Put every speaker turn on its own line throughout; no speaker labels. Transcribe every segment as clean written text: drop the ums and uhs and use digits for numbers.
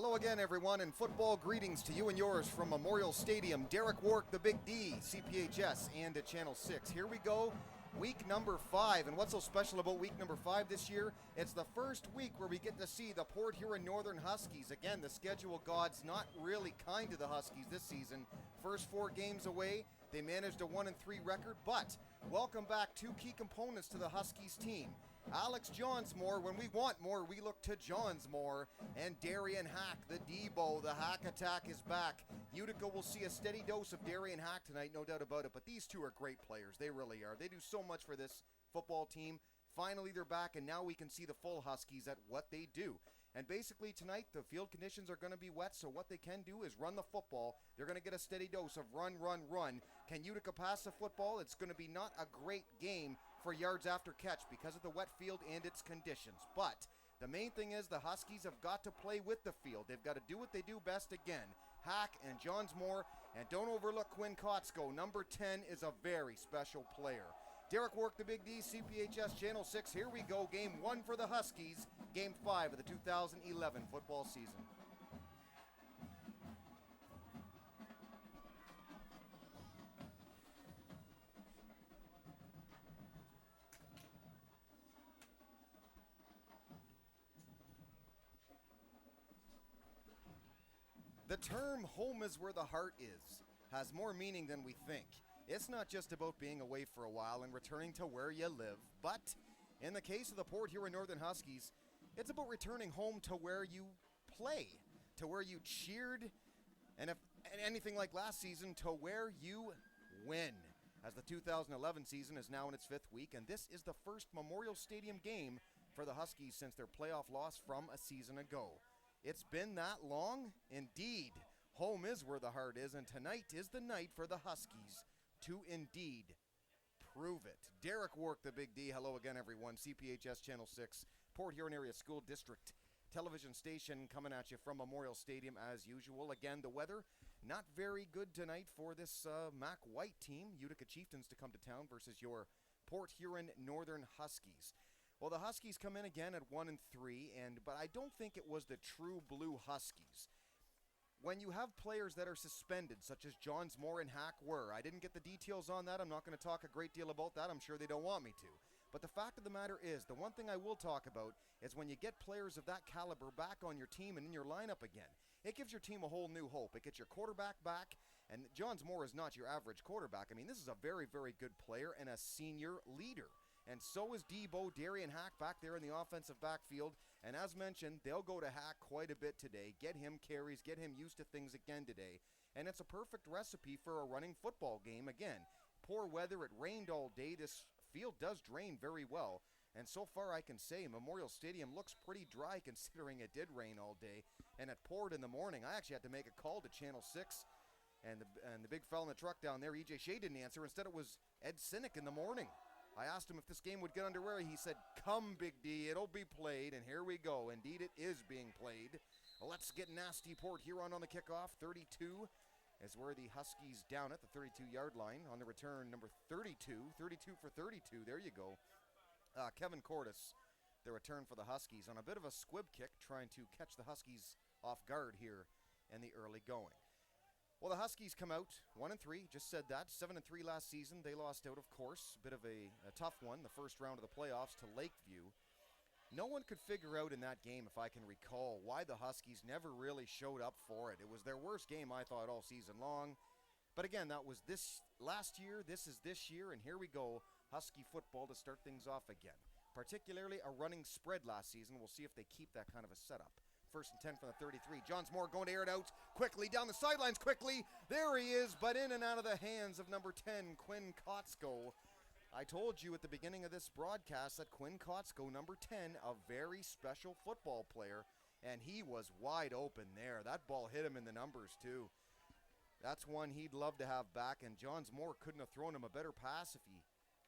Hello again, everyone, and football greetings to you and yours from Memorial Stadium. Derek Wark, the Big D, CPHS, and at Channel 6. Here we go, week number 5. And what's so special about week number 5 this year? It's the first week where we get to see the Port Huron Northern Huskies. Again, the schedule gods not really kind to the Huskies this season. First 4 games away, they managed a 1-3 record, but welcome back 2 key components to the Huskies team. Alex Johnsmore, when we want more, we look to Johnsmore. And Darian Hack, the Debo, the Hack attack is back. Utica will see a steady dose of Darian Hack tonight, no doubt about it. But these two are great players. They really are. They do so much for this football team. Finally, they're back, and now we can see the full Huskies at what they do. And basically tonight, the field conditions are going to be wet, so what they can do is run the football. They're going to get a steady dose of run, run, run. Can Utica pass the football? It's going to be not a great game for yards after catch because of the wet field and its conditions. But the main thing is the Huskies have got to play with the field. They've got to do what they do best again. Hack and Johnsmore, and don't overlook Quinn Kotsko. Number 10 is a very special player. Derek Wark, the Big D, CPHS Channel 6. Here we go. Game 1 for the Huskies. Game 5 of the 2011 football season. The term "home is where the heart is" has more meaning than we think. It's not just about being away for a while and returning to where you live, but in the case of the Port Huron Northern Huskies, it's about returning home to where you play, to where you cheered, and if anything like last season, to where you win. As the 2011 season is now in its 5th week, and this is the first Memorial Stadium game for the Huskies since their playoff loss from a season ago. It's been that long? Indeed. Home is where the heart is, and tonight is the night for the Huskies to indeed prove it. Derek Wark, the Big D. Hello again, everyone. CPHS Channel 6, Port Huron Area School District television station coming at you from Memorial Stadium as usual. Again, the weather not very good tonight for this Mac White team, Utica Chieftains, to come to town versus your Port Huron Northern Huskies. Well, the Huskies come in again at 1-3, but I don't think it was the true blue Huskies. When you have players that are suspended, such as Johnsmore and Hack were, I didn't get the details on that. I'm not going to talk a great deal about that. I'm sure they don't want me to. But the fact of the matter is, the one thing I will talk about is when you get players of that caliber back on your team and in your lineup again, it gives your team a whole new hope. It gets your quarterback back, and Johnsmore is not your average quarterback. I mean, this is a very, very good player and a senior leader. And so is Debo, Darian Hack back there in the offensive backfield. And as mentioned, they'll go to Hack quite a bit today. Get him carries, get him used to things again today. And it's a perfect recipe for a running football game again. Poor weather, it rained all day. This field does drain very well. And so far I can say Memorial Stadium looks pretty dry considering it did rain all day. And it poured in the morning. I actually had to make a call to Channel 6. And the big fella in the truck down there, EJ Shea, didn't answer. Instead it was Ed Sinek in the morning. I asked him if this game would get underway. He said, "Come, Big D, it'll be played." And here we go. Indeed, it is being played. Let's get nasty. Port Huron on the kickoff. 32 is where the Huskies down at the 32-yard line. On the return, number 32. 32 for 32. There you go. Kevin Cordes, the return for the Huskies, on a bit of a squib kick, trying to catch the Huskies off guard here in the early going. Well, the Huskies come out 1-3, just said that. 7-3 last season. They lost out, of course. A bit of a tough one, the first round of the playoffs to Lakeview. No one could figure out in that game, if I can recall, why the Huskies never really showed up for it. It was their worst game, I thought, all season long. But again, that was this last year, this is this year, and here we go, Husky football to start things off again. Particularly a running spread last season. We'll see if they keep that kind of a setup. 1st and 10 from the 33. Johnsmore going to air it out quickly, down the sidelines quickly. There he is, but in and out of the hands of number 10, Quinn Kotsko. I told you at the beginning of this broadcast that Quinn Kotsko, number 10, a very special football player, and he was wide open there. That ball hit him in the numbers, too. That's one he'd love to have back, and Johnsmore couldn't have thrown him a better pass if he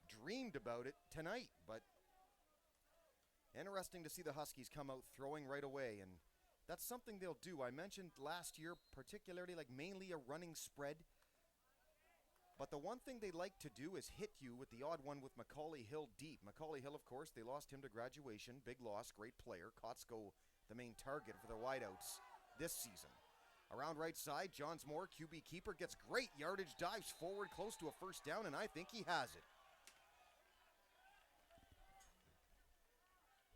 dreamed about it tonight. But interesting to see the Huskies come out throwing right away, and that's something they'll do. I mentioned last year, particularly mainly a running spread. But the one thing they like to do is hit you with the odd one with Macaulay Hill deep. Macaulay Hill, of course, they lost him to graduation. Big loss, great player. Kotsko, the main target for the wideouts this season. Around right side, Johnsmore, QB keeper, gets great yardage, dives forward close to a first down, and I think he has it.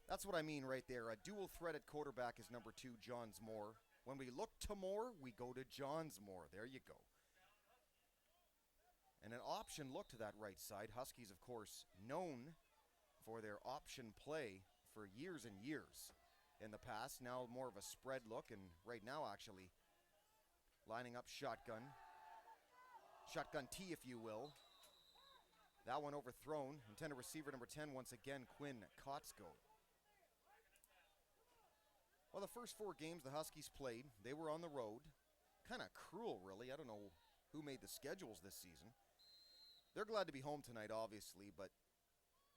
That's what I mean right there. A dual threat at quarterback is number 2, Johnsmore. When we look to more, we go to Johnsmore. There you go. And an option look to that right side. Huskies, of course, known for their option play for years and years in the past. Now more of a spread look, and right now actually lining up shotgun. Shotgun T, if you will. That one overthrown. Intended receiver number 10, once again, Quinn Kotsko. Well, the first 4 games the Huskies played, they were on the road. Kind of cruel, really. I don't know who made the schedules this season. They're glad to be home tonight, obviously, but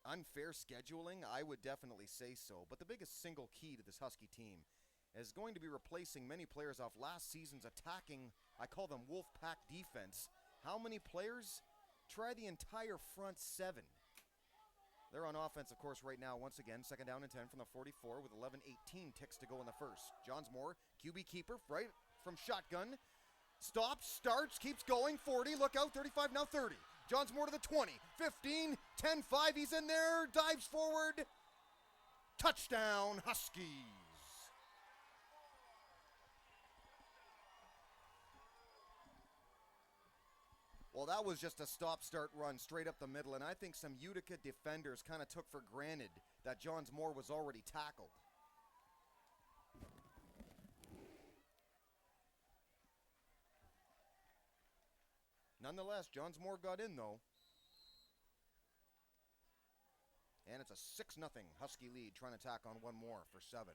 unfair scheduling, I would definitely say so. But the biggest single key to this Husky team is going to be replacing many players off last season's attacking, I call them wolf pack defense. How many players? Try the entire front 7. They're on offense, of course, right now, once again, second down and 10 from the 44 with 11:18 ticks to go in the first. Johnsmore, QB keeper, right from shotgun. Stops, starts, keeps going, 40, look out, 35, now 30. Johnsmore to the 20, 15, 10-5, he's in there, dives forward. Touchdown, Huskies. Well, that was just a stop-start run straight up the middle, and I think some Utica defenders kind of took for granted that Johnsmore was already tackled. Nonetheless, Johnsmore got in, though. And it's a 6-0 Husky lead, trying to tack on one more for 7.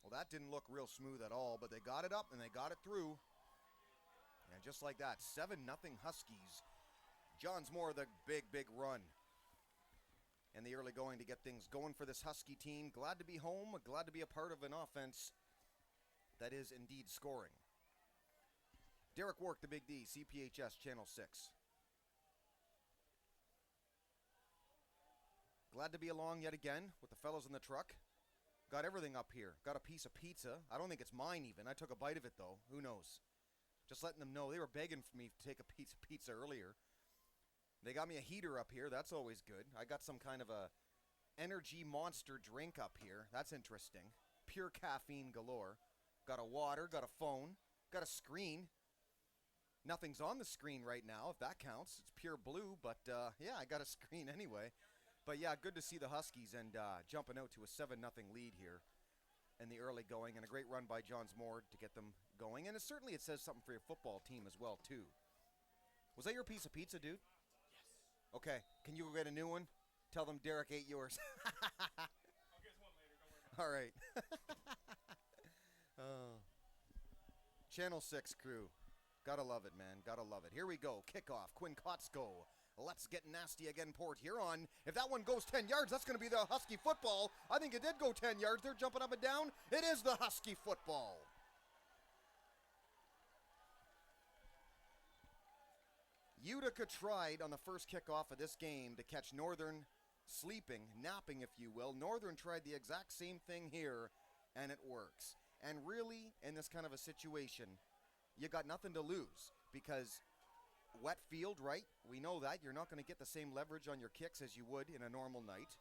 Well, that didn't look real smooth at all, but they got it up and they got it through. And just like that, 7-0 Huskies. Johnsmore, the big run. And the early going to get things going for this Husky team. Glad to be home, glad to be a part of an offense that is indeed scoring. Derek Work, the Big D, CPHS Channel 6. Glad to be along yet again with the fellows in the truck. Got everything up here. Got a piece of pizza. I don't think it's mine even. I took a bite of it though. Who knows? Just letting them know. They were begging for me to take a piece of pizza earlier. They got me a heater up here. That's always good. I got some kind of a energy monster drink up here. That's interesting. Pure caffeine galore. Got a water. Got a phone. Got a screen. Nothing's on the screen right now, if that counts. It's pure blue, but yeah, I got a screen anyway. But yeah, good to see the Huskies and jumping out to a 7-0 lead here in the early going, and a great run by Johnsmore to get them going. And certainly it says something for your football team as well, too. Was that your piece of pizza, dude? Yes. Okay, can you go get a new one? Tell them Derek ate yours.
I'll get one later, don't worry about it.
All right. Channel 6 crew. Gotta love it, man. Gotta love it. Here we go. Kickoff. Quinn Kotsko. Let's get nasty again, Port Huron. If that one goes 10 yards, that's going to be the Husky football. I think it did go 10 yards. They're jumping up and down. It is the Husky football. Utica tried on the first kickoff of this game to catch Northern sleeping, napping, if you will. Northern tried the exact same thing here, and it works. And really, in this kind of a situation, you got nothing to lose because wet field, right? We know that. You're not going to get the same leverage on your kicks as you would in a normal night.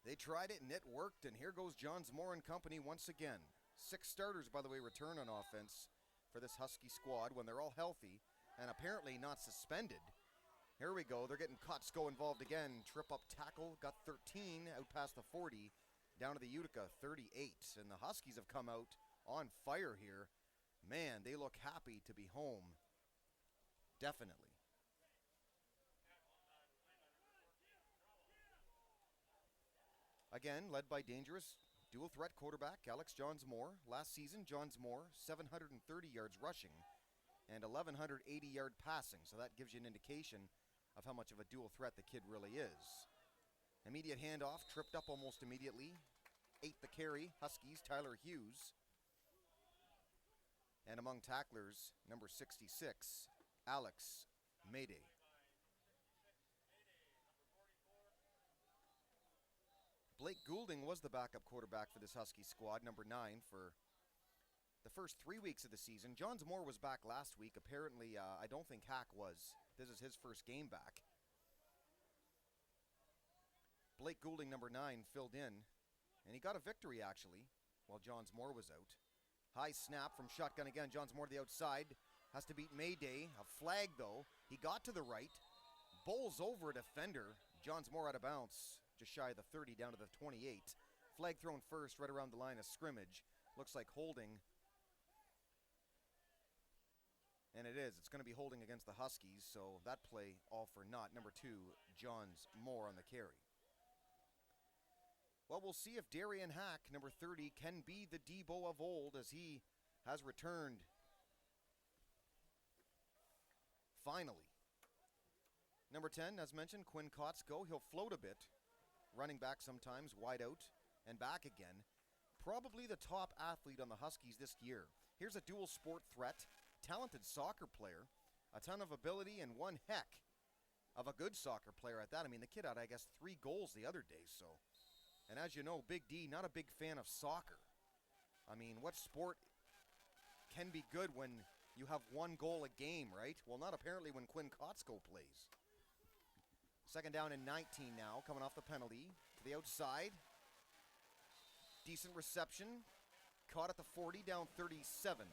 They tried it, and it worked, and here goes Johnsmore and company once again. 6 starters, by the way, return on offense for this Husky squad when they're all healthy and apparently not suspended. Here we go. They're getting Kotsko involved again. Trip up tackle, got 13 out past the 40, down to the Utica 38. And the Huskies have come out on fire here. Man, they look happy to be home. Definitely. Again, led by dangerous dual threat quarterback Alex Johnsmore. Last season, Johnsmore 730 yards rushing and 1,180 yard passing. So that gives you an indication of how much of a dual threat the kid really is. Immediate handoff, tripped up almost immediately. 8 the carry, Huskies, Tyler Hughes. And among tacklers, number 66, Alex Mayday. Blake Goulding was the backup quarterback for this Husky squad, number 9 for the first 3 weeks of the season. Johns Moore was back last week. Apparently, I don't think Hack was. This is his first game back. Blake Goulding, number 9, filled in, and he got a victory, actually, while Johns Moore was out. High snap from shotgun again. Johns Moore to the outside. Has to beat Mayday. A flag, though. He got to the right. Bowls over a defender. Johns Moore out of bounds. Just shy of the 30, down to the 28. Flag thrown first, right around the line of scrimmage. Looks like holding. And it is. It's going to be holding against the Huskies, so that play all for naught. Number 2, Johns Moore on the carry. Well, we'll see if Darian Hack, number 30, can be the Debo of old as he has returned. Finally. Number 10, as mentioned, Quinn Kotzko. He'll float a bit. Running back sometimes, wide out, and back again. Probably the top athlete on the Huskies this year. Here's a dual sport threat. Talented soccer player. A ton of ability and one heck of a good soccer player at that. I mean, the kid had, I guess, 3 goals the other day, so... And as you know, Big D, not a big fan of soccer. I mean, what sport can be good when you have 1 goal a game, right? Well, not apparently when Quinn Kotzko plays. Second down and 19 now, coming off the penalty. To the outside. Decent reception. Caught at the 40, down 37.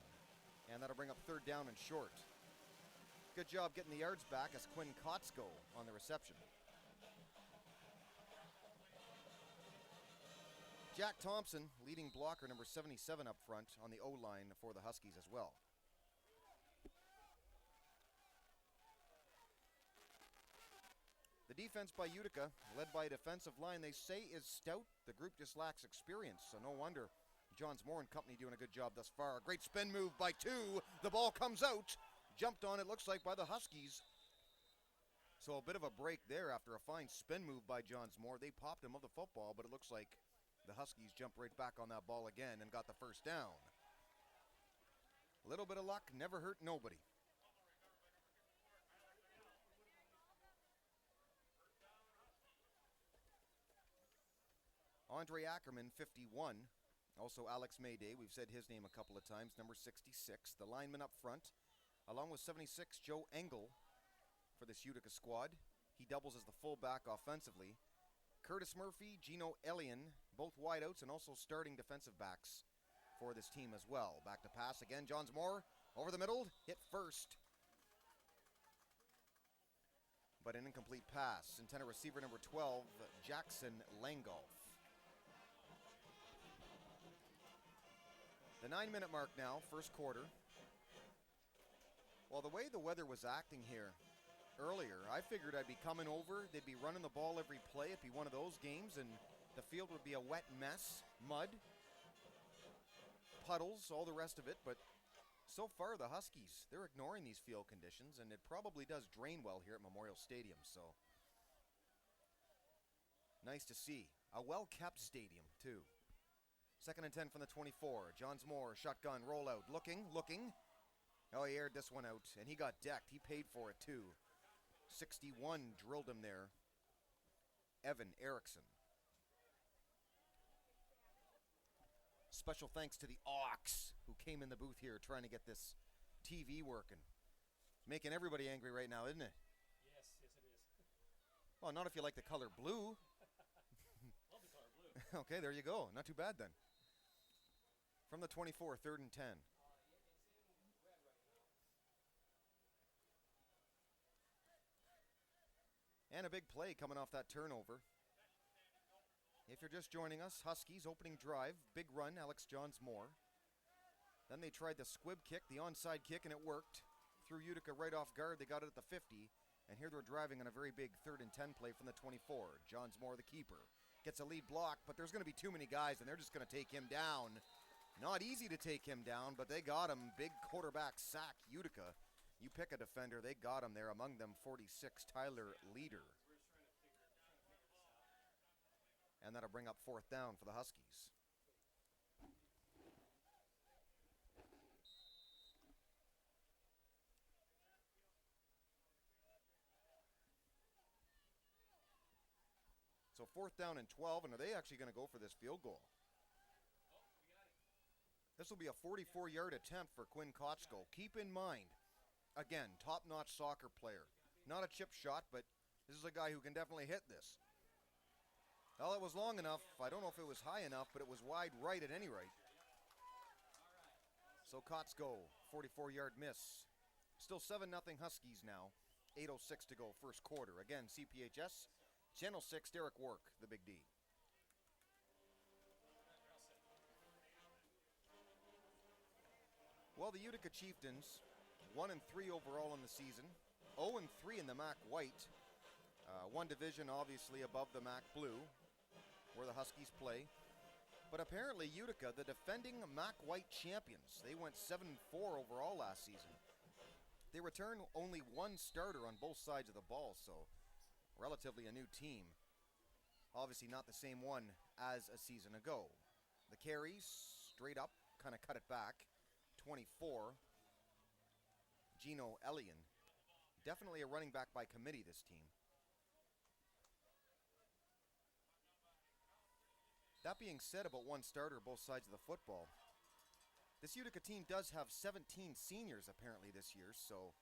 And that'll bring up third down and short. Good job getting the yards back as Quinn Kotzko on the reception. Jack Thompson, leading blocker, number 77 up front on the O-line for the Huskies as well. The defense by Utica, led by a defensive line they say is stout. The group just lacks experience, so no wonder Johns Moore and company doing a good job thus far. A great spin move by 2. The ball comes out. Jumped on, it looks like, by the Huskies. So a bit of a break there after a fine spin move by Johns Moore. They popped him of the football, but it looks like the Huskies jumped right back on that ball again and got the first down. A little bit of luck never hurt nobody. Andre Ackerman, 51. Also Alex Mayday, we've said his name a couple of times, number 66. The lineman up front, along with 76, Joe Engel for this Utica squad. He doubles as the fullback offensively. Curtis Murphy, Gino Elian, both wideouts and also starting defensive backs for this team as well. Back to pass again, Johns Moore over the middle, hit first. But an incomplete pass. Intended receiver number 12, Jackson Langolf. The 9-minute mark now, first quarter. Well, the way the weather was acting here earlier, I figured I'd be coming over, they'd be running the ball every play, it'd be one of those games, and the field would be a wet mess, mud, puddles, all the rest of it, but so far the Huskies, they're ignoring these field conditions, and it probably does drain well here at Memorial Stadium, so nice to see. A well-kept stadium, too. Second and 10 from the 24. Johns Moore, shotgun, rollout, looking. Oh, he aired this one out, and he got decked. He paid for it, too. 61 drilled him there. Evan Erickson. Special thanks to the Ox, who came in the booth here trying to get this TV working. It's making everybody angry right now, isn't it?
Yes, it is.
Well, not if you like the color blue.
Love the color blue.
Okay, there you go. Not too bad, then. From the 24, third and 10. And a big play coming off that turnover. If you're just joining us, Huskies opening drive, big run, Alex Johns Moore. Then they tried the squib kick, the onside kick, and it worked. Threw Utica right off guard, they got it at the 50. And here they're driving on a very big third and 10 play from the 24. Johns Moore, the keeper, gets a lead block, but there's going to be too many guys, and they're just going to take him down. Not easy to take him down, but they got him. Big quarterback sack, Utica. You pick a defender, they got him there. Among them, 46, Tyler Leader. And that'll bring up fourth down for the Huskies. So 4th down and 12, and are they actually going to go for this field goal? This will be a 44-yard attempt for Quinn Kotzko. Keep in mind, again, top-notch soccer player. Not a chip shot, but this is a guy who can definitely hit this. Well, it was long enough. I don't know if it was high enough, but it was wide right at any rate. So Kotzko, 44-yard miss. Still 7-0 Huskies now. 8:06 to go, first quarter. Again, CPHS, Channel 6, Derek Work, the Big D. Well, the Utica Chieftains, 1-3 overall in the season, 0-3 in the MAC White. One division obviously above the MAC Blue, where the Huskies play. But apparently Utica, the defending MAC White champions, they went 7-4 overall last season. They return only one starter on both sides of the ball, so relatively a new team. Obviously not the same one as a season ago. The carries, straight up, kind of cut it back. 24, Gino Elian. Definitely a running back by committee, this team. That being said, about one starter both sides of the football, this Utica team does have 17 seniors apparently this year, so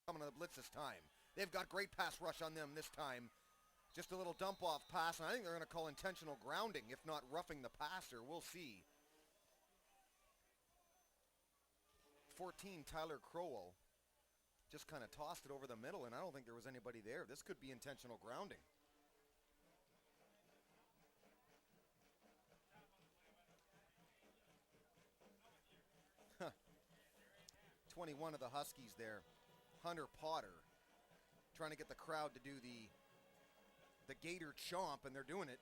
coming to the blitz this time. They've got great pass rush on them this time. Just a little dump-off pass, and I think they're going to call intentional grounding, if not roughing the passer. We'll see. 14, Tyler Crowell just kind of tossed it over the middle, and I don't think there was anybody there. This could be intentional grounding. Huh. 21 of the Huskies there. Hunter Potter trying to get the crowd to do the Gator chomp, and they're doing it.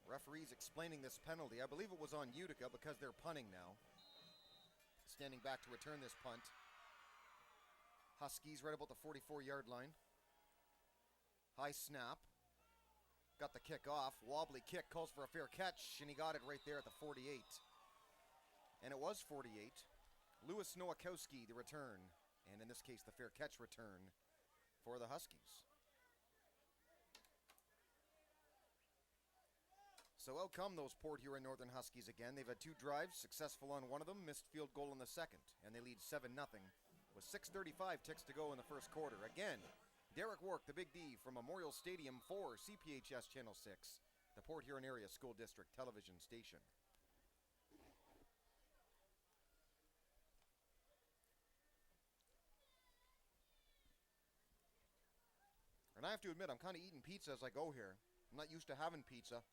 Referees explaining this penalty. I believe it was on Utica because they're punting now. Standing back to return this punt. Huskies right about the 44-yard line. High snap. Got the kick off. Wobbly kick, calls for a fair catch, and he got it right there at the 48. And it was 48. Lewis Nowakowski, the return. And in this case, the fair catch return for the Huskies. So out come those Port Huron Northern Huskies again. They've had two drives, successful on one of them, missed field goal in the second, and they lead 7-0 with 6:35 ticks to go in the first quarter. Again, Derek Work, the Big D, from Memorial Stadium for CPHS Channel 6, the Port Huron Area School District television station. And I have to admit, I'm kind of eating pizza as I go here. I'm not used to having pizza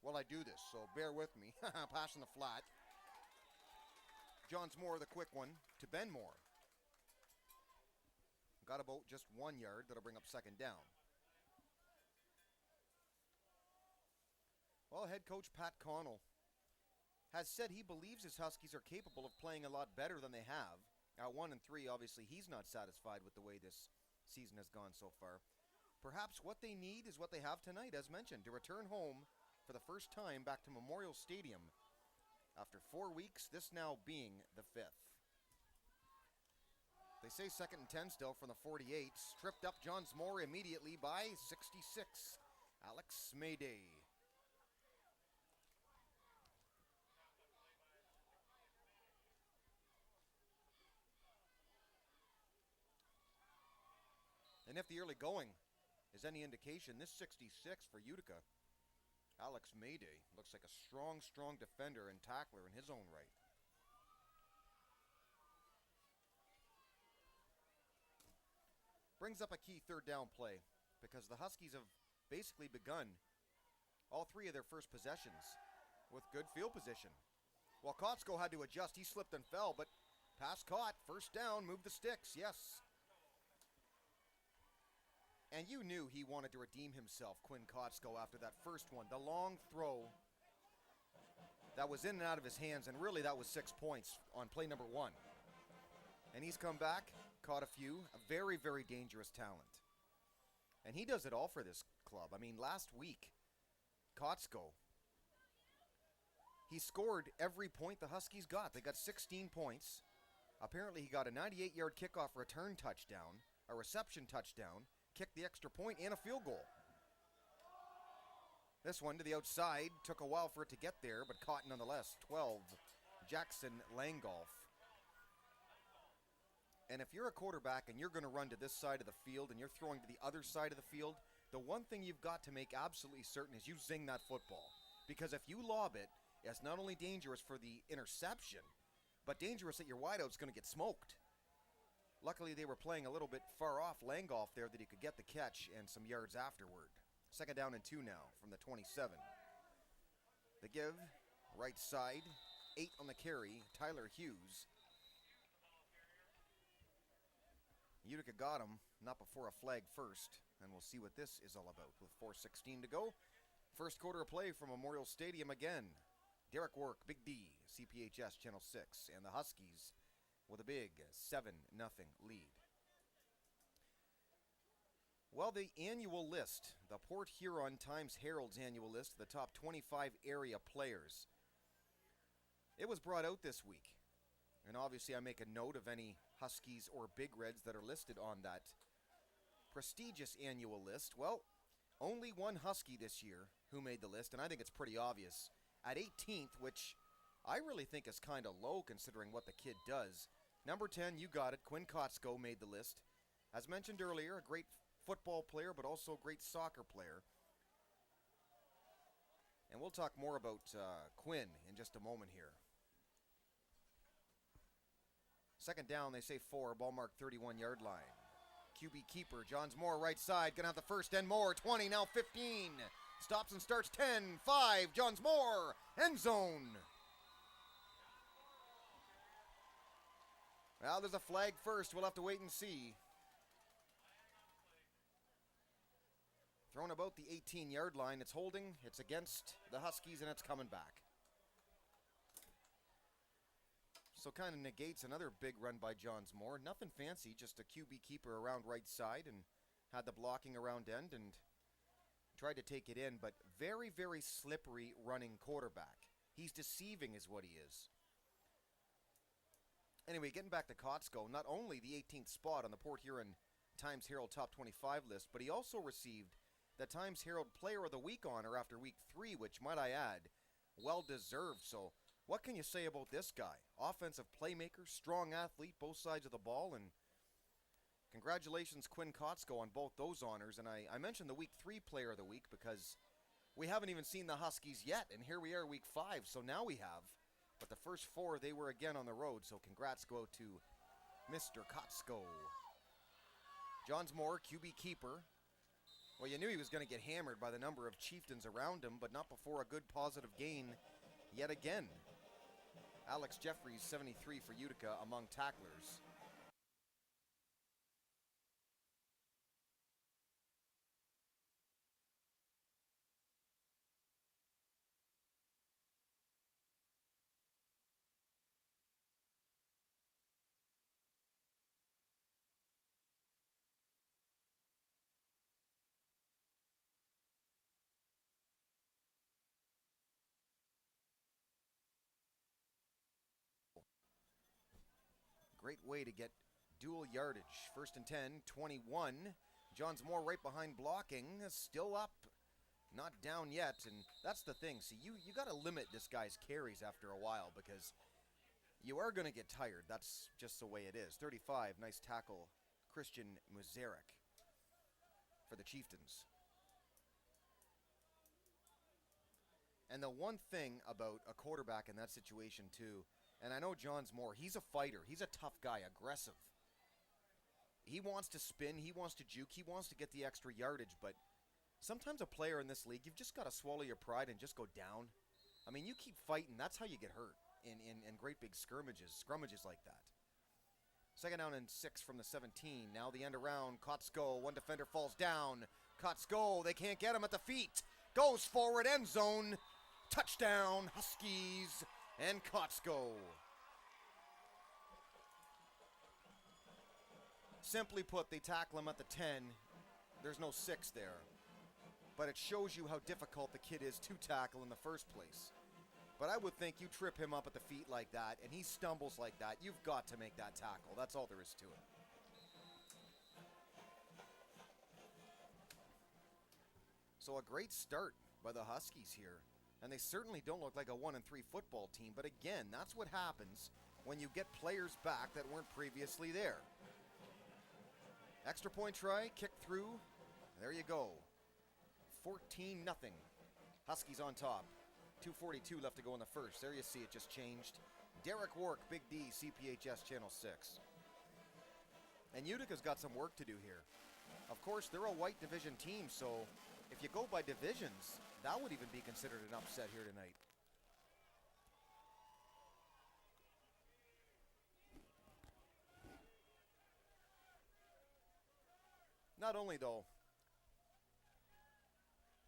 while I do this, so bear with me. Passing the flat. Johns Moore, the quick one to Ben Moore. Got about just 1 yard. That'll bring up second down. Well, head coach Pat Connell has said he believes his Huskies are capable of playing a lot better than they have. At 1-3, obviously, he's not satisfied with the way this season has gone so far. Perhaps what they need is what they have tonight, as mentioned, to return home for the first time back to Memorial Stadium after 4 weeks, this now being the 5th. They say 2nd and 10 still from the 48. Stripped up Johns Moore immediately by 66. Alex Mayday. And if the early going is any indication, this 66 for Utica, Alex Mayday, looks like a strong, strong defender and tackler in his own right. Brings up a key third down play because the Huskies have basically begun all three of their first possessions with good field position. While Kotsko had to adjust, he slipped and fell, but pass caught, first down, move the sticks, yes. And you knew he wanted to redeem himself, Quinn Kotsko, after that first one. The long throw that was in and out of his hands, and really that was 6 points on play number 1. And he's come back, caught a few, a very, very dangerous talent. And he does it all for this club. I mean, last week, Kotsko, he scored every point the Huskies got. They got 16 points. Apparently, he got a 98-yard kickoff return touchdown, a reception touchdown, kicked the extra point, and a field goal. This one to the outside. Took a while for it to get there, but caught nonetheless. 12, Jackson Langolf. And if you're a quarterback and you're going to run to this side of the field and you're throwing to the other side of the field, the one thing you've got to make absolutely certain is you zing that football. Because if you lob it, it's not only dangerous for the interception, but dangerous that your wideout's going to get smoked. Luckily, they were playing a little bit far off Langolf there that he could get the catch and some yards afterward. 2nd down and 2 now from the 27. The give, right side, 8 on the carry, Tyler Hughes. Utica got him, not before a flag first, and we'll see what this is all about with 4:16 to go. First quarter of play from Memorial Stadium again. Derek Work, Big D, CPHS Channel 6, and the Huskies with a big 7-0 lead. Well, the annual list, the Port Huron Times-Herald's annual list, the top 25 area players. It was brought out this week. And obviously I make a note of any Huskies or Big Reds that are listed on that prestigious annual list. Well, only one Husky this year who made the list, and I think it's pretty obvious. At 18th, which I really think is kind of low considering what the kid does. Number 10, you got it, Quinn Kotsko made the list. As mentioned earlier, a great football player, but also a great soccer player. And we'll talk more about Quinn in just a moment here. 2nd down, they say 4, ball mark 31-yard line. QB keeper, Johns Moore, right side, gonna have the first and more, 20, now 15. Stops and starts 10, 5, Johns Moore, end zone. Well, there's a flag first, we'll have to wait and see. Thrown about the 18-yard line, it's holding, it's against the Huskies, and it's coming back. So kind of negates another big run by Johns Moore. Nothing fancy, just a QB keeper around right side and had the blocking around end and tried to take it in, but very, very slippery running quarterback. He's deceiving is what he is. Anyway, getting back to Kotsko, not only the 18th spot on the Port Huron Times-Herald Top 25 list, but he also received the Times-Herald Player of the Week honor after week 3, which, might I add, well-deserved. So what can you say about this guy? Offensive playmaker, strong athlete, both sides of the ball, and congratulations, Quinn Kotsko, on both those honors. And I mentioned the Week 3 Player of the Week because we haven't even seen the Huskies yet, and here we are, Week 5, so now we have. But the first 4, they were again on the road, so congrats go to Mr. Kotsko. Johns Moore, QB keeper. Well, you knew he was going to get hammered by the number of chieftains around him, but not before a good positive gain yet again. Alex Jeffries, 73 for Utica among tacklers. Great way to get dual yardage. 1st and 10, 21. Johns Moore right behind blocking, still up, not down yet. And that's the thing. See, you got to limit this guy's carries after a while because you are going to get tired. That's just the way it is. 35, nice tackle, Christian Muzarek. for the Chieftains. And the one thing about a quarterback in that situation too, and I know Johns Moore, he's a fighter. He's a tough guy, aggressive. He wants to spin, he wants to juke, he wants to get the extra yardage, but sometimes a player in this league, you've just got to swallow your pride and just go down. I mean, you keep fighting, that's how you get hurt in great big scrummages like that. Second down and 6 from the 17. Now the end around. Kotsko. One defender falls down. Kotsko. They can't get him at the feet. Goes forward. End zone. Touchdown. Huskies. And Kotsko. Simply put, they tackle him at the 10. There's no 6 there. But it shows you how difficult the kid is to tackle in the first place. But I would think you trip him up at the feet like that, and he stumbles like that, you've got to make that tackle. That's all there is to it. So a great start by the Huskies here. And they certainly don't look like a 1-3 football team. But again, that's what happens when you get players back that weren't previously there. Extra point try, kick through. There you go. 14-0. Huskies on top. 2:42 left to go in the first. There you see it just changed. Derek Wark, Big D, CPHS Channel 6. And Utica's got some work to do here. Of course, they're a white division team, so if you go by divisions, that would even be considered an upset here tonight. Not only, though,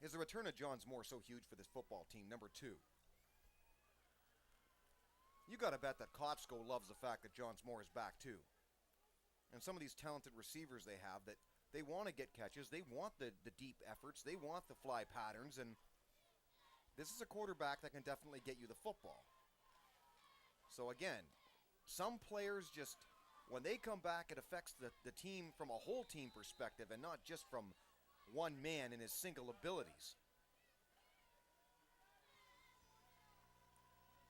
is the return of Johns Moore so huge for this football team, number 2. You got to bet that Kotsko loves the fact that Johns Moore is back too. And some of these talented receivers they have, that they want to get catches, they want the deep efforts, they want the fly patterns, and this is a quarterback that can definitely get you the football. So again, some players just, when they come back, it affects the team from a whole team perspective and not just from one man and his single abilities.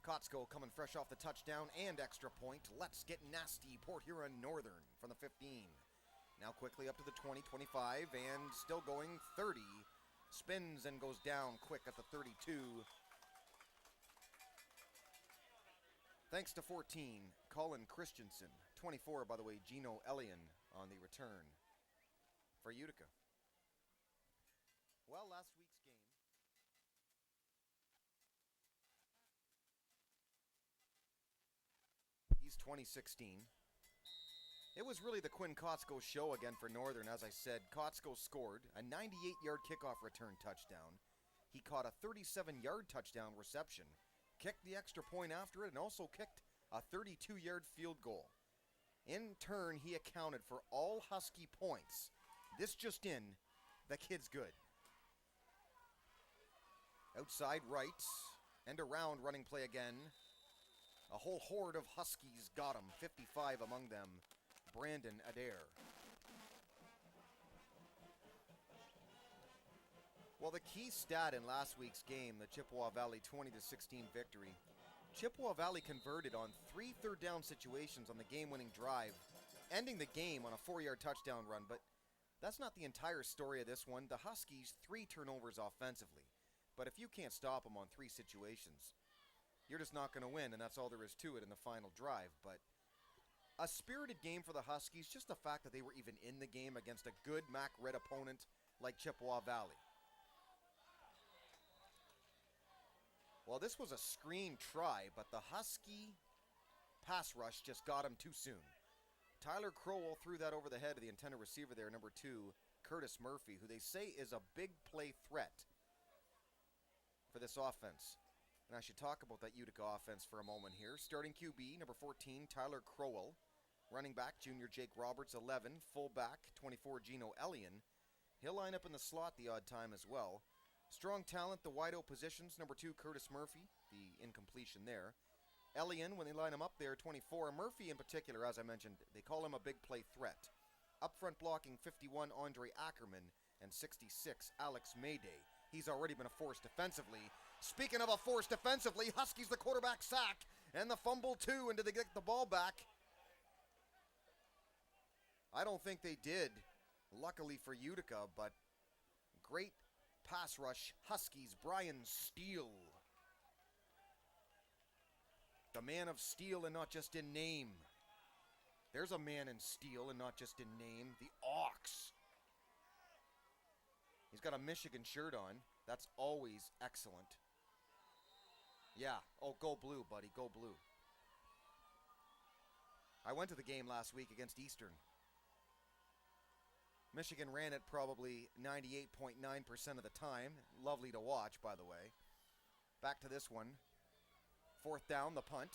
Kotsko coming fresh off the touchdown and extra point. Let's get nasty. Port Huron Northern from the 15. Now quickly up to the 20, 25, and still going 30. Spins and goes down quick at the 32. Thanks to 14, Colin Christensen. 24, by the way, Gino Elian on the return for Utica. Well, last week's game. He's 2016. It was really the Quinn Kotsko show again for Northern. As I said, Kotsko scored a 98-yard kickoff return touchdown. He caught a 37-yard touchdown reception, kicked the extra point after it, and also kicked a 32-yard field goal. In turn, he accounted for all Husky points. This just in, the kid's good. Outside right, and around running play again. A whole horde of Huskies got him, 55 among them. Brandon Adair. Well, the key stat in last week's game, the Chippewa Valley 20-16 victory, Chippewa Valley converted on 3 third-down situations on the game-winning drive, ending the game on a 4-yard touchdown run. But that's not the entire story of this one. The Huskies, 3 turnovers offensively. But if you can't stop them on 3 situations, you're just not going to win, and that's all there is to it in the final drive. But a spirited game for the Huskies, just the fact that they were even in the game against a good MAC Red opponent like Chippewa Valley. Well, this was a screen try, but the Husky pass rush just got him too soon. Tyler Crowell threw that over the head of the intended receiver there, number 2, Curtis Murphy, who they say is a big play threat for this offense. And I should talk about that Utica offense for a moment here. Starting QB, number 14, Tyler Crowell. Running back, junior Jake Roberts, 11. Fullback, 24, Gino Elian. He'll line up in the slot the odd time as well. Strong talent, the wide-out positions. Number 2, Curtis Murphy, the incompletion there. Elian, when they line him up there, 24. Murphy in particular, as I mentioned, they call him a big play threat. Up front blocking, 51, Andre Ackerman, and 66, Alex Mayday. He's already been a force defensively. Speaking of a force defensively, Huskies the quarterback sack, and the fumble too, and did they get the ball back? I don't think they did. luckily for Utica, but great pass rush. Huskies, Brian Steele. The man of steel and not just in name. There's a man in steel and not just in name. The Ox. He's got a Michigan shirt on. That's always excellent. Yeah. Oh, go blue, buddy. Go blue. I went to the game last week against Eastern. Michigan ran it probably 98.9% of the time. Lovely to watch, by the way. Back to this one. 4th down, the punt.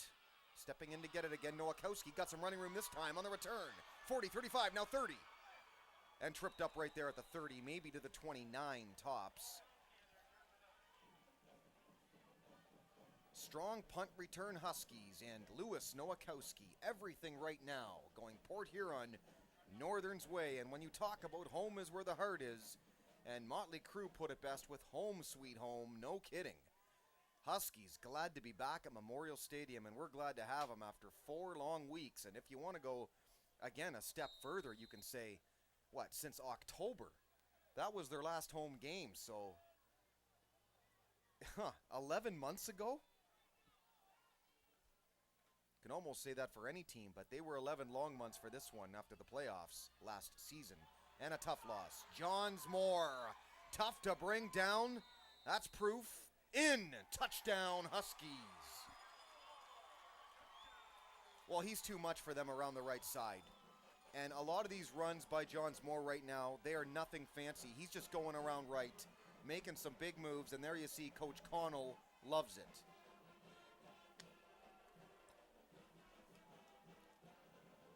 Stepping in to get it again, Nowakowski got some running room this time on the return. 40, 35, now 30. And tripped up right there at the 30, maybe to the 29 tops. Strong punt return Huskies and Lewis Nowakowski. Everything right now going Port Huron, Northern's way. And when you talk about home is where the heart is, and Motley Crue put it best with home sweet home, no kidding. Huskies glad to be back at Memorial Stadium, and we're glad to have them after 4 long weeks. And if you want to go, again, a step further, you can say, what, since October? That was their last home game, so 11 months ago? Can almost say that for any team, but they were 11 long months for this one after the playoffs last season. And a tough loss. Johnsmore, tough to bring down. That's proof. In, touchdown Huskies. Well, he's too much for them around the right side. And a lot of these runs by Johnsmore right now, they are nothing fancy. He's just going around right, making some big moves, and there you see Coach Connell loves it.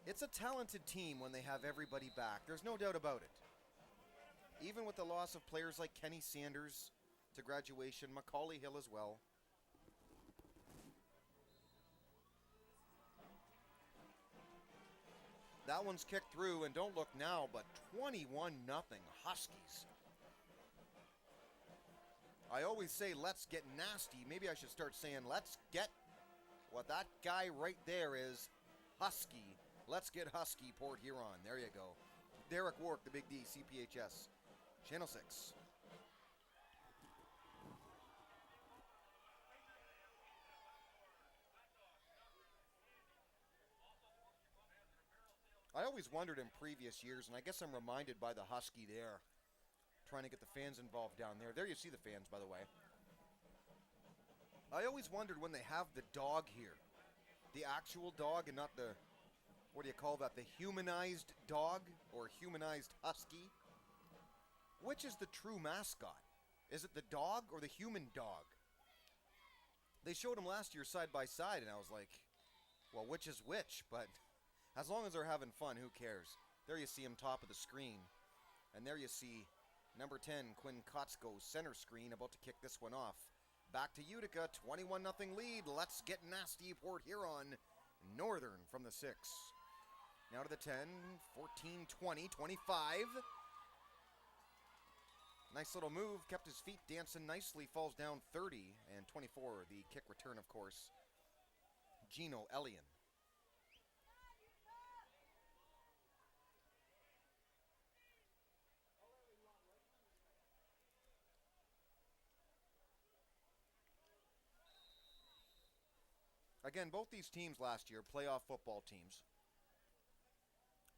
It's a talented team when they have everybody back. There's no doubt about it. Even with the loss of players like Kenny Sanders to graduation, Macaulay Hill as well. That one's kicked through, and don't look now, but 21-0 Huskies. I always say, let's get nasty. Maybe I should start saying, let's get what that guy right there is, Husky. Let's get Husky, Port Huron. There you go. Derek Wark, the Big D, CPHS. Channel 6. I always wondered in previous years, and I guess I'm reminded by the Husky there, trying to get the fans involved down there. There you see the fans, by the way. I always wondered when they have the dog here, the actual dog and not the, what do you call that, the humanized dog or humanized husky? Which is the true mascot? Is it the dog or the human dog? They showed them last year side by side, and I was like, well, which is which? But as long as they're having fun, who cares? There you see him top of the screen. And there you see number 10, Quinn Kotzko, center screen, about to kick this one off. Back to Utica, 21-0 lead. Let's get nasty, Port Huron. Northern from the 6. Now to the 10, 14, 20, 25. Nice little move, kept his feet dancing nicely, falls down 30. And 24, the kick return, of course. Gino Elian. Again, both these teams last year, playoff football teams.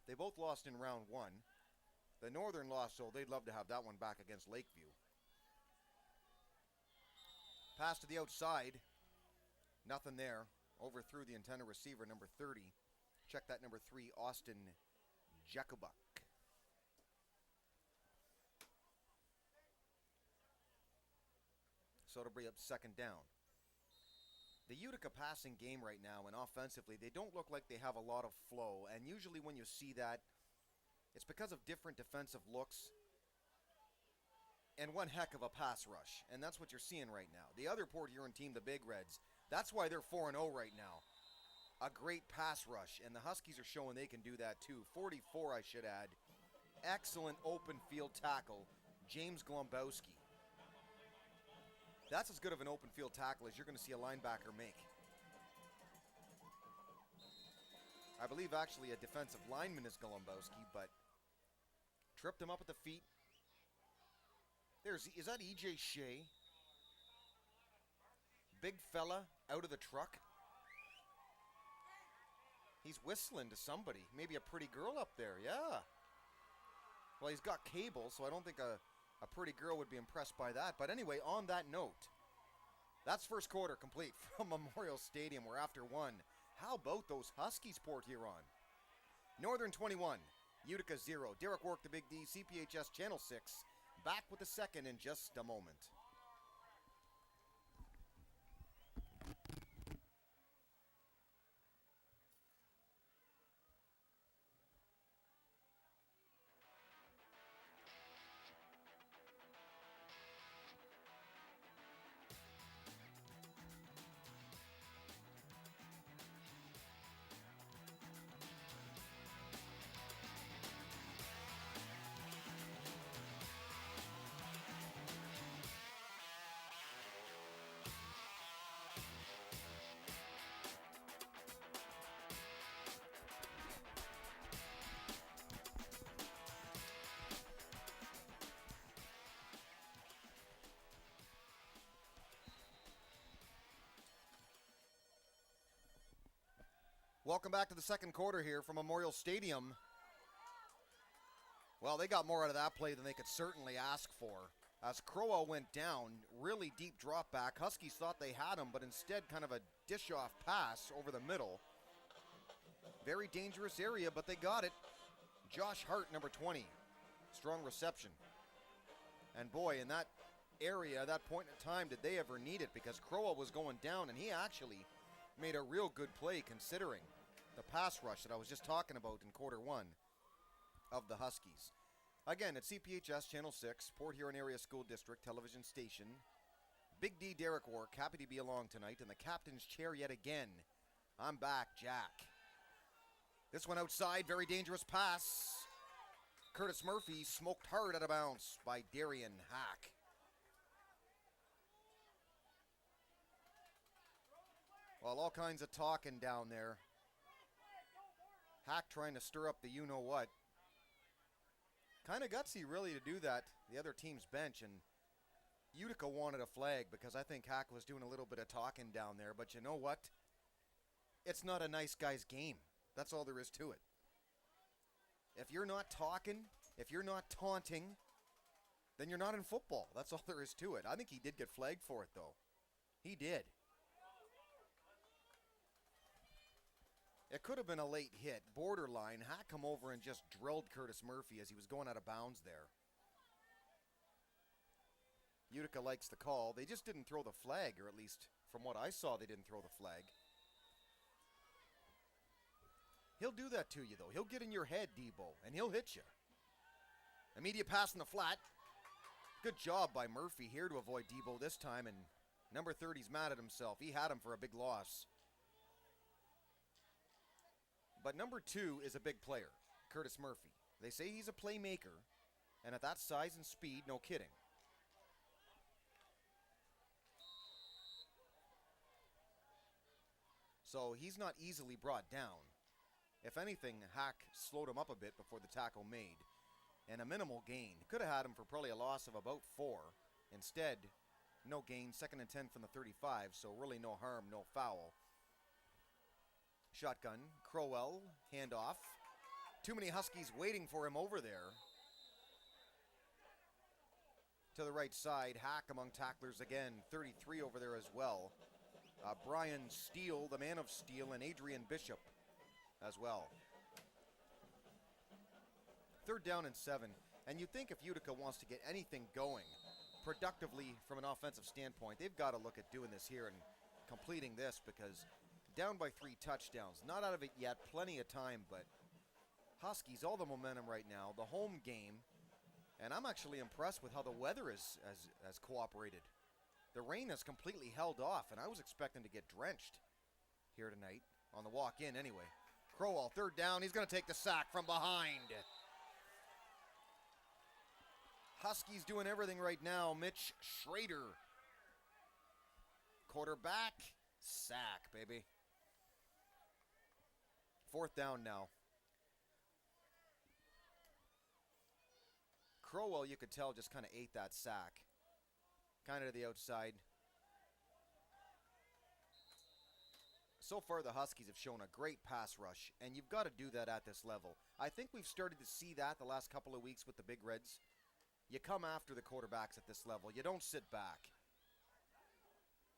They both lost in round 1. The Northern lost, so they'd love to have that one back against Lakeview. Pass to the outside. Nothing there. Overthrew the intended receiver, number 30. Check that, number 3, Austin Jakubak. So it'll bring up second down. The Utica passing game right now, and offensively, they don't look like they have a lot of flow. And usually when you see that, it's because of different defensive looks and one heck of a pass rush. And that's what you're seeing right now. The other Port Huron team, the Big Reds, that's why they're 4-0 right now. A great pass rush, and the Huskies are showing they can do that too. 44, I should add. Excellent open field tackle, James Glombowski. That's as good of an open field tackle as you're going to see a linebacker make. I believe actually a defensive lineman is Glombowski, but Tripped him up at the feet. Is that E.J. Shea? Big fella out of the truck. He's whistling to somebody. Maybe a pretty girl up there, yeah. Well, he's got cable, so I don't think a pretty girl would be impressed by that. But anyway, on that note, that's first quarter complete from Memorial Stadium. We're after one. How about those Huskies, Port Huron? Northern 21, Utica 0. Derek Work, the Big D, CPHS Channel 6. Back with the second in just a moment. Welcome back to the second quarter here from Memorial Stadium. Well, they got more out of that play than they could certainly ask for. As Crowell went down, really deep drop back. Huskies thought they had him, but instead kind of a dish-off pass over the middle. Very dangerous area, but they got it. Josh Hart, number 20. Strong reception. And boy, in that area, at that point in time, did they ever need it, because Crowell was going down, and he actually made a real good play considering the pass rush that I was just talking about in quarter one of the Huskies. Again, it's CPHS Channel 6, Port Huron Area School District television station. Big D Derek Work, happy to be along tonight in the captain's chair yet again. I'm back, Jack. This one outside, very dangerous pass. Curtis Murphy smoked hard out of bounds by Darian Hack. Well, all kinds of talking down there. Hack trying to stir up the you-know-what. Kind of gutsy, really, to do that, the other team's bench. And Utica wanted a flag because I think Hack was doing a little bit of talking down there. But you know what? It's not a nice guy's game. That's all there is to it. If you're not talking, if you're not taunting, then you're not in football. That's all there is to it. I think he did get flagged for it, though. He did. It could have been a late hit, borderline. Hack come over and just drilled Curtis Murphy as he was going out of bounds there. Utica likes the call. They just didn't throw the flag, or at least from what I saw, they didn't throw the flag. He'll do that to you, though. He'll get in your head, Debo, and he'll hit you. Immediate pass in the flat. Good job by Murphy here to avoid Debo this time, and number 30's mad at himself. He had him for a big loss. But number 2 is a big player, Curtis Murphy. They say he's a playmaker, and at that size and speed, no kidding. So he's not easily brought down. If anything, Hack slowed him up a bit before the tackle made. And a minimal gain. Could have had him for probably a loss of about 4. Instead, no gain, 2nd and 10 from the 35, so really no harm, no foul. Shotgun, Crowell, handoff. Too many Huskies waiting for him over there. To the right side, Hack among tacklers again, 33 over there as well. Brian Steele, the man of steel, and Adrian Bishop as well. 3rd down and 7. And you think if Utica wants to get anything going productively from an offensive standpoint, they've got to look at doing this here and completing this, because down by 3 touchdowns. Not out of it yet, plenty of time, but Huskies, all the momentum right now, the home game, and I'm actually impressed with how the weather has cooperated. The rain has completely held off, and I was expecting to get drenched here tonight, on the walk-in anyway. Crowell, 3rd down, he's going to take the sack from behind. Huskies doing everything right now. Mitch Schrader. Quarterback, sack, baby. 4th down now. Crowell, you could tell, just kind of ate that sack. Kind of to the outside. So far, the Huskies have shown a great pass rush, and you've got to do that at this level. I think we've started to see that the last couple of weeks with the Big Reds. You come after the quarterbacks at this level. You don't sit back.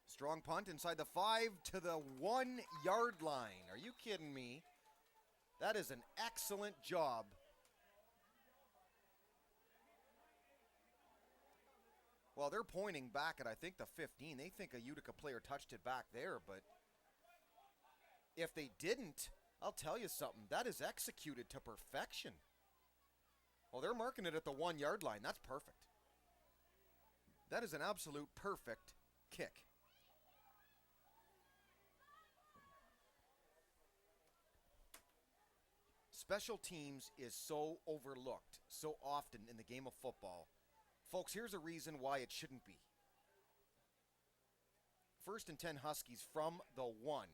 Strong punt inside the 5 to the 1 yard line. Are you kidding me? That is an excellent job. Well, they're pointing back at, I think, the 15. They think a Utica player touched it back there, but if they didn't, I'll tell you something. That is executed to perfection. Well, they're marking it at the 1 yard line. That's perfect. That is an absolute perfect kick. Special teams is so overlooked so often in the game of football. Folks, here's a reason why it shouldn't be. 1st and 10 Huskies from the 1.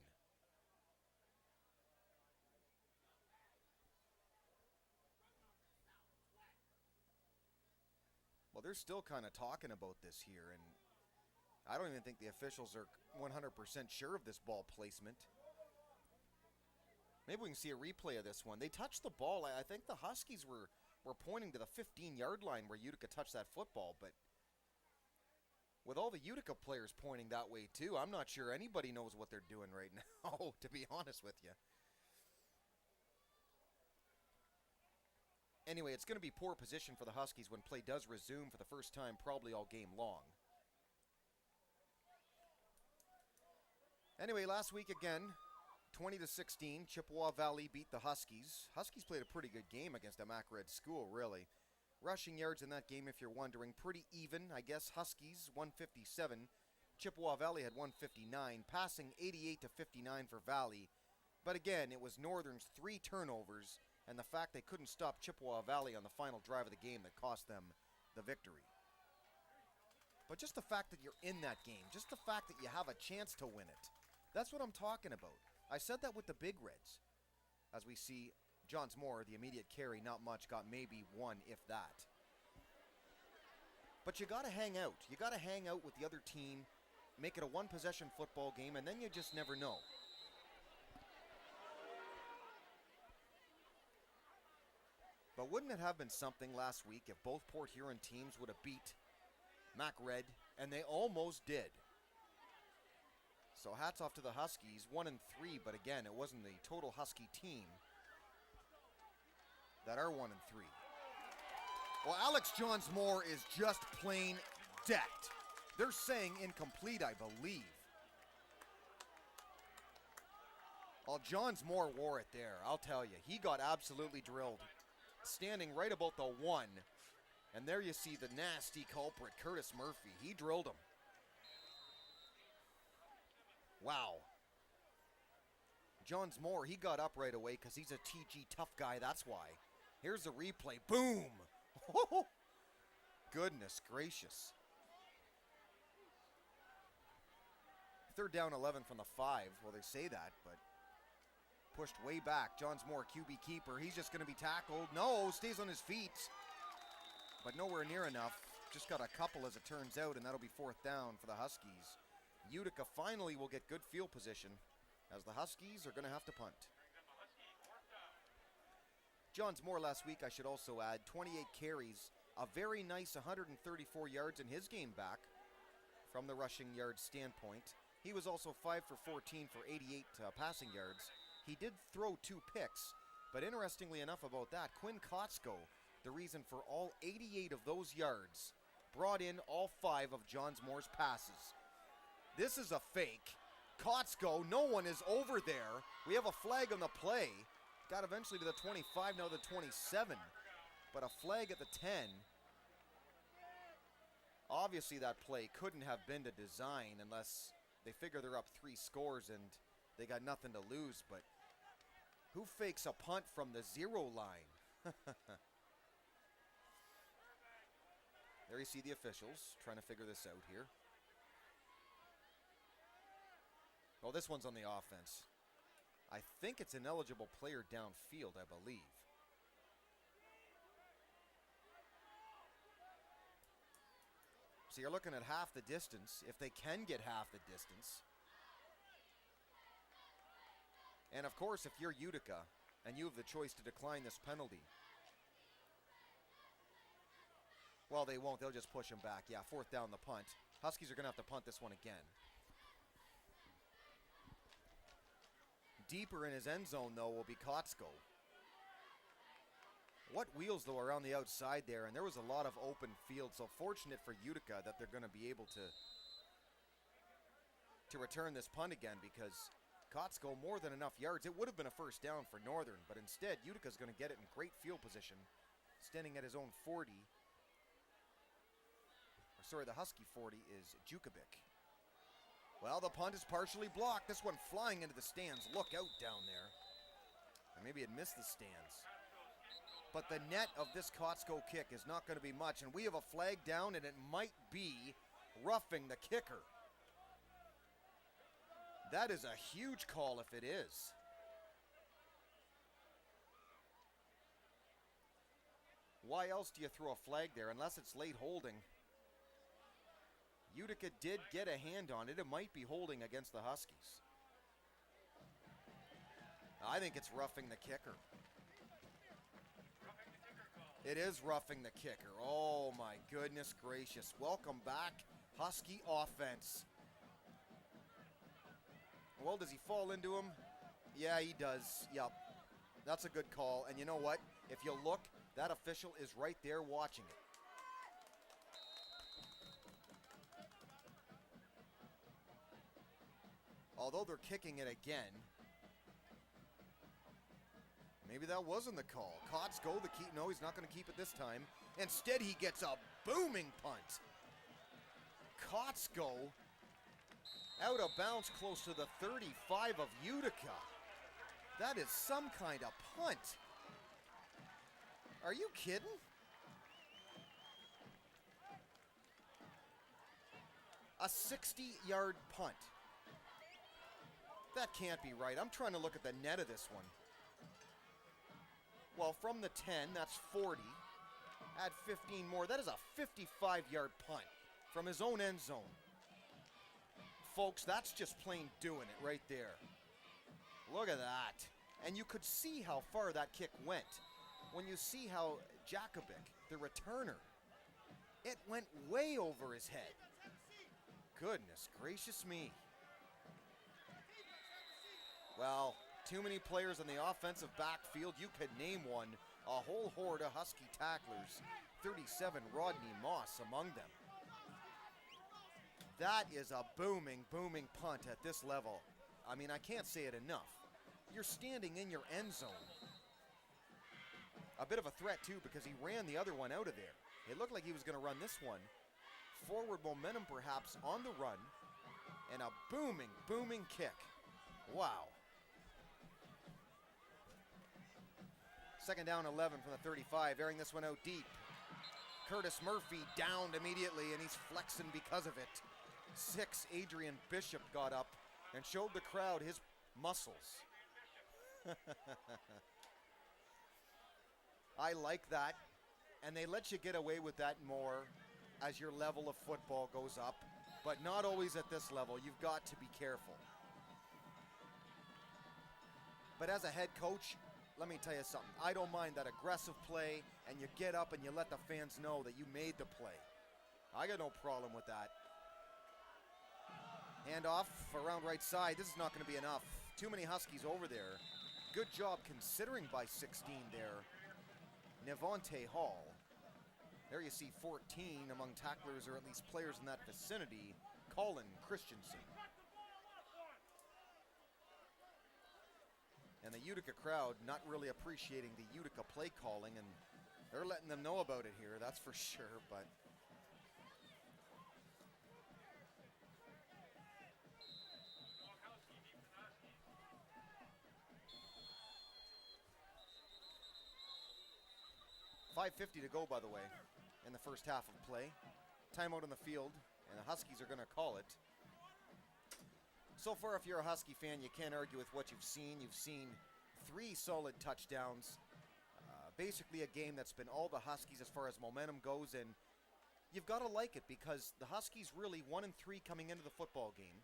Well, they're still kind of talking about this here, and I don't even think the officials are 100% sure of this ball placement. Maybe we can see a replay of this one. They touched the ball. I think the Huskies were pointing to the 15-yard line where Utica touched that football, but with all the Utica players pointing that way too, I'm not sure anybody knows what they're doing right now, to be honest with you. Anyway, it's going to be poor position for the Huskies when play does resume for the first time probably all game long. Anyway, last week again, 20-16, Chippewa Valley beat the Huskies. Huskies played a pretty good game against a Mac Red school, really. Rushing yards in that game, if you're wondering, pretty even. I guess Huskies, 157. Chippewa Valley had 159. Passing 88-59 for Valley. But again, it was Northern's 3 turnovers and the fact they couldn't stop Chippewa Valley on the final drive of the game that cost them the victory. But just the fact that you're in that game, just the fact that you have a chance to win it, that's what I'm talking about. I said that with the Big Reds. As we see, Johnsmore, the immediate carry, not much, got maybe 1, if that. But you got to hang out. You got to hang out with the other team, make it a one-possession football game, and then you just never know. But wouldn't it have been something last week if both Port Huron teams would have beat Mac Red, and they almost did. So hats off to the Huskies, 1-3, but again, it wasn't the total Husky team that are 1-3. Well, Alex Johnsmore is just plain decked. They're saying incomplete, I believe. Well, Johnsmore wore it there, I'll tell you. He got absolutely drilled. Standing right about the 1. And there you see the nasty culprit, Curtis Murphy. He drilled him. Wow. Johnsmore, he got up right away because he's a TG tough guy, that's why. Here's the replay. Boom! Goodness gracious. 3rd down 11 from the 5. Well, they say that, but pushed way back. Johnsmore, QB keeper. He's just going to be tackled. No, stays on his feet. But nowhere near enough. Just got a couple as it turns out, and that'll be 4th down for the Huskies. Utica finally will get good field position as the Huskies are going to have to punt. Johnsmore last week, I should also add, 28 carries, a very nice 134 yards in his game back from the rushing yard standpoint. He was also 5 for 14 for 88 passing yards. He did throw 2 picks, but interestingly enough about that, Quinn Kotsko, the reason for all 88 of those yards, brought in all 5 of Johnsmore's passes. This is a fake. Kotsko, no one is over there. We have a flag on the play. Got eventually to the 25, now the 27. But a flag at the 10. Obviously that play couldn't have been to design unless they figure they're up 3 scores and they got nothing to lose. But who fakes a punt from the 0 line? There you see the officials trying to figure this out here. Well, this one's on the offense. I think it's an eligible player downfield, I believe. So you're looking at half the distance, if they can get half the distance. And of course, if you're Utica and you have the choice to decline this penalty, well, they won't. They'll just push him back. Yeah, fourth down the punt. Huskies are going to have to punt this one again. Deeper in his end zone, though, will be Kotsko. What wheels, though, around the outside there, and there was a lot of open field, so fortunate for Utica that they're going to be able to return this punt again, because Kotsko more than enough yards. It would have been a first down for Northern, but instead Utica's going to get it in great field position, standing at his own 40. Sorry, the Husky 40 is Jukovic. Well, the punt is partially blocked. This one flying into the stands. Look out down there. Or maybe it missed the stands. But the net of this Kotsko kick is not going to be much, and we have a flag down, and it might be roughing the kicker. That is a huge call if it is. Why else do you throw a flag there unless it's late holding? Utica did get a hand on it. It might be holding against the Huskies. I think it's roughing the kicker. It is roughing the kicker. Oh my goodness gracious. Welcome back, Husky offense. Well, does he fall into him? Yeah, he does. Yep. That's a good call. And you know what? If you look, that official is right there watching it. Although they're kicking it again, maybe that wasn't the call. Kotsko, no, he's not going to keep it this time. Instead, he gets a booming punt. Kotsko out of bounds close to the 35 of Utica. That is some kind of punt. Are you kidding? A 60-yard punt. That can't be right. I'm trying to look at the net of this one. Well, from the 10, that's 40. Add 15 more. That is a 55-yard punt from his own end zone. Folks, that's just plain doing it right there. Look at that. And you could see how far that kick went. When you see how Jakovic, the returner, it went way over his head. Goodness gracious me. Well, too many players in the offensive backfield. You could name one. A whole horde of Husky tacklers. 37 Rodney Moss among them. That is a booming, booming punt at this level. I mean, I can't say it enough. You're standing in your end zone. A bit of a threat, too, because he ran the other one out of there. It looked like he was going to run this one. Forward momentum, perhaps, on the run. And a booming, booming kick. Wow. Second down, 11 from the 35, airing this one out deep. Curtis Murphy downed immediately, and he's flexing because of it. 6, Adrian Bishop got up and showed the crowd his muscles. I like that, and they let you get away with that more as your level of football goes up, but not always at this level. You've got to be careful. But as a head coach, let me tell you something. I don't mind that aggressive play, and you get up and you let the fans know that you made the play. I got no problem with that. Handoff around right side. This is not going to be enough. Too many Huskies over there. Good job considering by 16 there. Nevonte Hall. There you see 14 among tacklers, or at least players in that vicinity. Colin Christensen. And the Utica crowd not really appreciating the Utica play calling, and they're letting them know about it here, that's for sure, but .550 to go, by the way, in the first half of play. Timeout on the field, and the Huskies are going to call it. So far, if you're a Husky fan, you can't argue with what you've seen. You've seen 3 solid touchdowns. Basically a game that's been all the Huskies as far as momentum goes, and you've got to like it because the Huskies really 1-3 coming into the football game.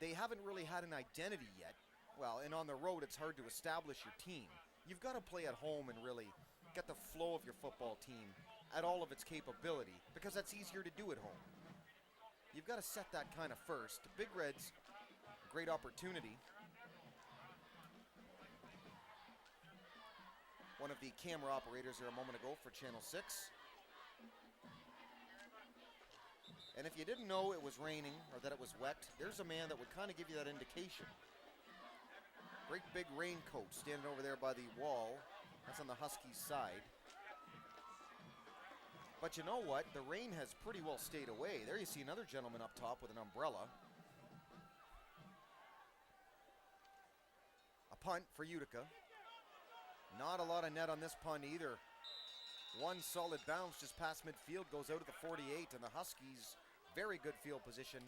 They haven't really had an identity yet. Well, and on the road, it's hard to establish your team. You've got to play at home and really get the flow of your football team at all of its capability because that's easier to do at home. You've got to set that kind of first. Big Reds, great opportunity. One of the camera operators here a moment ago for Channel 6. And if you didn't know it was raining or that it was wet, there's a man that would kind of give you that indication. Great big raincoat standing over there by the wall. That's on the Huskies side. But you know what? The rain has pretty well stayed away. There you see another gentleman up top with an umbrella. A punt for Utica. Not a lot of net on this punt either. One solid bounce just past midfield, goes out of the 48, and the Huskies, very good field position.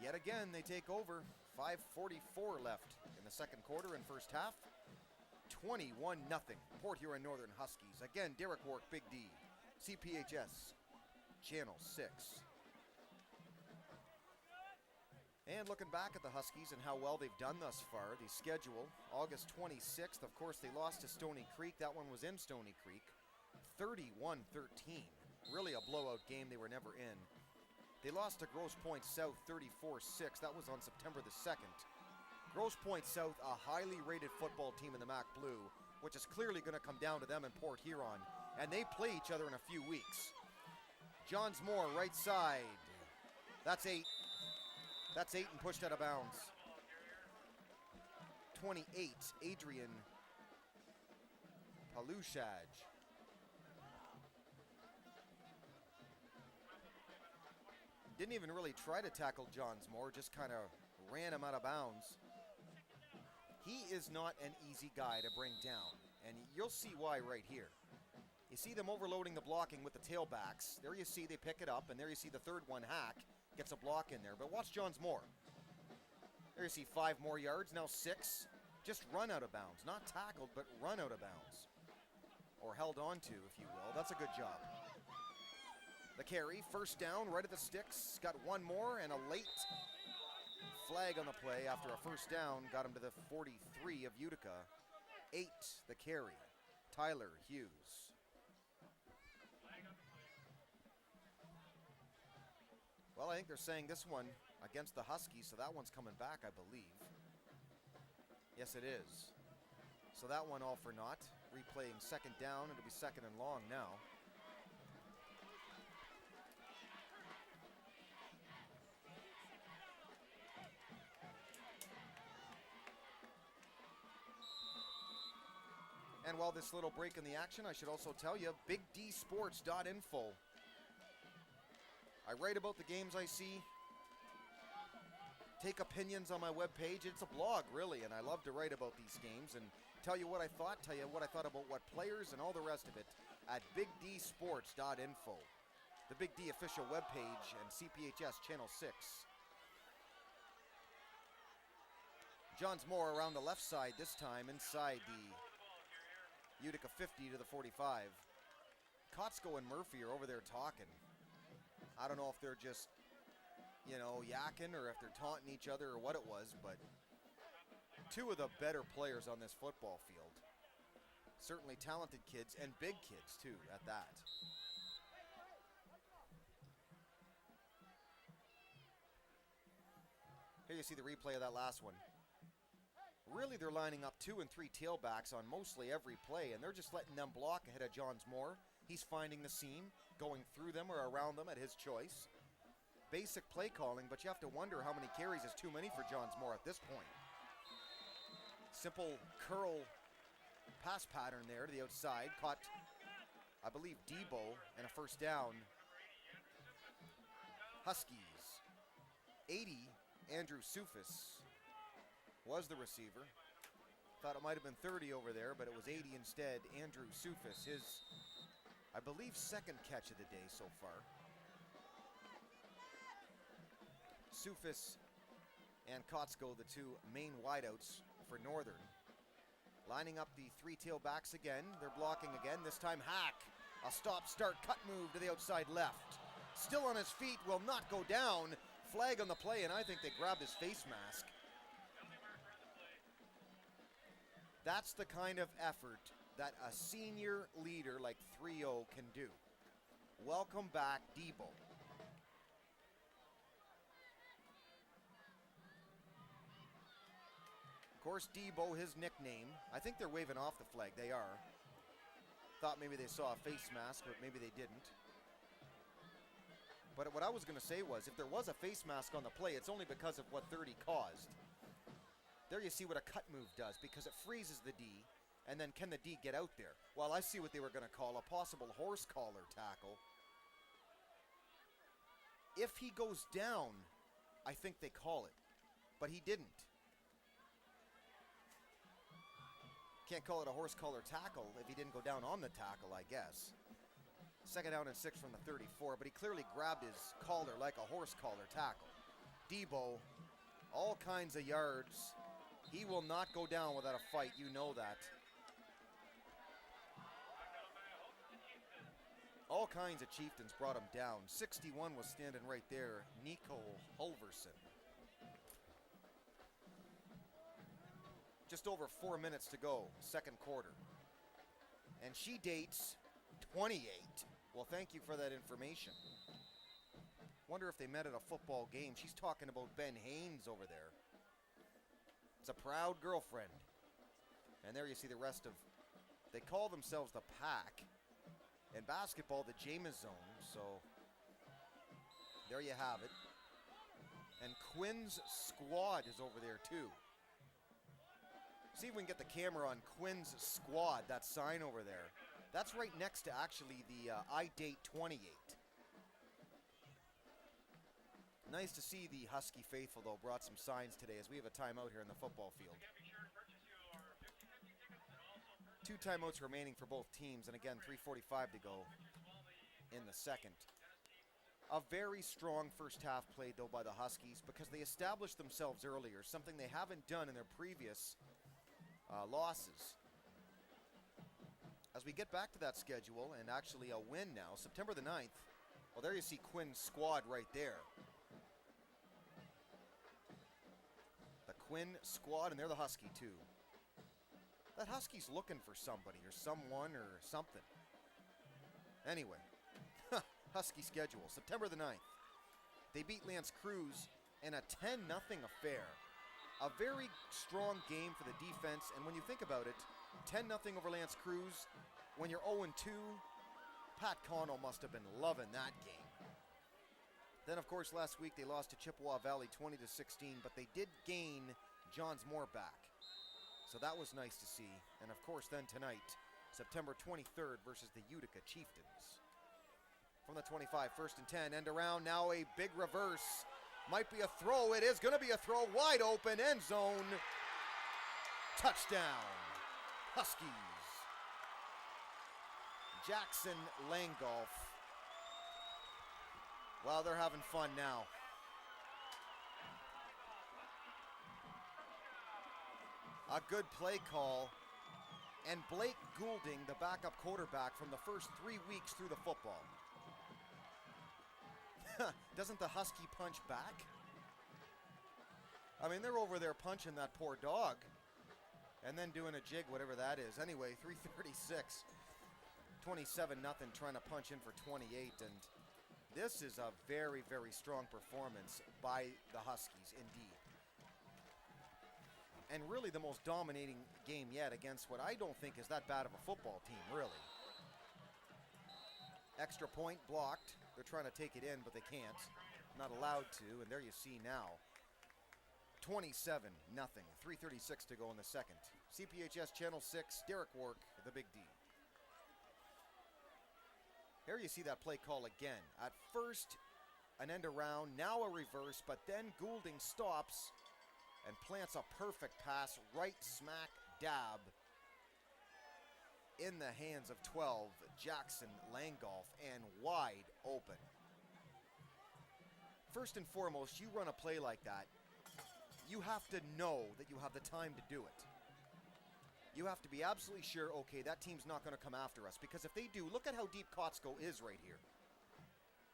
Yet again, they take over. 5:44 left in the second quarter and first half. 21-0, Port Huron Northern Huskies. Again, Derek Wark, Big D, CPHS, Channel 6. And looking back at the Huskies and how well they've done thus far, the schedule, August 26th, of course, they lost to Stony Creek. That one was in Stony Creek. 31-13. Really a blowout game they were never in. They lost to Grosse Pointe South 34-6. That was on September the 2nd. Grosse Pointe South, a highly rated football team in the MAC Blue, which is clearly going to come down to them in Port Huron. And they play each other in a few weeks. Johns Moore, right side. That's 8. That's 8 and pushed out of bounds. 28, Adrian Palushaj. Didn't even really try to tackle Johns Moore, just kind of ran him out of bounds. He is not an easy guy to bring down, and you'll see why right here. You see them overloading the blocking with the tailbacks. There you see they pick it up, and there you see the third one, Hack, gets a block in there. But watch Johns Moore. There you see 5 more yards, now 6. Just run out of bounds. Not tackled, but run out of bounds. Or held on to, if you will. That's a good job. The carry, first down, right at the sticks. Got one more and a late flag on the play after a first down. Got him to the 43 of Utica. 8, the carry. Tyler Hughes. Well, I think they're saying this one against the Huskies, so that one's coming back, I believe. Yes, it is. So that one all for naught. Replaying second down. It'll be second and long now. And while this little break in the action, I should also tell you, bigdsports.info. I write about the games I see, take opinions on my webpage. It's a blog, really, and I love to write about these games and tell you what I thought about what players and all the rest of it at bigdsports.info, the Big D official webpage and CPHS Channel 6. Johns Moore around the left side this time, inside the Utica 50 to the 45. Kotsko and Murphy are over there talking. I don't know if they're just, yakking or if they're taunting each other or what it was, but two of the better players on this football field. Certainly talented kids and big kids, too, at that. Here you see the replay of that last one. Really, they're lining up 2 and 3 tailbacks on mostly every play, and they're just letting them block ahead of Johns Moore. He's finding the seam, going through them or around them at his choice. Basic play calling, but you have to wonder how many carries is too many for Johns Moore at this point. Simple curl pass pattern there to the outside. Caught, I believe, Debo, and a first down. Huskies. 80, Andrew Sufis was the receiver. Thought it might have been 30 over there, but it was 80 instead. Andrew Sufis, his, I believe, second catch of the day so far. Sufis and Kotsko, the two main wideouts for Northern. Lining up the 3 tailbacks again. They're blocking again. This time Hack A stop-start cut move to the outside left. Still on his feet, will not go down. Flag on the play, and I think they grabbed his face mask. That's the kind of effort that a senior leader like 3-0 can do. Welcome back, Debo. Of course, Debo, his nickname. I think they're waving off the flag. They are. Thought maybe they saw a face mask, but maybe they didn't. But what I was going to say was, if there was a face mask on the play, it's only because of what 30 caused. There you see what a cut move does, because it freezes the D, and then can the D get out there? Well, I see what they were going to call a possible horse collar tackle. If he goes down, I think they call it, but he didn't. Can't call it a horse collar tackle if he didn't go down on the tackle, I guess. 2nd down and 6 from the 34, but he clearly grabbed his collar like a horse collar tackle. Debo, all kinds of yards. He will not go down without a fight, you know that. All kinds of chieftains brought him down. 61 was standing right there, Nico Hulverson. Just over 4 minutes to go, 2nd quarter. And she dates 28. Well, thank you for that information. Wonder if they met at a football game. She's talking about Ben Haynes over there. It's a proud girlfriend. And there you see the rest of, they call themselves the Pack. In basketball, the James Zone. So there you have it. And Quinn's squad is over there too. See if we can get the camera on Quinn's squad, that sign over there. That's right next to actually the I Date 28. Nice to see the Husky faithful, though, brought some signs today as we have a timeout here in the football field. 2 timeouts remaining for both teams, and again, 3:45 to go in the second. A very strong first half played, though, by the Huskies because they established themselves earlier, something they haven't done in their previous losses. As we get back to that schedule, and actually a win now, September the 9th, well, there you see Quinn's squad right there. The Quinn squad, and they're the Husky, too. That Husky's looking for somebody or someone or something. Anyway, Husky schedule, September the 9th. They beat Lance Cruz in a 10-0 affair. A very strong game for the defense, and when you think about it, 10-0 over Lance Cruz, when you're 0-2, Pat Connell must have been loving that game. Then, of course, last week they lost to Chippewa Valley 20-16, but they did gain Johns Moore back. So that was nice to see. And, of course, then tonight, September 23rd versus the Utica Chieftains. From the 25, 1st and 10, end around, now a big reverse. Might be a throw. It is going to be a throw. Wide open, end zone. Touchdown, Huskies. Jackson Langolf. Well, they're having fun now. A good play call. And Blake Goulding, the backup quarterback from the first 3 weeks through the football. Doesn't the Husky punch back? I mean, they're over there punching that poor dog. And then doing a jig, whatever that is. Anyway, 3:36. 27-0, trying to punch in for 28. And this is a very, very strong performance by the Huskies, indeed. And really the most dominating game yet against what I don't think is that bad of a football team, really. Extra point blocked. They're trying to take it in, but they can't. Not allowed to, and there you see now. 27-0. 3:36 to go in the second. CPHS Channel 6, Derek Work, the Big D. Here you see that play call again. At first, an end around, now a reverse, but then Goulding stops and plants a perfect pass right smack dab in the hands of 12, Jackson Langolf, and wide open. First and foremost, you run a play like that, you have to know that you have the time to do it. you have to be absolutely sure, okay, that team's not going to come after us. Because if they do, look at how deep Kotsko is right here.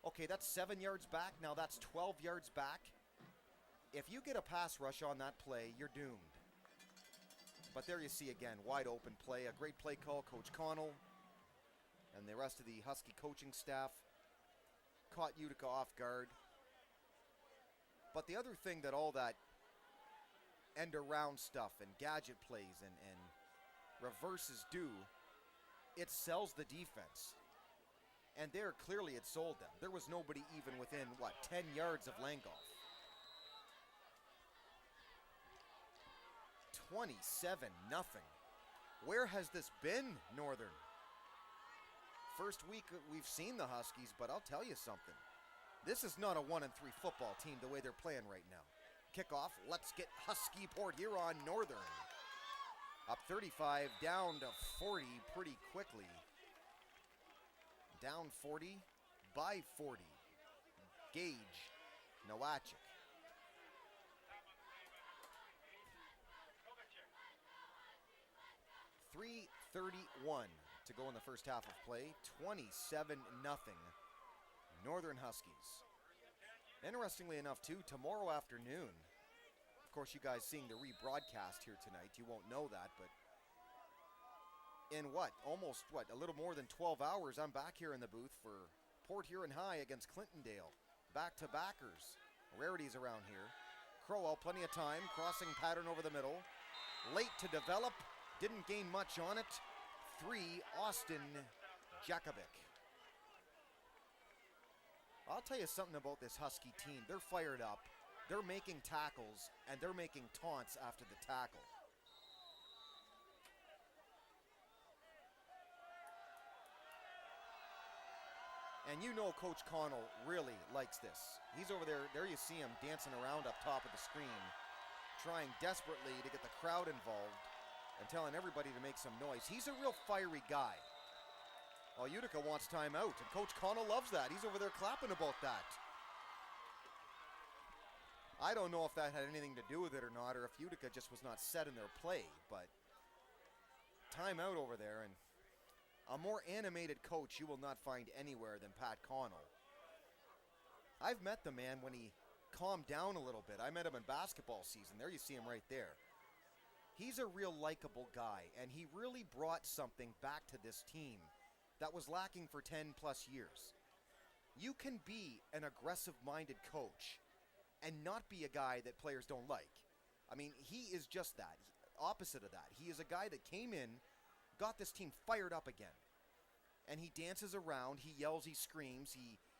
Okay, that's 7 yards back. Now that's 12 yards back. If you get a pass rush on that play, you're doomed. But there you see again, wide open play. A great play call, Coach Connell and the rest of the Husky coaching staff caught Utica off guard. But the other thing that all that end around stuff and gadget plays and reverses do, it sells the defense. And there, clearly it sold them. There was nobody even within, 10 yards of Langolf. 27-0. Where has this been, Northern? First week we've seen the Huskies, but I'll tell you something. This is not a 1-3 football team the way they're playing right now. Kickoff, let's get Husky Port Huron Northern. Up 35, down to 40 pretty quickly. Down 40 by 40. Gage, Nowacek. .331 to go in the first half of play. 27-0. Northern Huskies. Interestingly enough, too, tomorrow afternoon, of course, you guys seeing the rebroadcast here tonight, you won't know that, but in a little more than 12 hours, I'm back here in the booth for Port Huron High against Clintondale. Back-to-backers. Rarities around here. Crowell, plenty of time. Crossing pattern over the middle. Late to develop. Didn't gain much on it. 3, Austin Jakovic. I'll tell you something about this Husky team. They're fired up. They're making tackles, and they're making taunts after the tackle. And you know Coach Connell really likes this. He's over there. There you see him dancing around up top of the screen, trying desperately to get the crowd involved and telling everybody to make some noise. He's a real fiery guy. Well, Utica wants timeout, and Coach Connell loves that. He's over there clapping about that. I don't know if that had anything to do with it or not, or if Utica just was not set in their play, but timeout over there, and a more animated coach you will not find anywhere than Pat Connell. I've met the man when he calmed down a little bit. I met him in basketball season. There you see him right there. He's a real likable guy, and he really brought something back to this team that was lacking for 10 plus years. You can be an aggressive-minded coach and not be a guy that players don't like. I mean, he is just that, opposite of that. He is a guy that came in, got this team fired up again. And he dances around, he yells, he screams,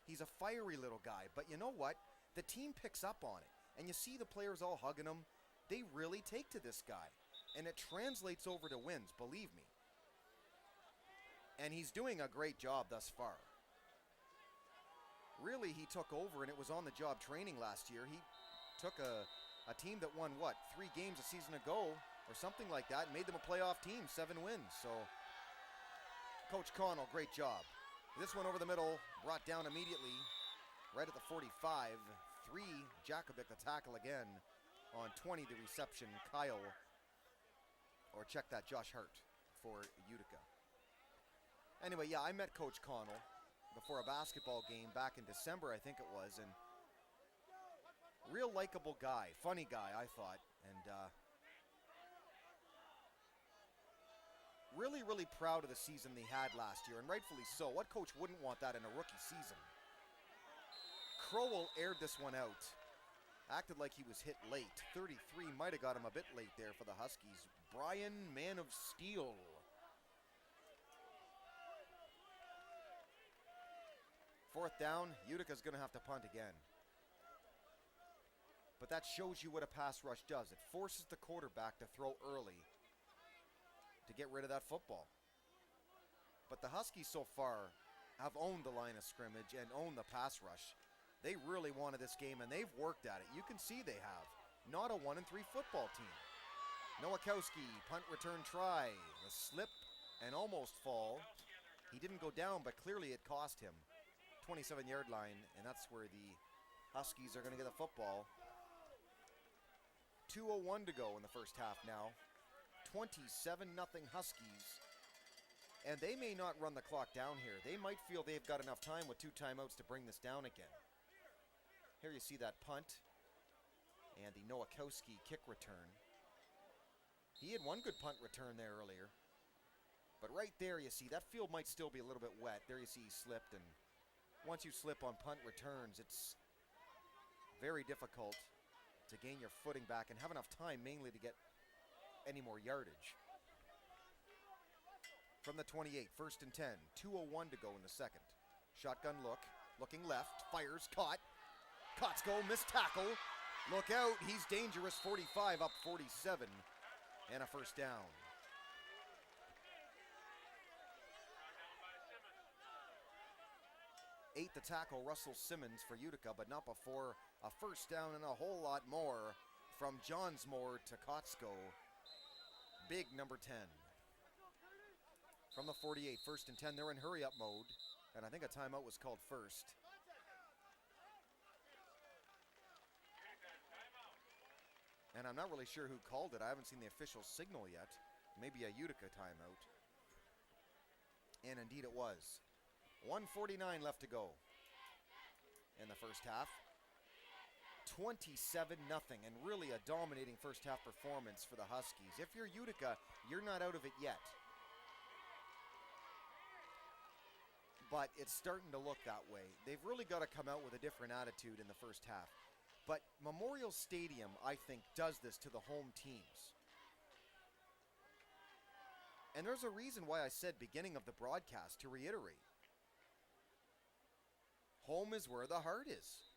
he's a fiery little guy. But you know what? The team picks up on it. And you see the players all hugging him. They really take to this guy. And it translates over to wins, believe me. And he's doing a great job thus far. Really, he took over, and it was on-the-job training last year. He took a team that won, 3 games a season ago, or something like that, and made them a playoff team, 7 wins. So, Coach Connell, great job. This one over the middle, brought down immediately, right at the 45. 3, Jakovic, the tackle again. On 20, the reception, Kyle, or check that, Josh Hart for Utica. Anyway, yeah, I met Coach Connell before a basketball game back in December, I think it was, and real likable guy, funny guy, I thought, and really, really proud of the season they had last year, and rightfully so. What coach wouldn't want that in a rookie season? Crowell aired this one out. Acted like he was hit late. 33 might have got him a bit late there for the Huskies. Brian, Man of Steel. Fourth down, Utica's going to have to punt again. But that shows you what a pass rush does. It forces the quarterback to throw early to get rid of that football. But the Huskies so far have owned the line of scrimmage and owned the pass rush. They really wanted this game, and they've worked at it. You can see they have. Not a 1-3 football team. Nowakowski, punt return try. The slip and almost fall. He didn't go down, but clearly it cost him. 27-yard line, and that's where the Huskies are going to get the football. 2:01 to go in the first half now. 27-0 Huskies. And they may not run the clock down here. They might feel they've got enough time with 2 timeouts to bring this down again. Here you see that punt and the Nowakowski kick return. He had one good punt return there earlier. But right there you see that field might still be a little bit wet. There you see he slipped, and once you slip on punt returns, it's very difficult to gain your footing back and have enough time mainly to get any more yardage. From the 28, 1st and 10, 2:01 to go in the second. Shotgun look, looking left, fires, caught. Kotsko, missed tackle. Look out, he's dangerous, 45 up 47, and a first down. Ate the tackle, Russell Simmons for Utica, but not before a first down and a whole lot more from Johnsmore to Kotsko. Big number 10. From the 48, 1st and 10, they're in hurry-up mode, and I think a timeout was called first. And I'm not really sure who called it. I haven't seen the official signal yet. Maybe a Utica timeout. And indeed it was. 1:49 left to go in the first half. 27-0, and really a dominating first half performance for the Huskies. If you're Utica, you're not out of it yet. But it's starting to look that way. They've really got to come out with a different attitude in the first half. But Memorial Stadium, I think, does this to the home teams. And there's a reason why I said beginning of the broadcast to reiterate. Home is where the heart is.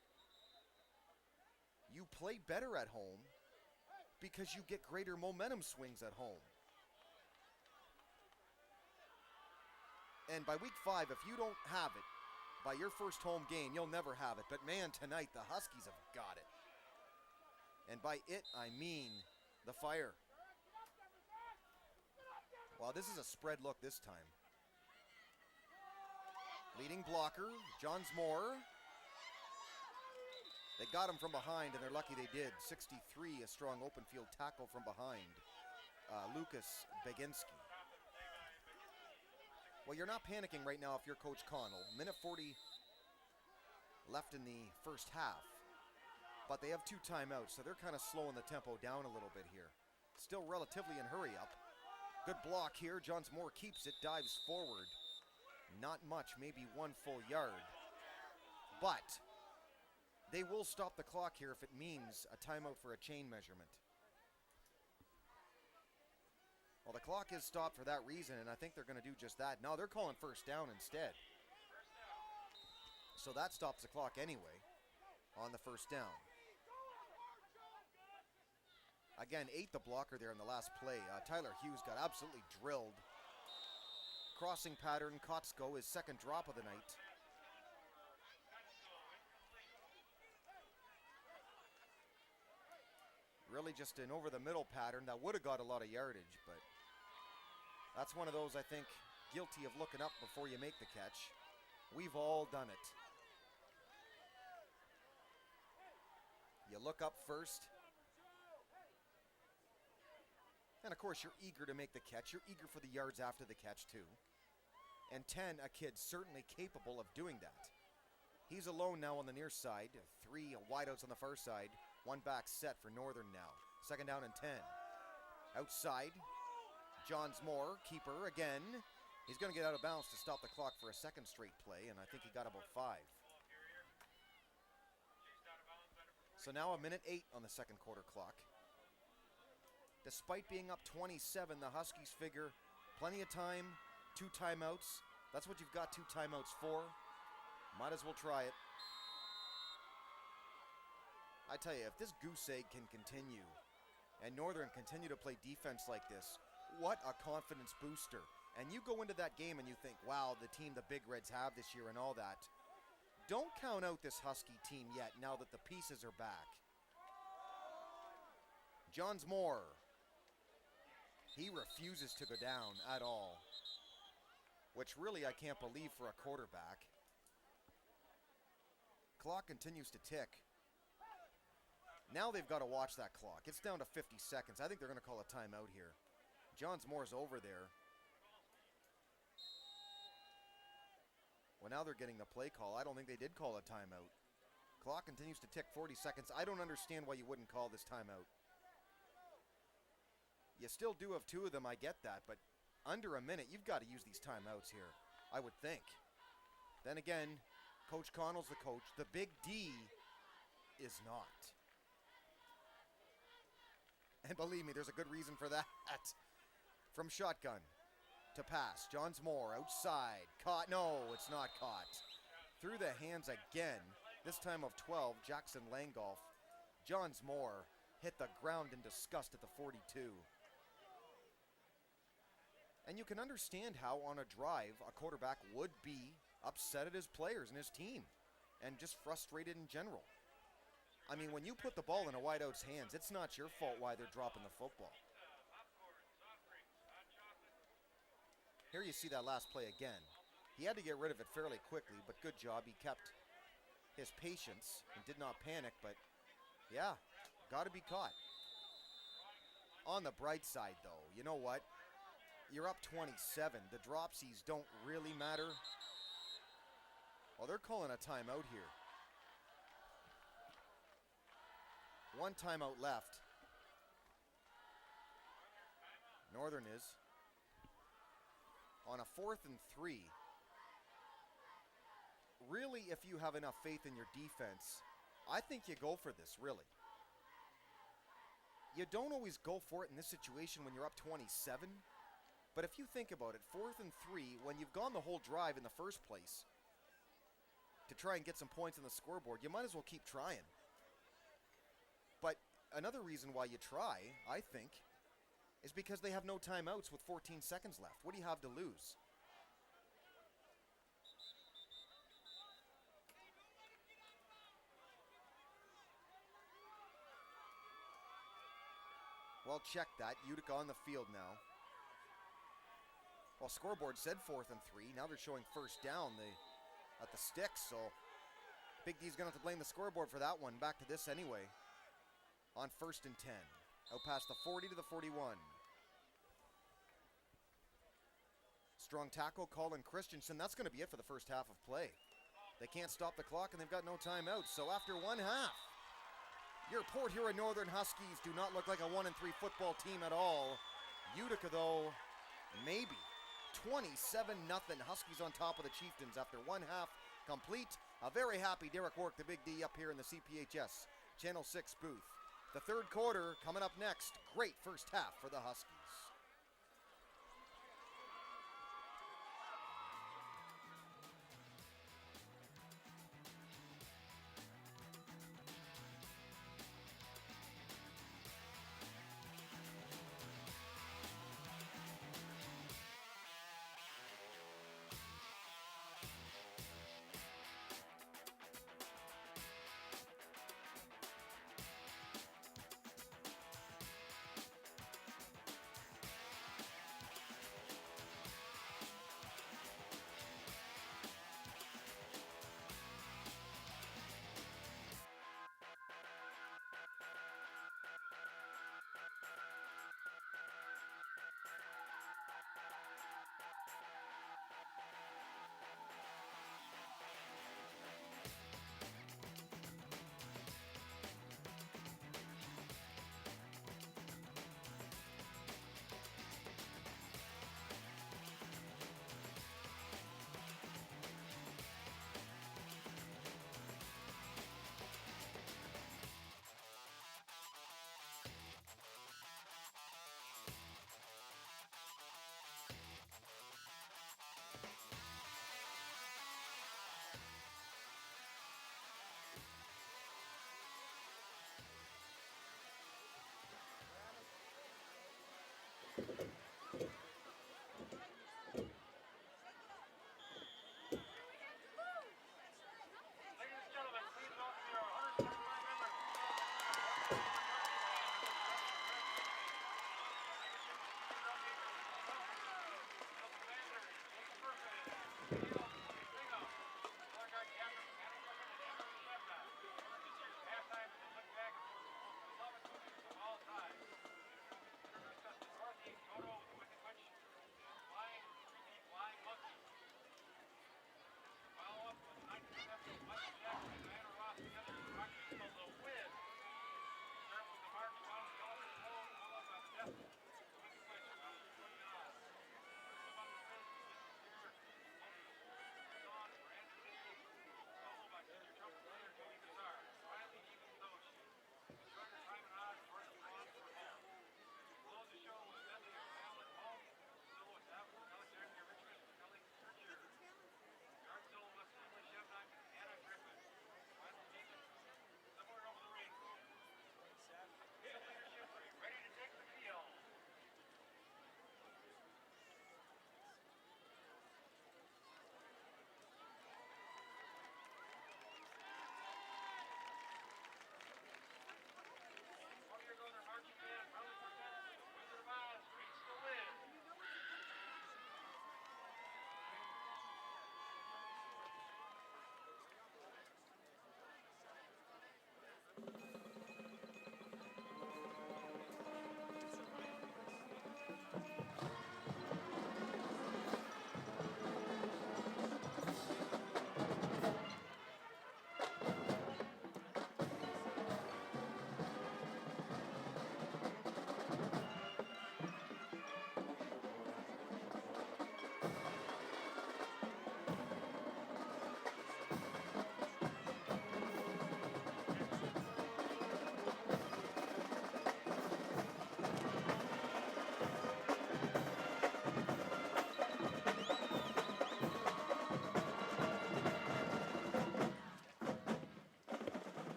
You play better at home because you get greater momentum swings at home. And by week 5, if you don't have it, by your first home game, you'll never have it. But man, tonight the Huskies have got it. And by it, I mean the fire. Well, this is a spread look this time. Leading blocker, Johnsmore. They got him from behind, and they're lucky they did. 63, a strong open field tackle from behind. Lucas Beginski. Well, you're not panicking right now if you're Coach Connell. Minute 40 left in the first half. But they have 2 timeouts, so they're kind of slowing the tempo down a little bit here. Still relatively in hurry up. Good block here. Johnsmore keeps it, dives forward. Not much, maybe 1 full yard. But they will stop the clock here if it means a timeout for a chain measurement. Well, the clock is stopped for that reason, and I think they're going to do just that. No, they're calling first down instead. So that stops the clock anyway on the first down. Again, ate the blocker there in the last play. Tyler Hughes got absolutely drilled. Crossing pattern, Kotsko, his second drop of the night. Really just an over-the-middle pattern that would have got a lot of yardage, but that's one of those, I think, guilty of looking up before you make the catch. We've all done it. You look up first. And of course, you're eager to make the catch. You're eager for the yards after the catch, too. And 10, a kid certainly capable of doing that. He's alone now on the near side. 3 wideouts on the far side. 1 back set for Northern now. Second down and 10. Outside, Johnsmore, keeper again. He's going to get out of bounds to stop the clock for a second straight play, and I think he got about 5. So now a minute 8 on the second quarter clock. Despite being up 27, the Huskies figure plenty of time, 2 timeouts. That's what you've got 2 timeouts for. Might as well try it. I tell you, if this goose egg can continue and Northern continue to play defense like this, what a confidence booster. And you go into that game and you think, wow, the team the Big Reds have this year and all that. Don't count out this Husky team yet now that the pieces are back. Johnsmore. He refuses to go down at all, which really I can't believe for a quarterback. Clock continues to tick. Now they've got to watch that clock. It's down to 50 seconds. I think they're going to call a timeout here. Johns Moore's over there. Well, now they're getting the play call. I don't think they did call a timeout. Clock continues to tick, 40 seconds. I don't understand why you wouldn't call this timeout. You still do have two of them, I get that, but under a minute, you've got to use these timeouts here, I would think. Then again, Coach Connell's the coach. The big D is not. And believe me, there's a good reason for that. From shotgun to pass. Johns Moore outside. Caught. No, it's not caught. Through the hands again. This time of 12, Jackson Langolf. Johns Moore hit the ground in disgust at the 42. And you can understand how on a drive a quarterback would be upset at his players and his team and just frustrated in general. I mean, when you put the ball in a wideout's hands, it's not your fault why they're dropping the football. Here you see that last play again. He had to get rid of it fairly quickly, but good job. He kept his patience and did not panic, but yeah, got to be caught. On the bright side, though, you know what? You're up 27. The dropsies don't really matter. Well, they're calling a timeout here. One timeout left. Northern is on a 4th and 3. Really, if you have enough faith in your defense, I think you go for this, really. You don't always go for it in this situation when you're up 27. But if you think about it, 4th and 3, when you've gone the whole drive in the first place to try and get some points on the scoreboard, you might as well keep trying. But another reason why you try, I think, is because they have no timeouts with 14 seconds left. What do you have to lose? Well, check that. Utica on the field now. Well, scoreboard said 4th and 3. Now they're showing first down at the sticks, so Big D's going to have to blame the scoreboard for that one. Back to this anyway. On 1st and 10. Out past the 40 to the 41. Strong tackle, Colin Christensen. That's going to be it for the first half of play. They can't stop the clock and they've got no timeouts. So after one half, your Port Huron Northern Huskies do not look like a 1-3 football team at all. Utica, though, maybe. 27-0. Huskies on top of the Chieftains after one half complete. A very happy Derek Work, the Big D, up here in the CPHS Channel 6 booth. The third quarter coming up next. Great first half for the Huskies.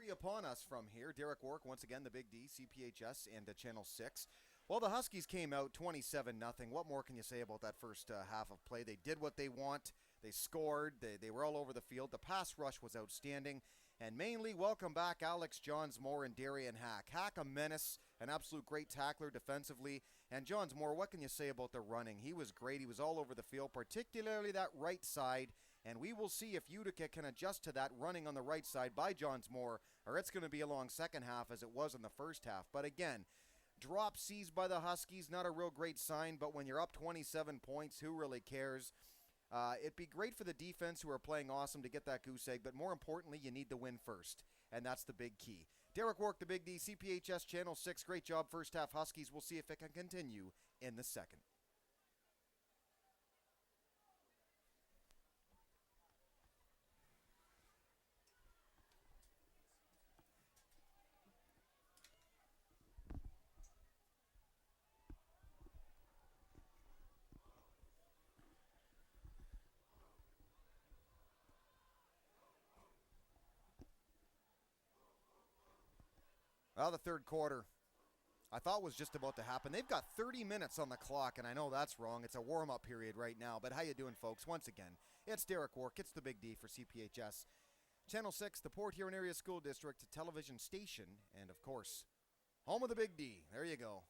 Upon us from here, Derek Wark, once again, the Big D, CPHS, and Channel 6. Well, the Huskies came out 27-0. What more can you say about that first half of play? They did what they want. They scored. They were all over the field. The pass rush was outstanding. And mainly, welcome back Alex Johnsmore and Darian Hack. Hack, a menace, an absolute great tackler defensively. And Johnsmore, what can you say about the running? He was great. He was all over the field, particularly that right side. And we will see if Utica can adjust to that running on the right side by Johnsmore, or it's going to be a long second half as it was in the first half. But again, drop C's by the Huskies, not a real great sign, but when you're up 27 points, who really cares? It'd be great for the defense, who are playing awesome, to get that goose egg, but more importantly, you need to win first, and that's the big key. Derek Wark, the Big D, CPHS Channel 6, great job first half Huskies. We'll see if it can continue in the second. Well, the third quarter, I thought was just about to happen. They've got 30 minutes on the clock, and I know that's wrong. It's a warm-up period right now. But how you doing, folks? Once again, it's Derek Wark. It's the Big D for CPHS. Channel 6, the Port Huron Area School District television station, and, of course, home of the Big D. There you go.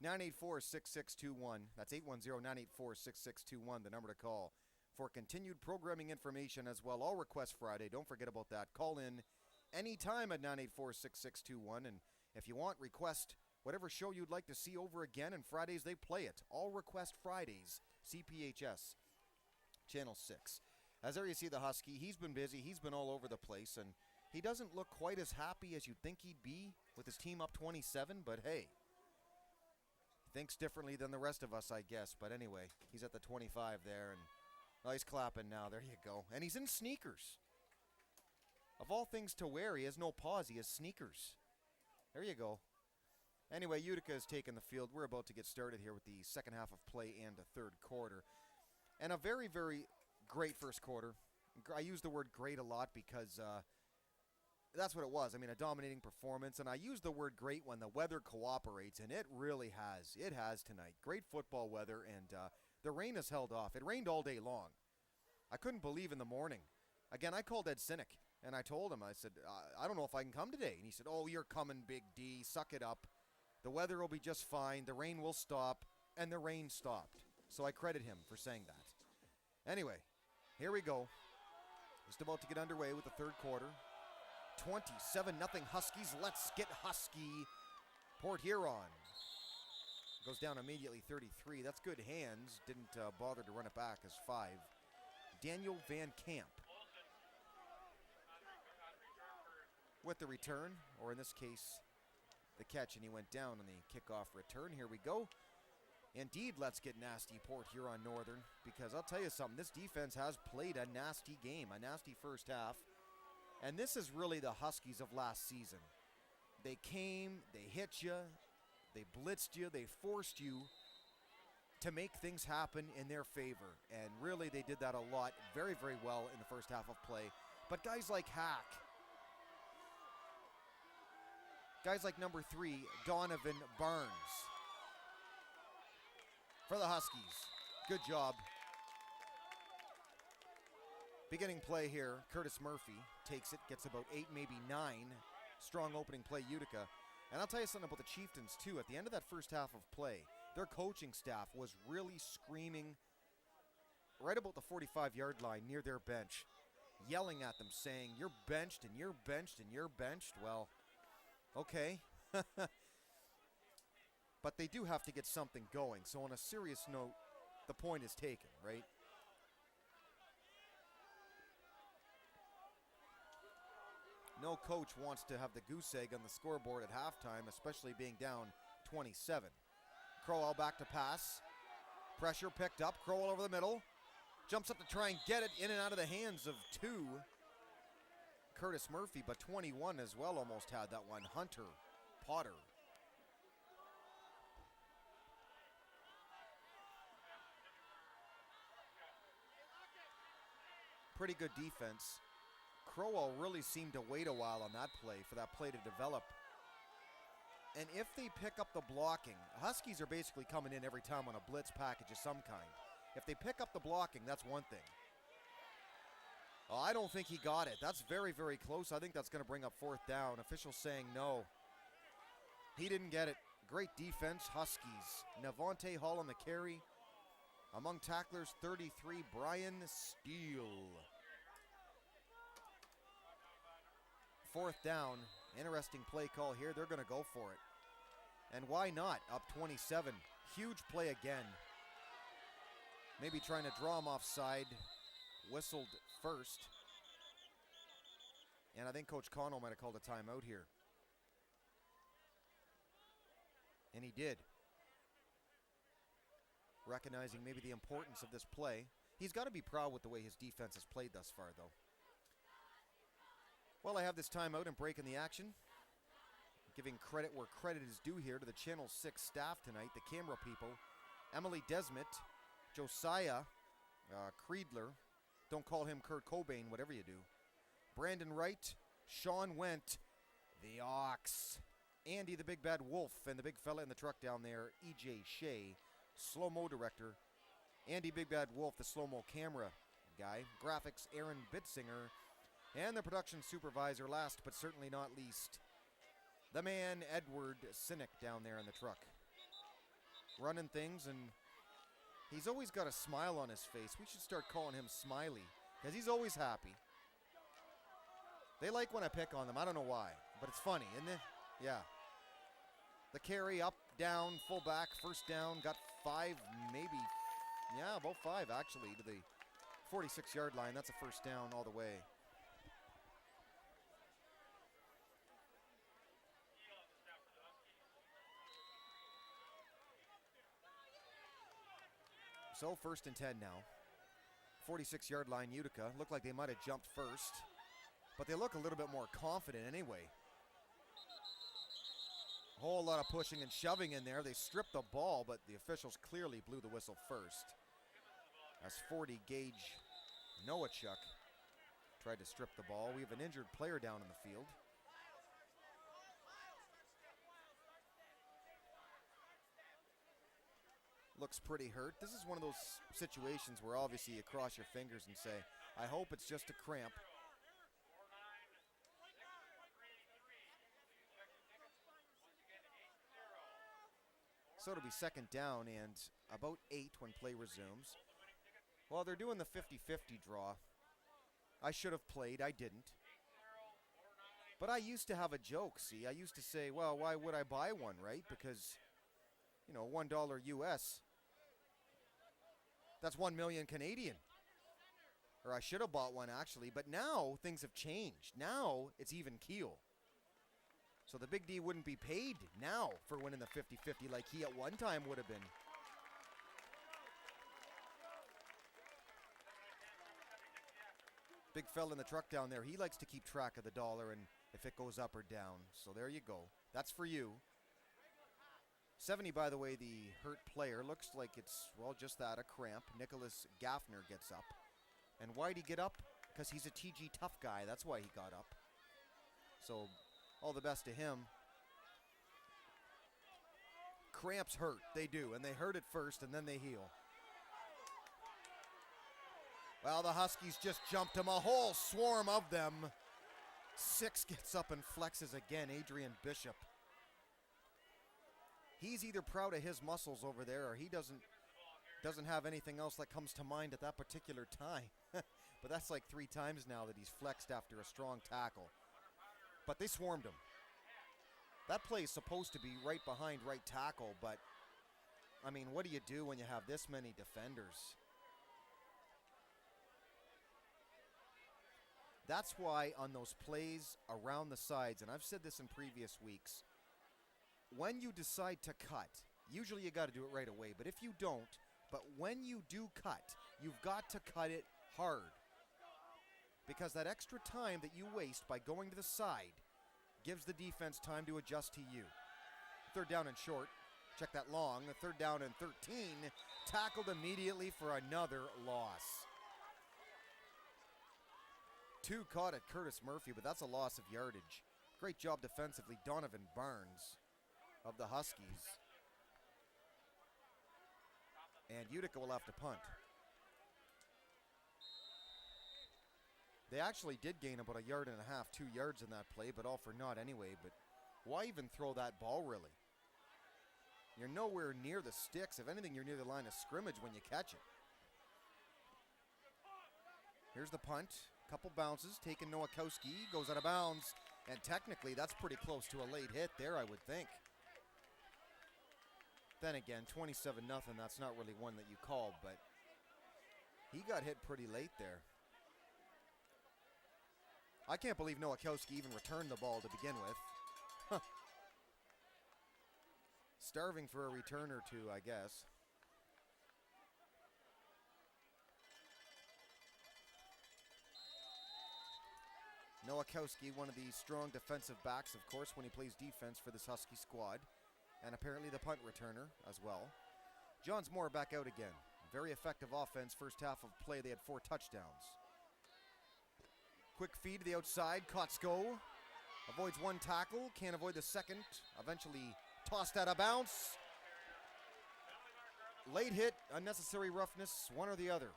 984-6621. That's 810-984-6621, the number to call for continued programming information as well. All Request Friday. Don't forget about that. Call in anytime at 984-6621, and if you want, request whatever show you'd like to see over again, and Fridays they play it. All Request Fridays, CPHS, Channel 6. As there you see the Husky, he's been busy, he's been all over the place, and he doesn't look quite as happy as you'd think he'd be with his team up 27, but hey, he thinks differently than the rest of us, I guess. But anyway, he's at the 25 there, and oh, he's clapping now. There you go. And he's in sneakers. Of all things to wear, he has no paws. He has sneakers. There you go. Anyway, Utica has taken the field. We're about to get started here with the second half of play and the third quarter. And a very, very great first quarter. I use the word great a lot because that's what it was. I mean, a dominating performance. And I use the word great when the weather cooperates, and it really has. It has tonight. Great football weather, and the rain has held off. It rained all day long. I couldn't believe in the morning. Again, I called Ed Sinek. And I told him, I said, I don't know if I can come today. And he said, oh, you're coming, Big D. Suck it up. The weather will be just fine. The rain will stop. And the rain stopped. So I credit him for saying that. Anyway, here we go. Just about to get underway with the third quarter. 27-0 Huskies. Let's get Husky. Port Huron goes down immediately 33. That's good hands. Didn't bother to run it back as 5. Daniel Van Camp with the return, or in this case, the catch, and he went down on the kickoff return. Here we go. Indeed, let's get nasty, Port Huron Northern, because I'll tell you something, this defense has played a nasty game, a nasty first half, and this is really the Huskies of last season. They came, they hit you, they blitzed you, they forced you to make things happen in their favor, and really they did that a lot, very, very well in the first half of play. But guys like Hack, guys like number 3, Donovan Barnes. For the Huskies, good job. Beginning play here, Curtis Murphy takes it, gets about 8, maybe 9. Strong opening play, Utica. And I'll tell you something about the Chieftains, too. At the end of that first half of play, their coaching staff was really screaming right about the 45-yard line near their bench, yelling at them, saying, you're benched, and you're benched, and you're benched. Well, okay. But they do have to get something going. So on a serious note, the point is taken, right? No coach wants to have the goose egg on the scoreboard at halftime, especially being down 27. Crowell back to pass. Pressure picked up. Crowell over the middle. Jumps up to try and get it in and out of the hands of 2. Curtis Murphy, but 21 as well almost had that one. Hunter Potter. Pretty good defense. Crowell really seemed to wait a while on that play for that play to develop. And if they pick up the blocking, Huskies are basically coming in every time on a blitz package of some kind. If they pick up the blocking, that's one thing. Oh, I don't think he got it. That's very, very close. I think that's going to bring up fourth down. Officials saying no. He didn't get it. Great defense, Huskies. Navonte Hall on the carry. Among tacklers, 33, Brian Steele. Fourth down. Interesting play call here. They're going to go for it. And why not? Up 27. Huge play again. Maybe trying to draw him offside. Whistled first. And I think Coach Connell might have called a timeout here. And he did. Recognizing maybe the importance of this play. He's got to be proud with the way his defense has played thus far, though. Well, I have this timeout and break in the action. Giving credit where credit is due here to the Channel 6 staff tonight, the camera people. Emily Desmet, Josiah Creedler. Don't call him Kurt Cobain, whatever you do. Brandon Wright, Sean Went, the Ox. Andy the Big Bad Wolf, and the big fella in the truck down there, E.J. Shea, slow-mo director. Andy Big Bad Wolf, the slow-mo camera guy. Graphics, Aaron Bitzinger. And the production supervisor, last but certainly not least, the man, Edward Sinek, down there in the truck. Running things, and he's always got a smile on his face. We should start calling him Smiley, because he's always happy. They like when I pick on them. I don't know why, but it's funny, isn't it? Yeah. The carry, up, down, full back, first down, got 5, maybe, yeah, about 5, actually, to the 46-yard line. That's a first down all the way. So first and 10 now. 46-yard line, Utica. Looked like they might have jumped first, but they look a little bit more confident anyway. A whole lot of pushing and shoving in there. They stripped the ball, but the officials clearly blew the whistle first. As 40 gauge Noachuk tried to strip the ball. We have an injured player down in the field. Looks pretty hurt. This is one of those situations where obviously you cross your fingers and say, I hope it's just a cramp. So it'll be second down and about 8 when play resumes. Well, they're doing the 50-50 draw. I should have played. I didn't. But I used to have a joke, see. I used to say, well, why would I buy one, right? Because, you know, $1 US. That's 1 million Canadian. Or I should have bought one, actually. But now things have changed. Now it's even keel. So the Big D wouldn't be paid now for winning the 50-50 like he at one time would have been. Big fella in the truck down there, he likes to keep track of the dollar and if it goes up or down. So there you go. That's for you. 70, by the way, the hurt player. Looks like it's, well, just that, a cramp. Nicholas Gaffner gets up. And why'd he get up? Because he's a TG tough guy. That's why he got up. So all the best to him. Cramps hurt. They do. And they hurt at first, and then they heal. Well, the Huskies just jumped him. A whole swarm of them. 6 gets up and flexes again. Adrian Bishop. He's either proud of his muscles over there or he doesn't have anything else that comes to mind at that particular time. But that's like 3 times now that he's flexed after a strong tackle. But they swarmed him. That play is supposed to be right behind right tackle, but I mean, what do you do when you have this many defenders? That's why on those plays around the sides, and I've said this in previous weeks, when you decide to cut, usually you got to do it right away, but if you don't, but when you do cut, you've got to cut it hard. Because that extra time that you waste by going to the side gives the defense time to adjust to you. Third down and short. Check that long. The third down and 13. Tackled immediately for another loss. 2 caught at Curtis Murphy, but that's a loss of yardage. Great job defensively, Donovan Barnes of the Huskies. And Utica will have to punt. They actually did gain about 1.5 yards, 2 yards in that play, but all for naught anyway. But why even throw that ball, really? You're nowhere near the sticks. If anything, you're near the line of scrimmage when you catch it. Here's the punt. Couple bounces, taking Nowakowski, goes out of bounds. And technically, that's pretty close to a late hit there, I would think. Then again, 27-0, that's not really one that you call, but he got hit pretty late there. I can't believe Nowakowski even returned the ball to begin with. Huh. Starving for a return or two, I guess. Nowakowski, one of the strong defensive backs, of course, when he plays defense for this Husky squad. And apparently the punt returner as well. Johns Moore back out again. Very effective offense. First half of play, they had 4 touchdowns. Quick feed to the outside. Kotsko avoids 1 tackle. Can't avoid the second. Eventually tossed out of bounds. Late hit, unnecessary roughness, one or the other.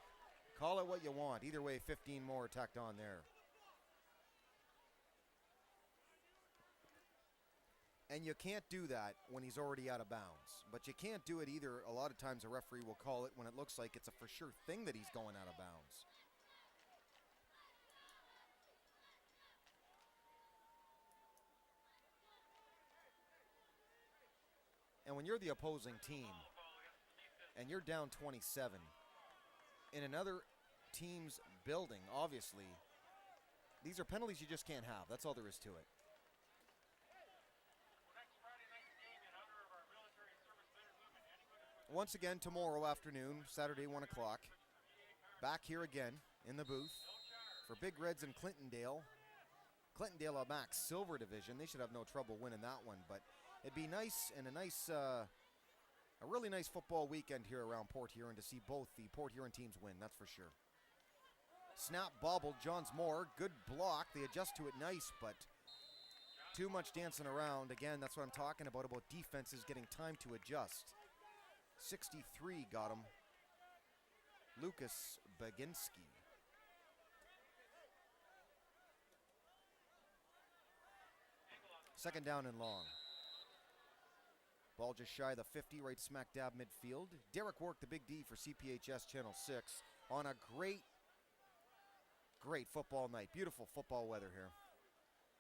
Call it what you want. Either way, 15 more tacked on there. And you can't do that when he's already out of bounds. But you can't do it either. A lot of times a referee will call it when it looks like it's a for sure thing that he's going out of bounds. And when you're the opposing team and you're down 27 in another team's building, obviously, these are penalties you just can't have. That's all there is to it. Once again, tomorrow afternoon, Saturday, 1 o'clock. Back here again in the booth for Big Reds and Clintondale. Clintondale, a Max Silver division. They should have no trouble winning that one. But it'd be nice and a really nice football weekend here around Port Huron to see both the Port Huron teams win, that's for sure. Snap bobbled, Johns Moore. Good block. They adjust to it nice, but too much dancing around. Again, that's what I'm talking about defenses getting time to adjust. 63 got him. Lucas Baginski. Second down and long. Ball just shy of the 50, right smack dab midfield. Derek Work, the big D for CPHS Channel 6, on a great football night. Beautiful football weather here.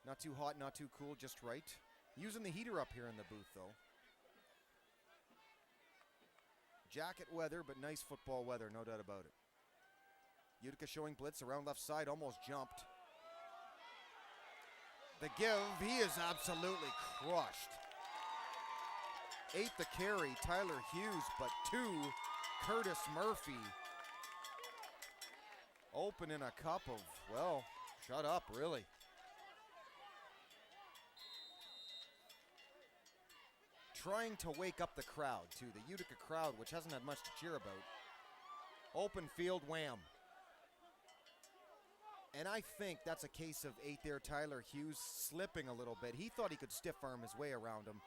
Not too hot, not too cool, just right. Using the heater up here in the booth, though. Jacket weather, but nice football weather, no doubt about it. Utica showing blitz around left side, almost jumped. The give, he is absolutely crushed. 8 the carry, Tyler Hughes, but 2, Curtis Murphy. Open in a cup of, well, shut up, really. Trying to wake up the crowd, too. The Utica crowd, which hasn't had much to cheer about. Open field, wham. And I think that's a case of 8 there, Tyler Hughes slipping a little bit. He thought he could stiff arm his way around him.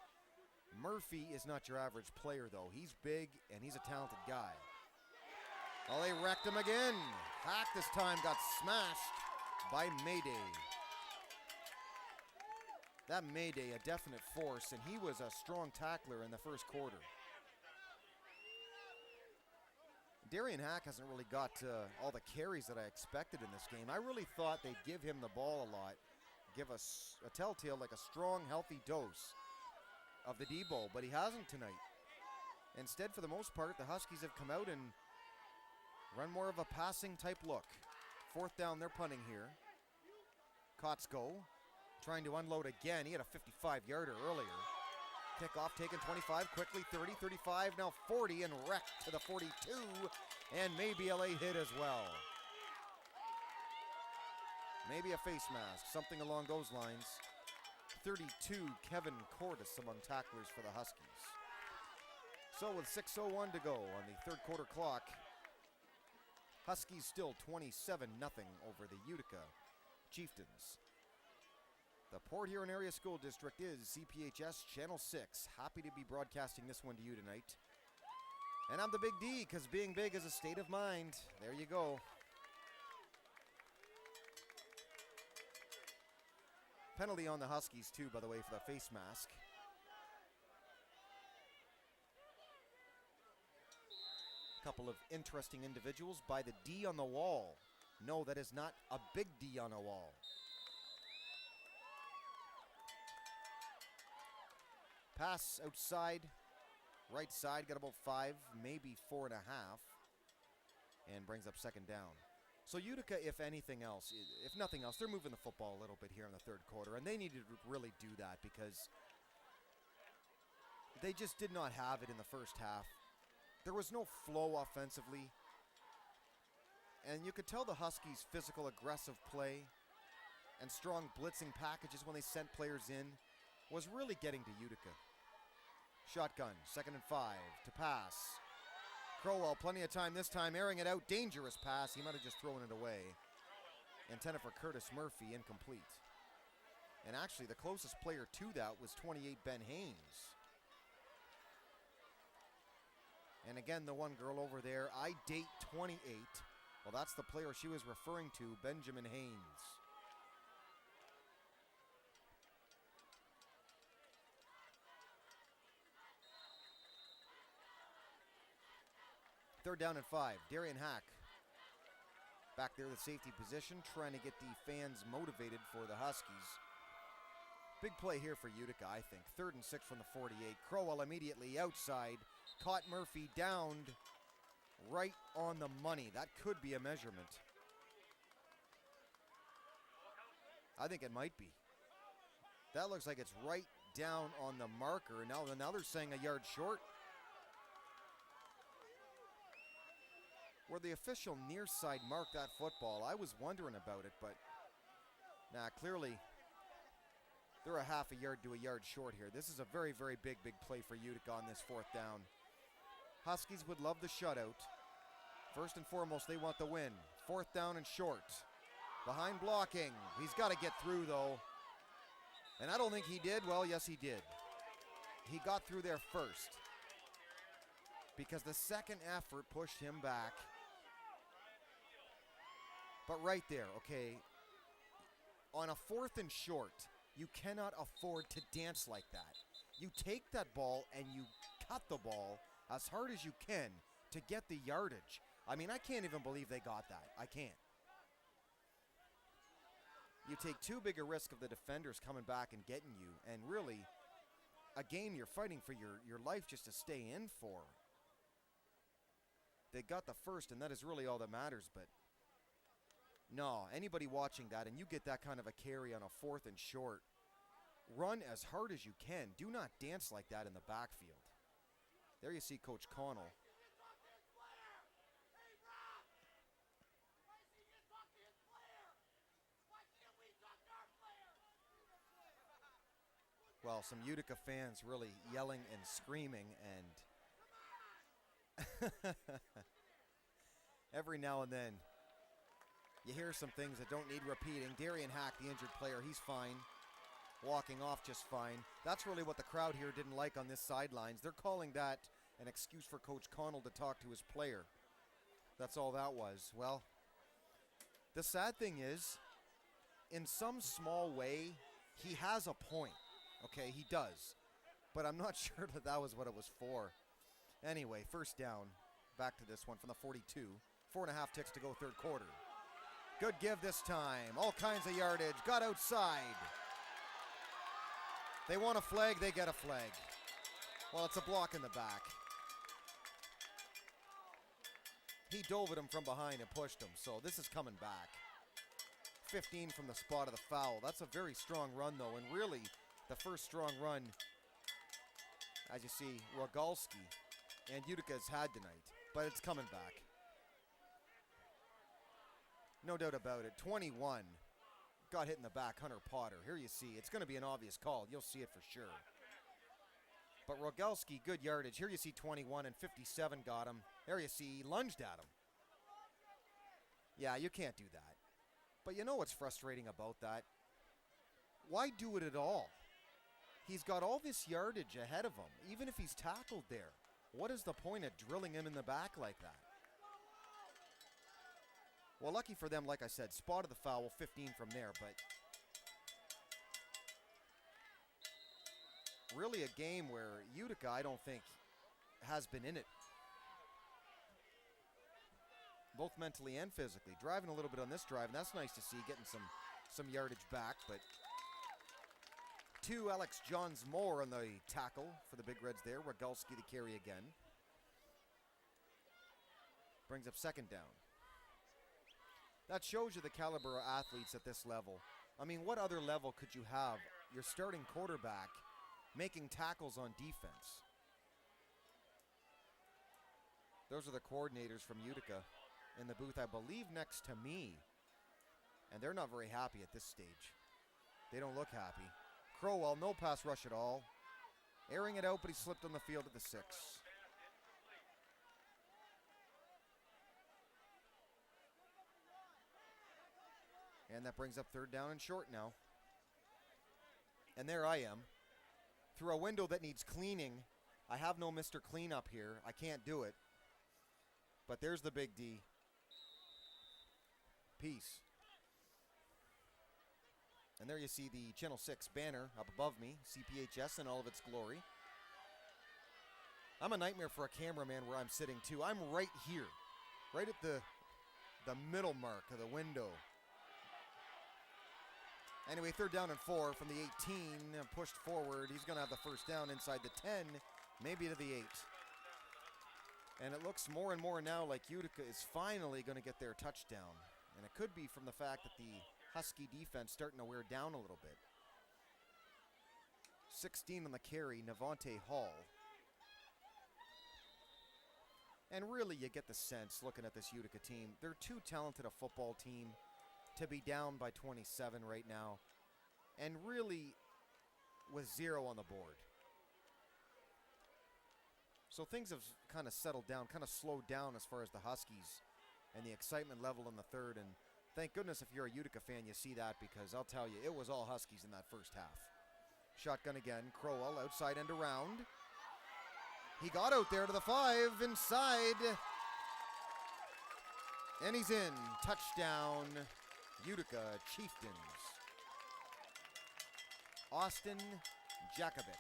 Murphy is not your average player, though. He's big, and he's a talented guy. Oh, they wrecked him again. Hack this time got smashed by Mayday. That Mayday, a definite force, and he was a strong tackler in the first quarter. Darian Hack hasn't really got all the carries that I expected in this game. I really thought they'd give him the ball a lot, give us a telltale, like a strong, healthy dose of the D-ball, but he hasn't tonight. Instead, for the most part, the Huskies have come out and run more of a passing type look. Fourth down, they're punting here. Kotsko trying to unload again. He had a 55-yarder earlier. Kickoff taken 25, quickly 30, 35, now 40, and wrecked to the 42, and maybe a late hit as well. Maybe a face mask, something along those lines. 32, Kevin Cordis among tacklers for the Huskies. So with 6:01 to go on the third quarter clock, Huskies still 27-0 over the Utica Chieftains. The Port Huron Area School District is CPHS Channel 6. Happy to be broadcasting this one to you tonight. And I'm the Big D, because being big is a state of mind. There you go. Penalty on the Huskies, too, by the way, for the face mask. Couple of interesting individuals by the D on the wall. No, that is not a big D on a wall. Pass outside, right side, got about 5, maybe 4.5, and brings up second down. So Utica, if anything else, if nothing else, they're moving the football a little bit here in the third quarter, and they need to really do that because they just did not have it in the first half. There was no flow offensively, and you could tell the Huskies' physical, aggressive play and strong blitzing packages when they sent players in was really getting to Utica. Shotgun, 2nd and 5, to pass. Crowell, plenty of time this time, airing it out, dangerous pass. He might have just thrown it away. Intended for Curtis Murphy, incomplete. And actually, the closest player to that was 28, Ben Haynes. And again, the one girl over there, I date 28. Well, that's the player she was referring to, Benjamin Haynes. Third down and 5. Darian Hack back there, the safety position, trying to get the fans motivated for the Huskies. Big play here for Utica, I think. 3rd and 6 from the 48. Crowell immediately outside. Caught Murphy, downed right on the money. That could be a measurement. I think it might be. That looks like it's right down on the marker. Now they're saying a yard short. Where the official near side marked that football, I was wondering about it, but clearly they're a half a yard to a yard short here. This is a very, very big play for Utica on this 4th down. Huskies would love the shutout. First and foremost, they want the win. 4th down and short. Behind blocking. He's got to get through, though. And I don't think he did. Well, yes, he did. He got through there first, because the second effort pushed him back. But right there, okay, on a 4th and short, you cannot afford to dance like that. You take that ball and you cut the ball as hard as you can to get the yardage. I mean, I can't even believe they got that. I can't. You take too big a risk of the defenders coming back and getting you, and really, a game you're fighting for your life just to stay in for. They got the first, and that is really all that matters, but no, anybody watching that, and you get that kind of a carry on a 4th and short, run as hard as you can. Do not dance like that in the backfield. There you see Coach Connell. Well, some Utica fans really yelling and screaming, and every now and then you hear some things that don't need repeating. Darian Hack, the injured player, he's fine. Walking off just fine. That's really what the crowd here didn't like on this sidelines. They're calling that an excuse for Coach Connell to talk to his player. That's all that was. Well, the sad thing is, in some small way, he has a point. Okay, he does. But I'm not sure that was what it was for. Anyway, 1st down. Back to this one from the 42. 4.5 ticks to go, 3rd quarter. Good give this time. All kinds of yardage. Got outside. They want a flag, they get a flag. Well, it's a block in the back. He dove at him from behind and pushed him, so this is coming back. 15 from the spot of the foul. That's a very strong run, though, and really the first strong run, as you see, Rogalski and Utica's had tonight, but it's coming back. No doubt about it. 21 got hit in the back, Hunter Potter. Here you see, it's going to be an obvious call. You'll see it for sure. But Rogalski, good yardage. Here you see 21 and 57 got him. There you see, he lunged at him. Yeah, you can't do that. But you know what's frustrating about that? Why do it at all? He's got all this yardage ahead of him, even if he's tackled there. What is the point of drilling him in the back like that? Well, lucky for them, like I said, spotted the foul, 15 from there, but really a game where Utica, I don't think, has been in it. Both mentally and physically. Driving a little bit on this drive, and that's nice to see, getting some yardage back, but two Alex Johns more on the tackle for the Big Reds there. Rogalski the carry again. Brings up second down. That shows you the caliber of athletes at this level. I mean, what other level could you have? Your starting quarterback making tackles on defense. Those are the coordinators from Utica in the booth, I believe, next to me. And they're not very happy at this stage. They don't look happy. Crowell, no pass rush at all. Airing it out, but he slipped on the field at the 6. And that brings up third down and short now. And there I am. Through a window that needs cleaning. I have no Mr. Cleanup here. I can't do it. But there's the Big D. Peace. And there you see the Channel 6 banner up above me. CPHS in all of its glory. I'm a nightmare for a cameraman where I'm sitting too. I'm right here. Right at the middle mark of the window. Anyway, third down and 4 from the 18. Pushed forward. He's going to have the first down inside the 10. Maybe to the 8. And it looks more and more now like Utica is finally going to get their touchdown. And it could be from the fact that the Husky defense starting to wear down a little bit. 16 on the carry, Navante Hall. And really you get the sense looking at this Utica team. They're too talented a football team to be down by 27 right now. And really with 0 on the board. So things have kind of settled down, kind of slowed down as far as the Huskies and the excitement level in the third. And thank goodness if you're a Utica fan, you see that, because I'll tell you, it was all Huskies in that first half. Shotgun again, Crowell, outside and around. He got out there to the 5, inside. And he's in. Touchdown, Utica Chieftains. Austin Jakovic.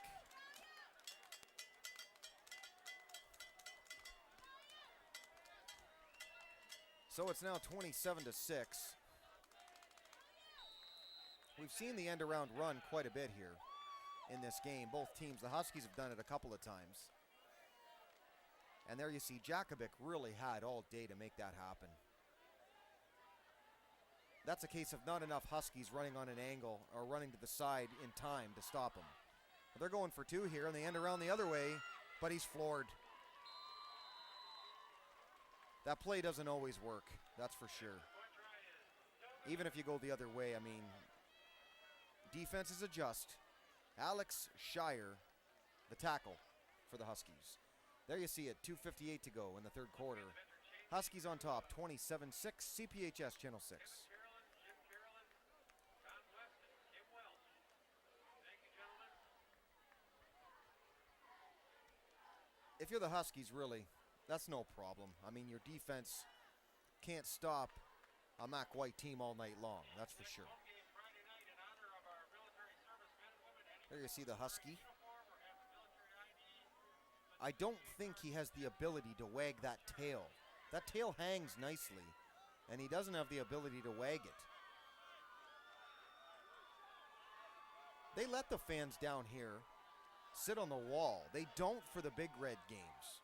So it's now 27-6. We've seen the end around run quite a bit here in this game. Both teams, the Huskies have done it a couple of times. And there you see Jakovic really had all day to make that happen. That's a case of not enough Huskies running on an angle or running to the side in time to stop him. But they're going for 2 here, and they end around the other way, but he's floored. That play doesn't always work, that's for sure. Even if you go the other way, I mean, defenses adjust. Alex Shire, the tackle for the Huskies. There you see it, 2:58 to go in the third quarter. Huskies on top, 27-6, CPHS Channel 6. If you're the Huskies, really, that's no problem. I mean, your defense can't stop a Mac White team all night long, that's for sure. There you see the Husky. I don't think he has the ability to wag that tail. That tail hangs nicely, and he doesn't have the ability to wag it. They let the fans down here sit on the wall. They don't for the Big Red games.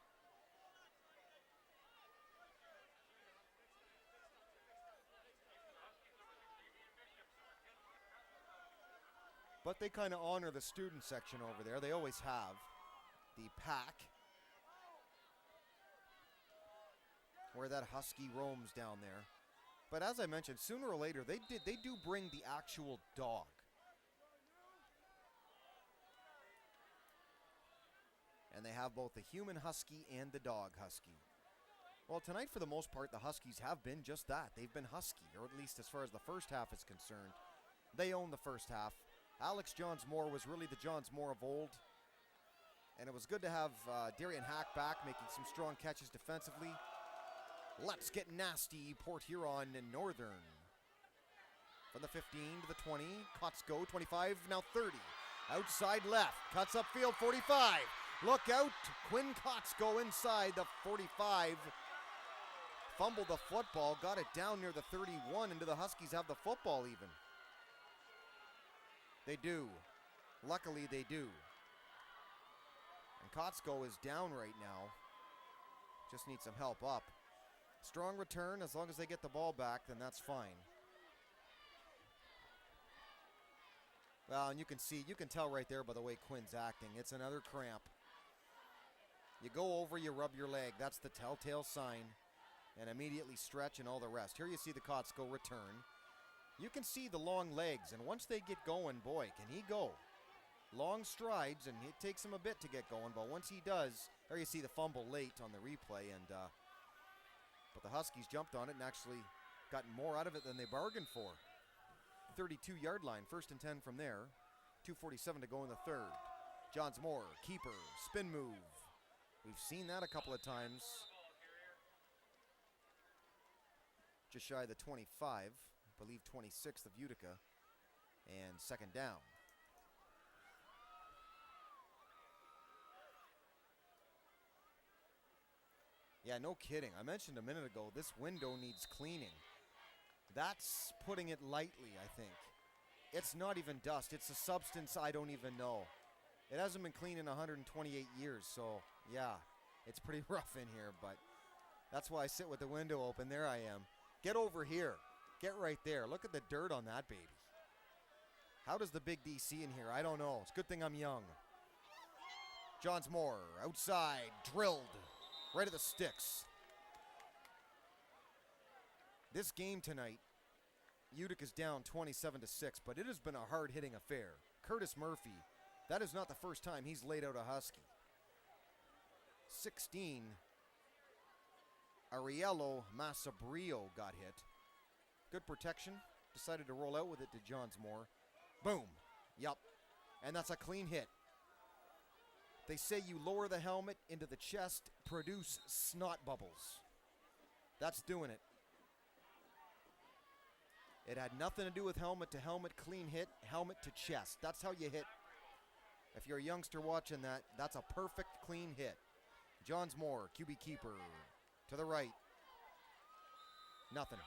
But they kind of honor the student section over there. They always have. The pack. Where that Husky roams down there. But as I mentioned, sooner or later, they do bring the actual dog. And they have both the human Husky and the dog Husky. Well, tonight, for the most part, the Huskies have been just that. They've been husky, or at least as far as the first half is concerned. They own the first half. Alex Johns-Moore was really the Johns-Moore of old. And it was good to have Darian Hack back, making some strong catches defensively. Let's get nasty, Port Huron and Northern. From the 15 to the 20, Kotsko, 25, now 30. Outside left, cuts upfield, 45. Look out, Quinn Kotsko inside the 45. Fumbled the football, got it down near the 31, and do the Huskies have the football even? They do. Luckily, they do. And Kotsko is down right now. Just needs some help up. Strong return. As long as they get the ball back, then that's fine. Well, and you can tell right there by the way Quinn's acting. It's another cramp. You go over, you rub your leg. That's the telltale sign. And immediately stretch and all the rest. Here you see the Kotsko return. You can see the long legs, and once they get going, boy, can he go. Long strides, and it takes him a bit to get going, but once he does, there you see the fumble late on the replay, and but the Huskies jumped on it and actually gotten more out of it than they bargained for. 32-yard line, 1st and 10 from there. 2:47 to go in the third. Johns-Moore, keeper, spin move. We've seen that a couple of times. Just shy of the 25, I believe 26th of Utica, and 2nd down. Yeah, no kidding. I mentioned a minute ago, this window needs cleaning. That's putting it lightly, I think. It's not even dust. It's a substance I don't even know. It hasn't been cleaned in 128 years, so yeah, it's pretty rough in here, but that's why I sit with the window open. There I am. Get over here. Get right there. Look at the dirt on that baby. How does the big D see in here? I don't know. It's a good thing I'm young. Johns-Moore, outside, drilled, right at the sticks. This game tonight, Utica's down 27-6, but it has been a hard-hitting affair. Curtis Murphy, that is not the first time he's laid out a Husky. 16, Ariello Massabrio got hit. Good protection. Decided to roll out with it to Johns-Moore. Boom. Yup. And that's a clean hit. They say you lower the helmet into the chest, produce snot bubbles. That's doing it. It had nothing to do with helmet to helmet, clean hit, helmet to chest. That's how you hit. If you're a youngster watching that, that's a perfect clean hit. Johns-Moore, QB keeper, to the right. Nothing.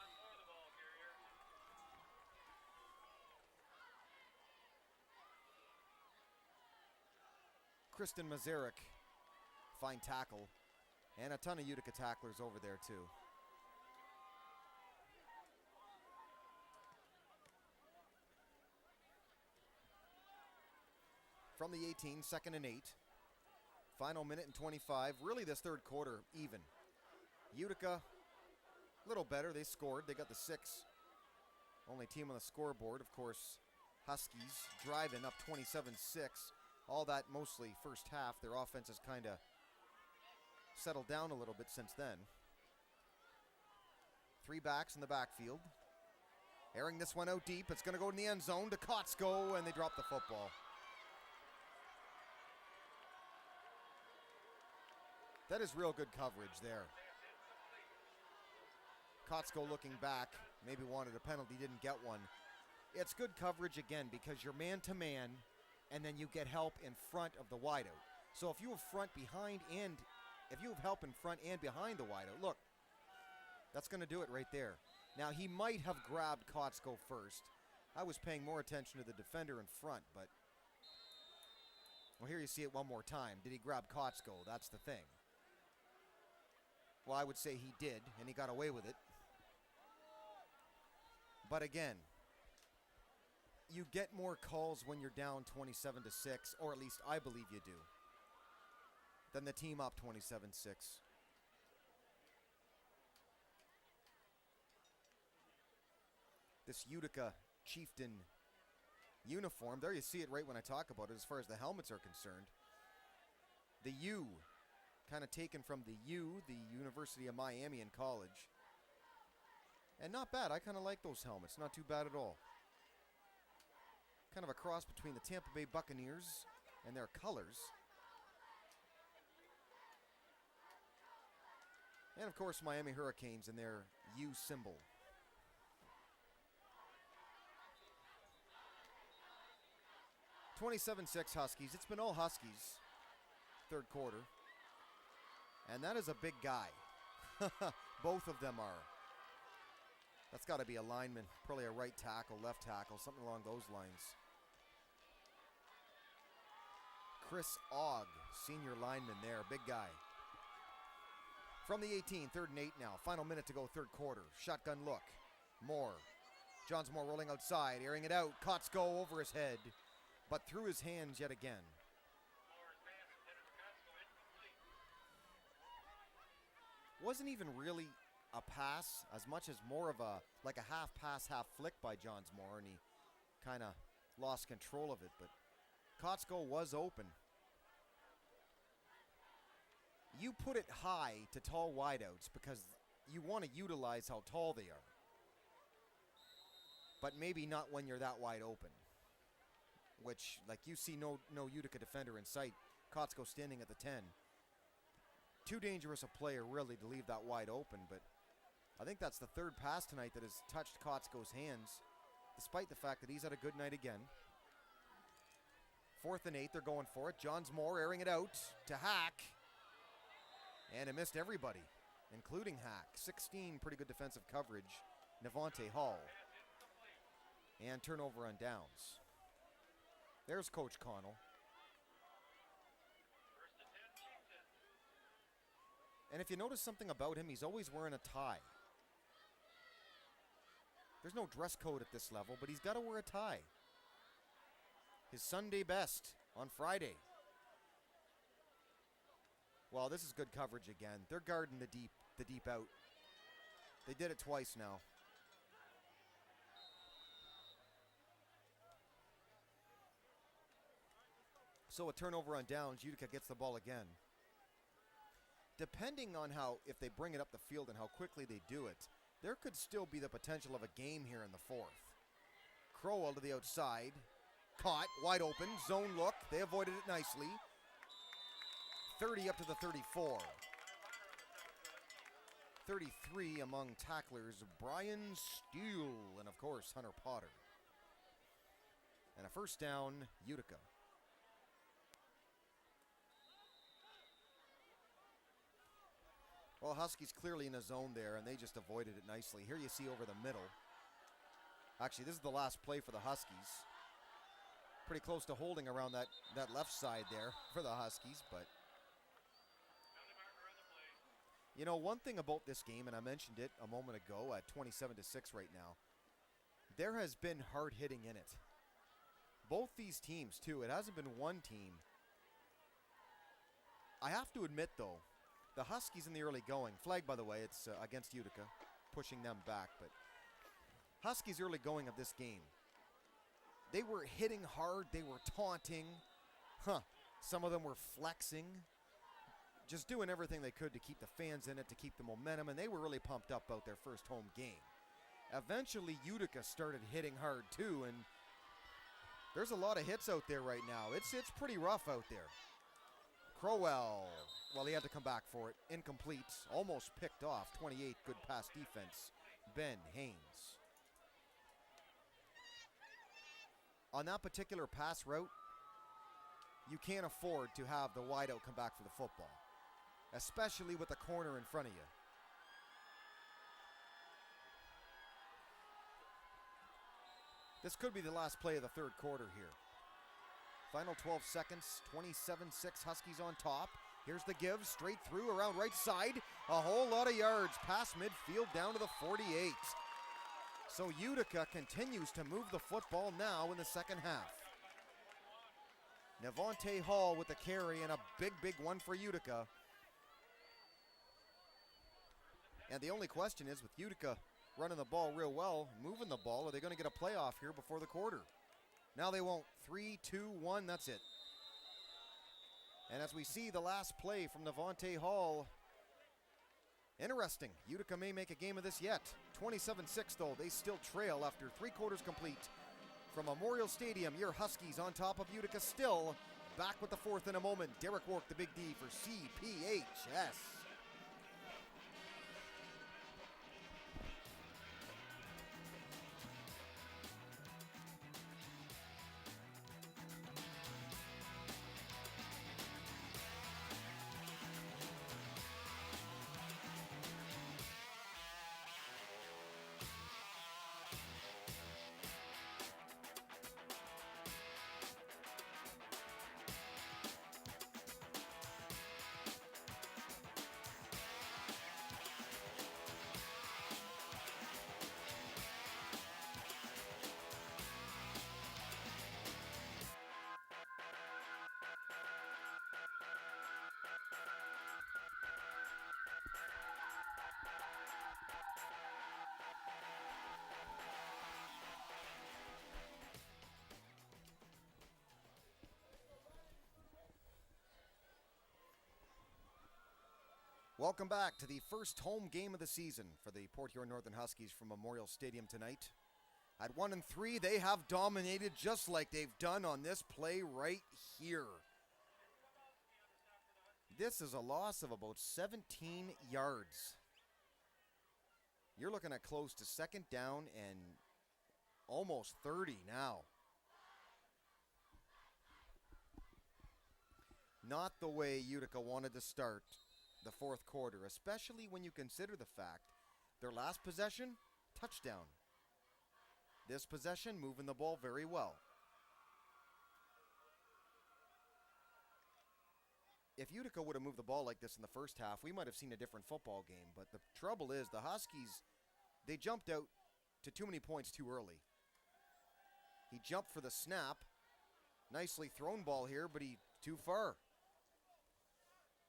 Kristen Mazarek, fine tackle. And a ton of Utica tacklers over there too. From the 18, 2nd and 8. Final minute and 25. Really this third quarter even. Utica, a little better. They scored. They got the 6. Only team on the scoreboard. Of course, Huskies driving up 27-6. All that mostly first half. Their offense has kind of settled down a little bit since then. 3 backs in the backfield. Airing this one out deep. It's going to go in the end zone to Kotsko, and they drop the football. That is real good coverage there. Kotsko looking back, maybe wanted a penalty, didn't get one. It's good coverage again because you're man-to-man, and then you get help in front of the wideout. So if you have help in front and behind the wideout, look, that's going to do it right there. Now, he might have grabbed Kotsko first. I was paying more attention to the defender in front, but well, here you see it one more time. Did he grab Kotsko? That's the thing. Well, I would say he did, and he got away with it. But again, you get more calls when you're down 27-6, or at least I believe you do, than the team up 27-6. This Utica Chieftain uniform, there you see it right when I talk about it as far as the helmets are concerned. The U kind of taken from the U, the University of Miami in college. And not bad. I kind of like those helmets. Not too bad at all. Kind of a cross between the Tampa Bay Buccaneers and their colors. And of course, Miami Hurricanes and their U symbol. (27-6) Huskies. It's been all Huskies. Third quarter. And that is a big guy. Both of them are. That's got to be a lineman. Probably a right tackle, left tackle, something along those lines. Chris Ogg, senior lineman there. Big guy. From the 18, 3rd and 8 now. Final minute to go, third quarter. Shotgun look. Moore. Johns Moore rolling outside, airing it out. Kotsko over his head, but through his hands yet again. Wasn't even really a pass, as much as more of a, like a half pass, half flick by Johns Moore, and he kind of lost control of it, but Kotsko was open. You put it high to tall wideouts because you want to utilize how tall they are. But maybe not when you're that wide open. Which, like, you see no Utica defender in sight. Kotsko standing at the 10. Too dangerous a player, really, to leave that wide open. But I think that's the third pass tonight that has touched Kotsko's hands, despite the fact that he's had a good night again. 4th and 8, they're going for it. Johns Moore airing it out to Hack. And it missed everybody, including Hack. 16, pretty good defensive coverage. Nevante Hall. And turnover on downs. There's Coach Connell. And if you notice something about him, he's always wearing a tie. There's no dress code at this level, but he's got to wear a tie. His Sunday best on Friday. Well, this is good coverage again. They're guarding the deep out. They did it twice now. So a turnover on downs. Utica gets the ball again. Depending on if they bring it up the field and how quickly they do it, there could still be the potential of a game here in the 4th. Crowell to the outside. Caught, wide open, zone look. They avoided it nicely. 30 up to the 34. 33 among tacklers, Brian Steele, and of course, Hunter Potter. And a first down, Utica. Well, Huskies clearly in a zone there, and they just avoided it nicely. Here you see over the middle. Actually, this is the last play for the Huskies. Pretty close to holding around that left side there for the Huskies, but you know, one thing about this game, and I mentioned it a moment ago at 27-6 right now, there has been hard hitting in it. Both these teams, too. It hasn't been one team. I have to admit, though, the Huskies in the early going, flag, by the way, it's against Utica, pushing them back, but Huskies early going of this game, they were hitting hard, they were taunting, some of them were flexing, just doing everything they could to keep the fans in it, to keep the momentum, and they were really pumped up about their first home game. Eventually, Utica started hitting hard, too, and there's a lot of hits out there right now. It's pretty rough out there. Crowell, well, he had to come back for it. Incomplete, almost picked off. 28, good pass defense. Ben Haynes. On that particular pass route, you can't afford to have the wideout come back for the football, especially with the corner in front of you. This could be the last play of the third quarter here. Final 12 seconds, 27-6, Huskies on top. Here's the give, straight through, around right side. A whole lot of yards, past midfield, down to the 48. So Utica continues to move the football now in the second half. Nevante Hall with the carry, and a big, big one for Utica. And the only question is, with Utica running the ball real well, moving the ball, are they going to get a playoff here before the quarter? Now they won't. 3, 2, 1, that's it. And as we see the last play from Devontae Hall, interesting. Utica may make a game of this yet. 27-6 though, they still trail after 3 quarters complete. From Memorial Stadium, your Huskies on top of Utica still. Back with the fourth in a moment. Derek Wark, the big D for CPHS. Welcome back to the first home game of the season for the Port Huron Northern Huskies from Memorial Stadium tonight. At 1-3, they have dominated just like they've done on this play right here. This is a loss of about 17 yards. You're looking at close to second down and almost 30 now. Not the way Utica wanted to start the fourth quarter, especially when you consider the fact their last possession, touchdown. This possession, moving the ball very well. If Utica would have moved the ball like this in the first half, we might have seen a different football game. But the trouble is the Huskies, they jumped out to too many points too early. He jumped for the snap. Nicely thrown ball here, but he too far.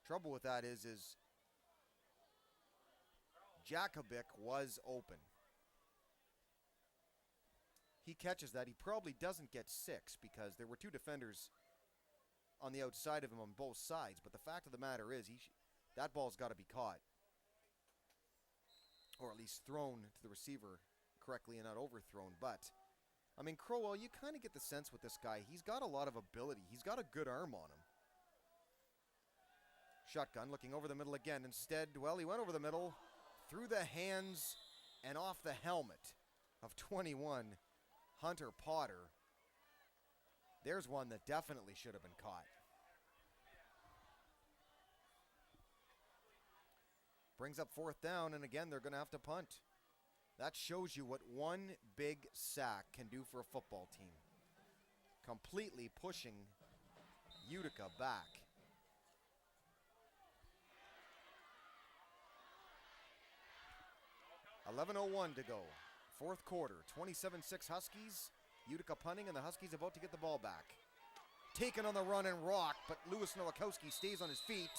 Trouble with that is Jakovic was open. He catches that. He probably doesn't get 6 because there were 2 defenders on the outside of him on both sides. But the fact of the matter is, that ball's got to be caught. Or at least thrown to the receiver correctly and not overthrown. But, I mean, Crowell, you kind of get the sense with this guy. He's got a lot of ability. He's got a good arm on him. Shotgun, looking over the middle again. Instead, well, he went over the middle, through the hands and off the helmet of 21, Hunter Potter. There's one that definitely should have been caught. Brings up fourth down, and again, they're going to have to punt. That shows you what one big sack can do for a football team. Completely pushing Utica back. 11:01 to go. Fourth quarter, 27-6 Huskies. Utica punting, and the Huskies about to get the ball back. Taken on the run and rock, but Lewis Nowakowski stays on his feet.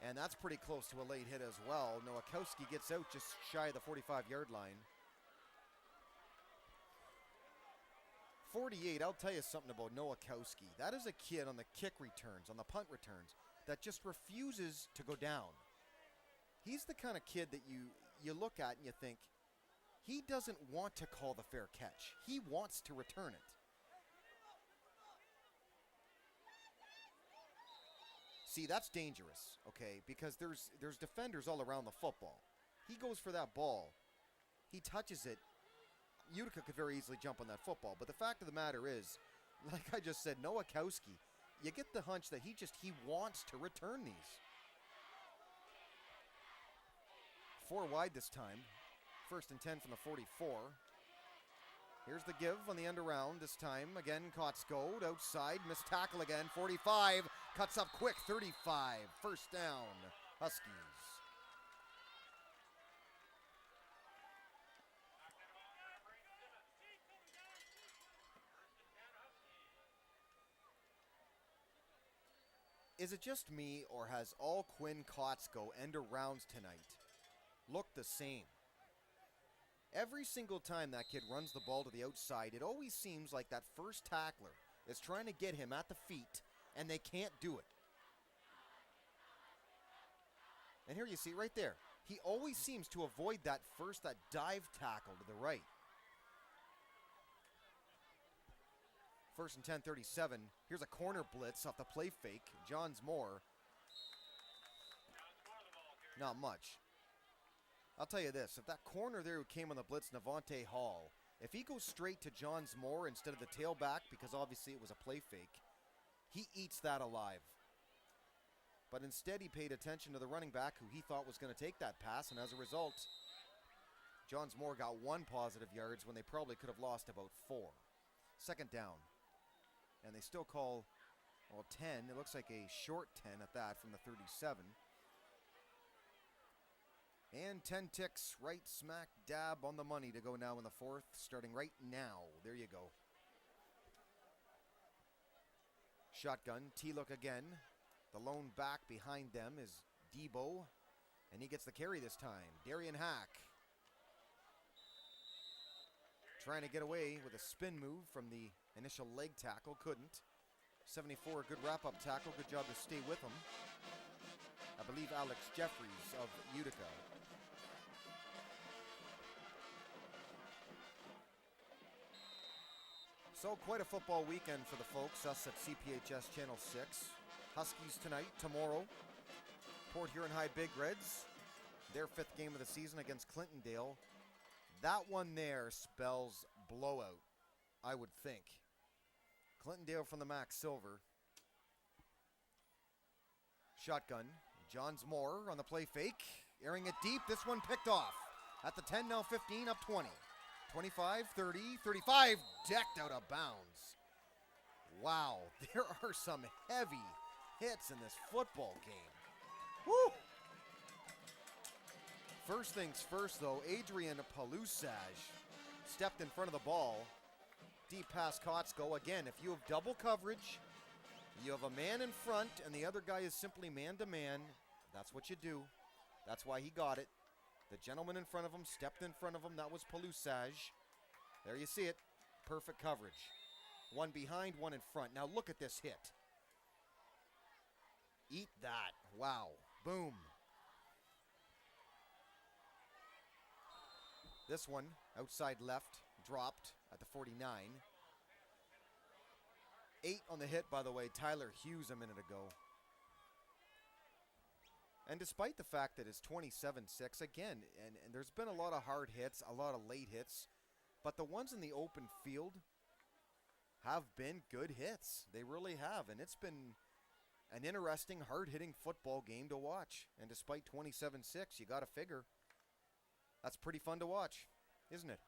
And that's pretty close to a late hit as well. Nowakowski gets out just shy of the 45-yard line. 48, I'll tell you something about Nowakowski. That is a kid on the kick returns, on the punt returns, that just refuses to go down. He's the kind of kid that you look at and you think, he doesn't want to call the fair catch. He wants to return it. See, that's dangerous, okay, because there's defenders all around the football. He goes for that ball. He touches it. Utica could very easily jump on that football, but the fact of the matter is, like I just said, Nowakowski, you get the hunch that he wants to return these. 4 wide this time. 1st and 10 from the 44. Here's the give on the end around this time. Again, Kotsko outside. Missed tackle again. 45. Cuts up quick. 35. First down. Huskies. Is it just me, or has all Quinn Kotsko end arounds tonight looked the same? Every single time that kid runs the ball to the outside, it always seems like that first tackler is trying to get him at the feet, and they can't do it. And here you see right there. He always seems to avoid that dive tackle to the right. First and 10, 37. Here's a corner blitz off the play fake. Johns Moore. Not much. I'll tell you this. If that corner there who came on the blitz, Navante Hall, if he goes straight to Johns Moore instead of the tailback, because obviously it was a play fake, he eats that alive. But instead he paid attention to the running back who he thought was going to take that pass, and as a result, Johns Moore got 1 positive yards when they probably could have lost about 4. Second down. And they still call, 10. It looks like a short 10 at that from the 37. And 10 ticks right smack dab on the money to go now in the fourth, starting right now. There you go. Shotgun, T-look again. The lone back behind them is Debo, and he gets the carry this time. Darian Hack trying to get away with a spin move from the initial leg tackle, couldn't. 74, good wrap-up tackle, good job to stay with him. I believe Alex Jeffries of Utica. So quite a football weekend for the folks, us at CPHS Channel 6. Huskies tonight, tomorrow. Port Huron High Big Reds, their 5th game of the season against Clintondale. That one there spells blowout, I would think. Clintondale from the Max Silver. Shotgun, Johns Moore on the play fake, airing it deep. This one picked off. At the 10, now 15, up 20. 25, 30, 35, decked out of bounds. Wow, there are some heavy hits in this football game. Woo! First things first, though, Adrian Palusaj stepped in front of the ball. Deep pass Kotsko. Again, if you have double coverage, you have a man in front, and the other guy is simply man-to-man, that's what you do. That's why he got it. The gentleman in front of him stepped in front of him. That was Palusaj. There you see it. Perfect coverage. One behind, one in front. Now look at this hit. Eat that. Wow. Boom. This one, outside left, dropped at the 49. 8 on the hit, by the way, Tyler Hughes a minute ago. And despite the fact that it's 27-6, again, and there's been a lot of hard hits, a lot of late hits, but the ones in the open field have been good hits. They really have, and it's been an interesting, hard-hitting football game to watch. And despite 27-6, you got to figure that's pretty fun to watch, isn't it?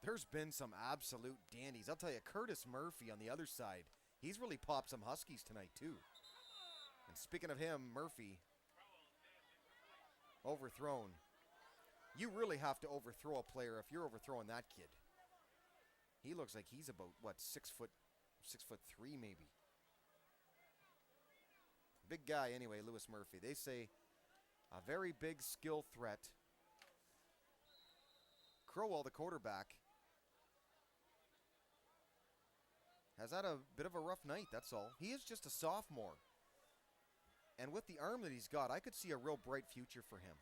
There's been some absolute dandies. I'll tell you, Curtis Murphy on the other side, he's really popped some Huskies tonight, too. And speaking of him, Murphy, overthrown. You really have to overthrow a player if you're overthrowing that kid. He looks like he's about, 6'3" maybe. Big guy anyway, Lewis Murphy. They say a very big skill threat. Crowell, the quarterback, has had a bit of a rough night, that's all. He is just a sophomore. And with the arm that he's got, I could see a real bright future for him.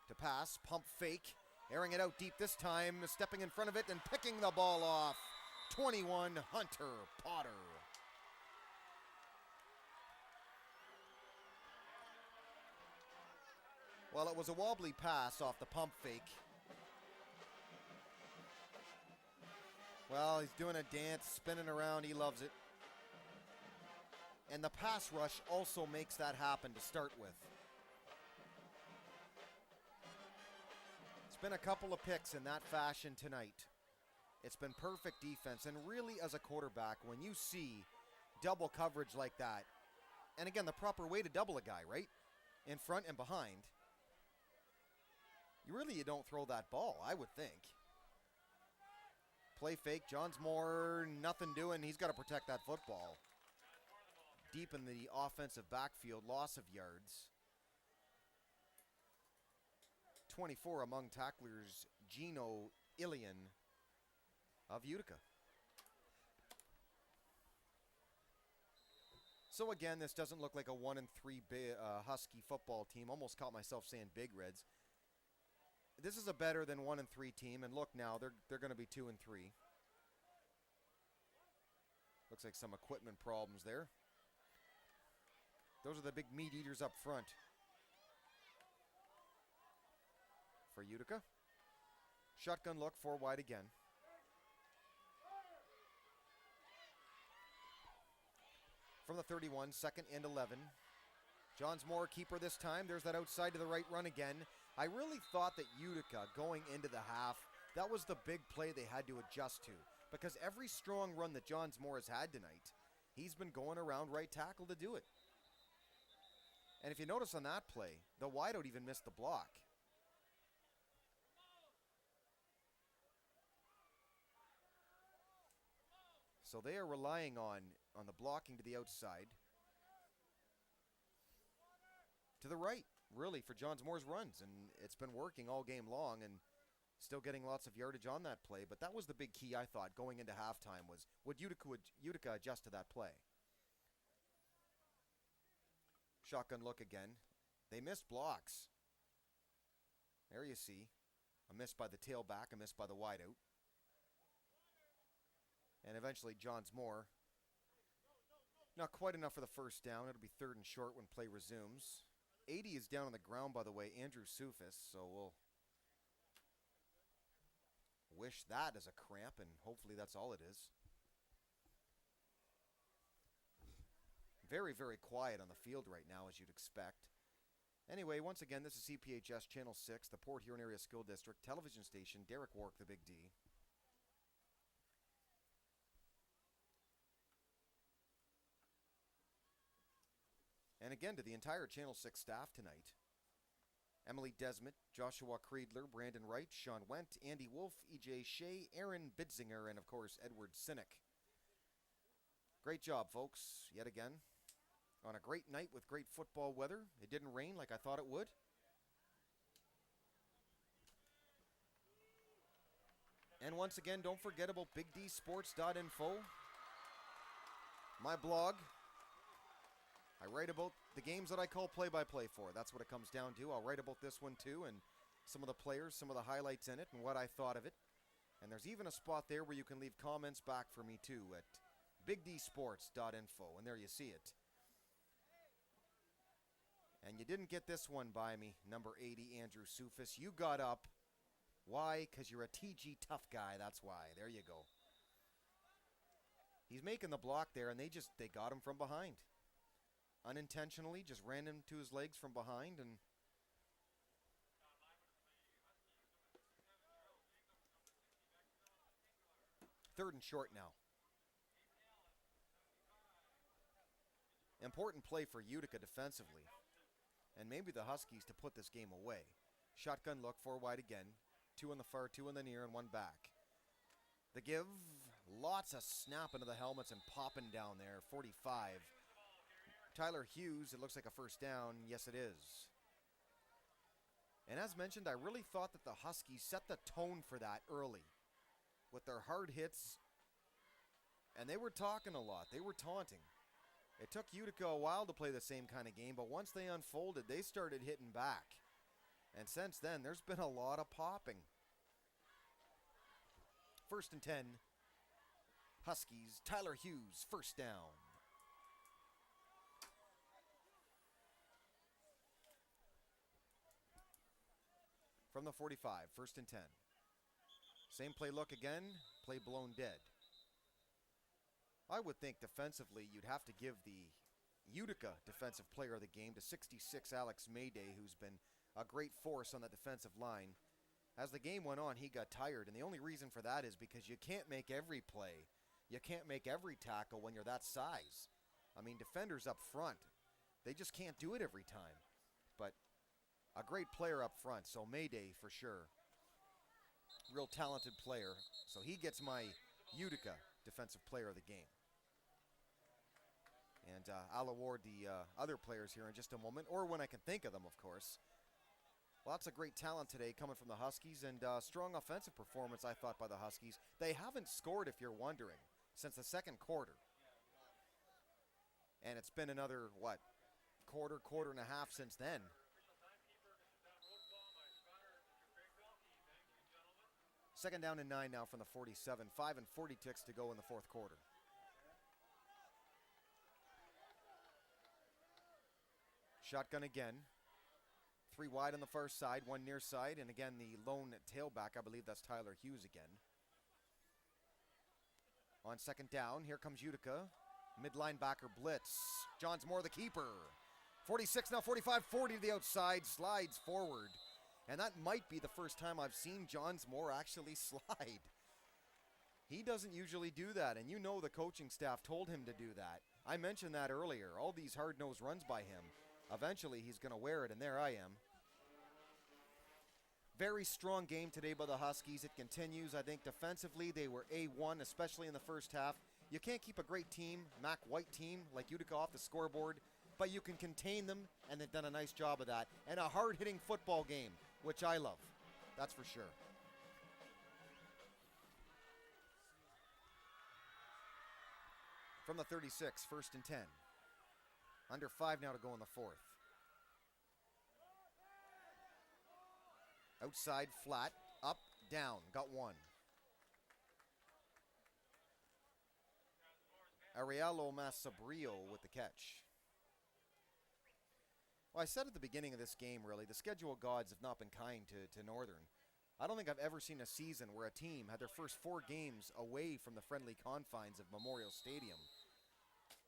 To pass, pump fake, airing it out deep this time, stepping in front of it and picking the ball off. 21, Hunter Potter. Well, it was a wobbly pass off the pump fake. Well, he's doing a dance, spinning around. He loves it. And the pass rush also makes that happen to start with. It's been a couple of picks in that fashion tonight. It's been perfect defense. And really, as a quarterback, when you see double coverage like that, and again, the proper way to double a guy, right? In front and behind. You don't throw that ball, I would think. Play fake, Johns Moore, nothing doing. He's got to protect that football. Deep in the offensive backfield, loss of yards. 24 among tacklers, Gino Ilian of Utica. So again, this doesn't look like a 1-3 Husky football team. Almost caught myself saying Big Reds. This is a better than 1-3 team, and look now, they're going to be 2-3. Looks like some equipment problems there. Those are the big meat eaters up front for Utica. Shotgun look, 4 wide again. From the 31, 2nd and 11. Johnsmore keeper this time. There's that outside to the right run again. I really thought that Utica going into the half, that was the big play they had to adjust to. Because every strong run that Johnsmore has had tonight, he's been going around right tackle to do it. And if you notice on that play, the wideout even missed the block. So they are relying on the blocking to the outside. To the right, really, for Johnsmore's runs. And it's been working all game long and still getting lots of yardage on that play. But that was the big key, I thought, going into halftime was, would Utica adjust to that play? Shotgun look again. They missed blocks. There you see. A miss by the tailback, a miss by the wideout. And eventually Johnsmore. Not quite enough for the first down. It'll be 3rd and short when play resumes. 80 is down on the ground, by the way, Andrew Sufis, so we'll wish that as a cramp, and hopefully that's all it is. Very, very quiet on the field right now, as you'd expect. Anyway, once again, this is CPHS Channel 6, the Port Huron Area School District television station. Derek Wark, the Big D. And again, to the entire Channel 6 staff tonight. Emily Desmet, Joshua Creedler, Brandon Wright, Sean Wendt, Andy Wolf, EJ Shea, Aaron Bidsinger, and of course, Edward Sinek. Great job, folks, yet again. On a great night with great football weather. It didn't rain like I thought it would. And once again, don't forget about bigdsports.info. My blog. I write about the games that I call play-by-play for. That's what it comes down to. I'll write about this one too, and some of the players, some of the highlights in it, and what I thought of it. And there's even a spot there where you can leave comments back for me too at bigdsports.info, and there you see it. And you didn't get this one by me, number 80, Andrew Sufis. You got up. Why? Because you're a TG tough guy, that's why. There you go. He's making the block there, and they got him from behind. Unintentionally, just ran into his legs from behind, and third and short now. Important play for Utica defensively, and maybe the Huskies to put this game away. Shotgun look, 4 wide again. 2 on the far, 2 in the near, and 1 back. The give, lots of snap into the helmets and popping down there, 45. Tyler Hughes, it looks like a first down. Yes, it is. And as mentioned, I really thought that the Huskies set the tone for that early with their hard hits. And they were talking a lot. They were taunting. It took Utica a while to play the same kind of game, but once they unfolded, they started hitting back. And since then, there's been a lot of popping. 1st and 10. Huskies, Tyler Hughes, first down. From the 45, 1st and 10. Same play look again, play blown dead. I would think defensively you'd have to give the Utica defensive player of the game to 66 Alex Mayday, who's been a great force on that defensive line. As the game went on, he got tired, and the only reason for that is because you can't make every play. You can't make every tackle when you're that size. I mean, defenders up front, they just can't do it every time. But a great player up front, so Mayday for sure. Real talented player, so he gets my Utica defensive player of the game. And I'll award the other players here in just a moment, or when I can think of them, of course. Lots of great talent today coming from the Huskies, and strong offensive performance, I thought, by the Huskies. They haven't scored, if you're wondering, since the second quarter. And it's been another, quarter and a half since then. Second down and 9 now from the 47. 5 and 40 ticks to go in the fourth quarter. Shotgun again. 3 wide on the far side, 1 near side, and again the lone tailback, I believe that's Tyler Hughes again. On second down, here comes Utica. Mid-linebacker blitz. Johns Moore the keeper. 46 now, 45, 40 to the outside, slides forward. And that might be the first time I've seen Johns Moore actually slide. He doesn't usually do that, and you know the coaching staff told him to do that. I mentioned that earlier, all these hard-nosed runs by him. Eventually he's going to wear it, and there I am. Very strong game today by the Huskies. It continues. I think defensively they were A1, especially in the first half. You can't keep a great team, Mac White team, like Utica off the scoreboard, but you can contain them, and they've done a nice job of that. And a hard-hitting football game, which I love. That's for sure. From the 36, 1st and 10. Under 5 now to go in the fourth. Outside, flat, up, down, got 1. Ariello Masabrio with the catch. Well, I said at the beginning of this game, really, the schedule gods have not been kind to Northern. I don't think I've ever seen a season where a team had their first 4 games away from the friendly confines of Memorial Stadium.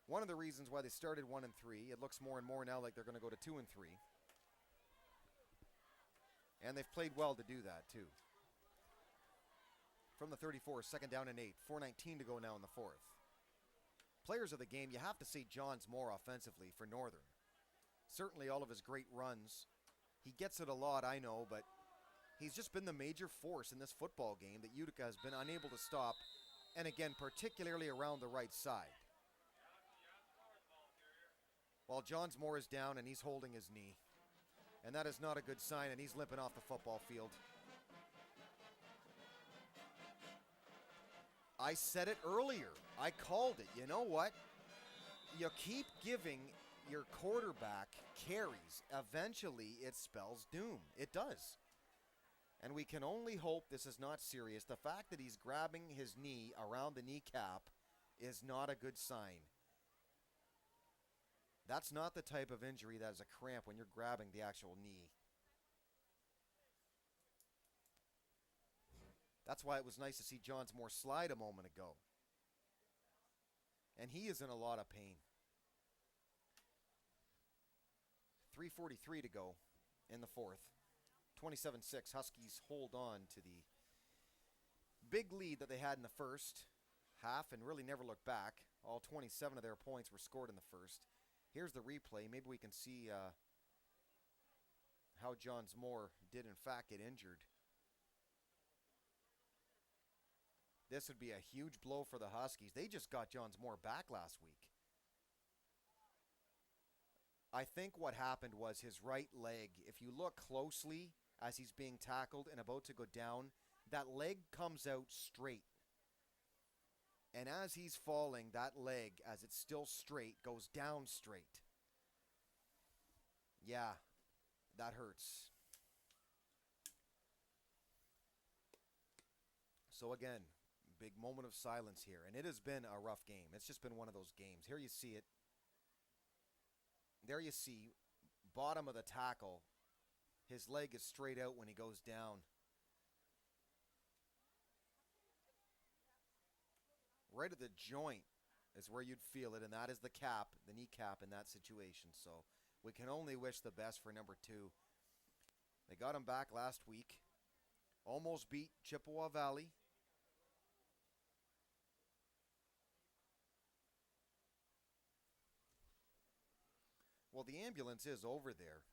One of the reasons why they started 1 and 3, it looks more and more now like they're going to go to 2 and 3. And they've played well to do that, too. From the 34, 2nd down and 8, 4:19 to go now in the fourth. Players of the game, you have to say Johns Moore offensively for Northern. Certainly all of his great runs. He gets it a lot, I know, but he's just been the major force in this football game that Utica has been unable to stop, and again, particularly around the right side. While Johns Moore is down and he's holding his knee. And that is not a good sign, and he's limping off the football field. I said it earlier. I called it. You know what? You keep giving your quarterback carries. Eventually, it spells doom. It does. And we can only hope this is not serious. The fact that he's grabbing his knee around the kneecap is not a good sign. That's not the type of injury that is a cramp when you're grabbing the actual knee. That's why it was nice to see Johns Moore slide a moment ago. And he is in a lot of pain. 3:43 to go in the fourth. 27-6, Huskies hold on to the big lead that they had in the first half and really never looked back. All 27 of their points were scored in the first. Here's the replay. Maybe we can see how Johns Moore did in fact get injured. This would be a huge blow for the Huskies. They just got Johns Moore back last week. I think what happened was his right leg, if you look closely as he's being tackled and about to go down, that leg comes out straight. And as he's falling, that leg, as it's still straight, goes down straight. Yeah, that hurts. So again, big moment of silence here. And it has been a rough game. It's just been one of those games. Here you see it. There you see, bottom of the tackle. His leg is straight out when he goes down. Right at the joint is where you'd feel it, and that is the cap, the kneecap in that situation. So we can only wish the best for number 2. They got him back last week. Almost beat Chippewa Valley. Well, the ambulance is over there.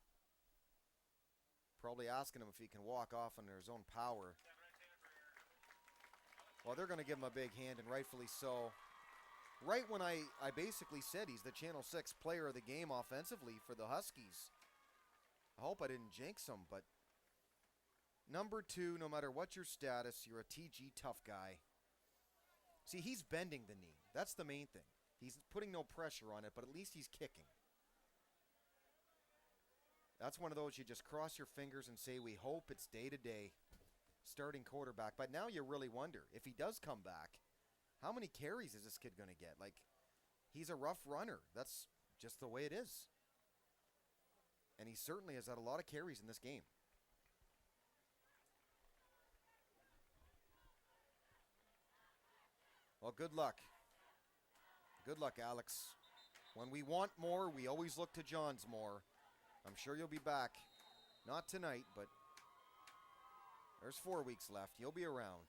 Probably asking him if he can walk off under his own power. Well, they're going to give him a big hand, and rightfully so. Right when I basically said he's the Channel 6 player of the game offensively for the Huskies. I hope I didn't jinx him, but number 2, no matter what your status, you're a TG tough guy. See, he's bending the knee. That's the main thing. He's putting no pressure on it, but at least he's kicking. That's one of those you just cross your fingers and say, we hope it's day-to-day starting quarterback. But now you really wonder, if he does come back, how many carries is this kid going to get? Like, he's a rough runner. That's just the way it is. And he certainly has had a lot of carries in this game. Well, good luck. Good luck, Alex. When we want more, we always look to John's more. I'm sure you'll be back. Not tonight, but there's 4 weeks left. You'll be around.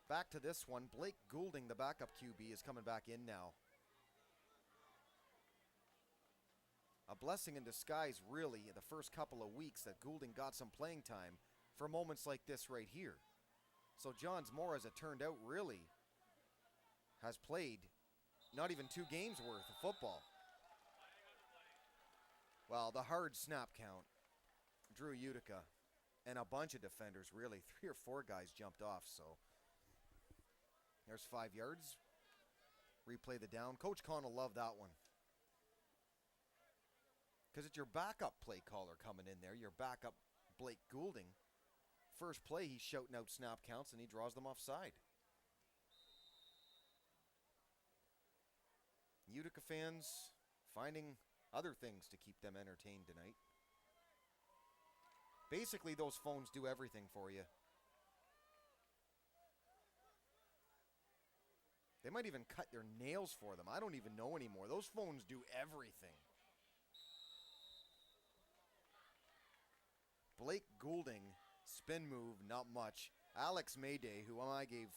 Back to this one. Blake Goulding, the backup QB, is coming back in now. A blessing in disguise, really, in the first couple of weeks that Goulding got some playing time for moments like this right here. So Johns Moore, as it turned out, really has played not even 2 games worth of football. Well, the hard snap count drew Utica, and a bunch of defenders, really. 3 or 4 guys jumped off, so there's 5 yards. Replay the down. Coach Connell loved that one. Because it's your backup play caller coming in there, your backup Blake Goulding. First play, he's shouting out snap counts, and he draws them offside. Utica fans finding other things to keep them entertained tonight. Basically, those phones do everything for you. They might even cut your nails for them. I don't even know anymore. Those phones do everything. Blake Goulding, spin move, not much. Alex Mayday, who I gave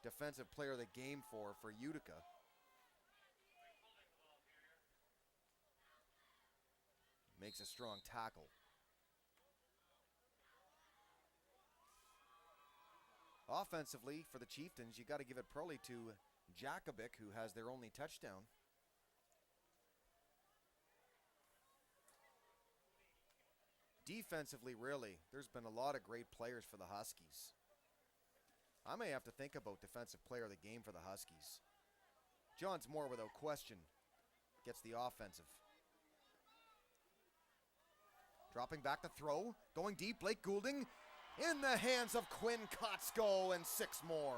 Defensive Player of the Game for Utica. Makes a strong tackle. Offensively, for the Chieftains, you got to give it probably to Jakovic, who has their only touchdown. Defensively, really, there's been a lot of great players for the Huskies. I may have to think about Defensive Player of the Game for the Huskies. Johns Moore, without question, gets the offensive. Dropping back to throw, going deep, Blake Goulding in the hands of Quinn Kotsko, and 6 more.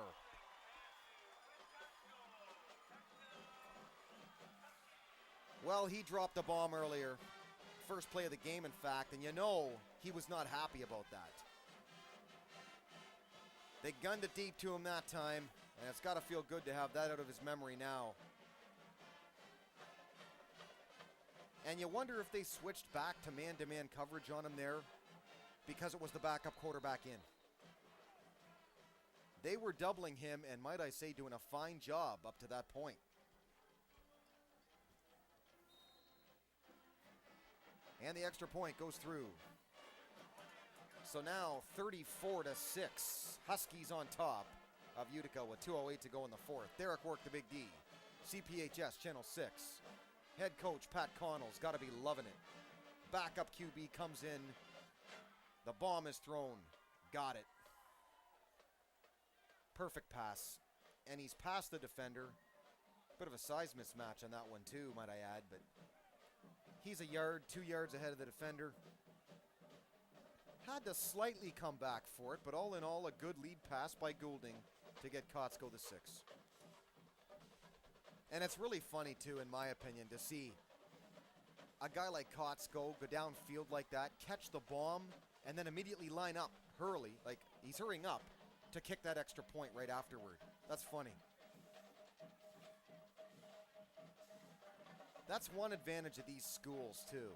Well, he dropped a bomb earlier. First play of the game, in fact, and you know he was not happy about that. They gunned it deep to him that time, and it's got to feel good to have that out of his memory now. And you wonder if they switched back to man-to-man coverage on him there because it was the backup quarterback in. They were doubling him, and might I say, doing a fine job up to that point. And the extra point goes through. So now 34-6. Huskies on top of Utica with 2:08 to go in the fourth. Derek worked the big D. CPHS Channel 6. Head coach Pat Connell's got to be loving it. Backup QB comes in. The bomb is thrown. Got it. Perfect pass. And he's past the defender. Bit of a size mismatch on that one too, might I add, but he's a yard, 2 yards ahead of the defender. Had to slightly come back for it, but all in all, a good lead pass by Goulding to get Kotsko the 6. And it's really funny, too, in my opinion, to see a guy like Kotsko go downfield like that, catch the bomb, and then immediately line up, Hurley, like he's hurrying up to kick that extra point right afterward. That's funny. That's one advantage of these schools, too.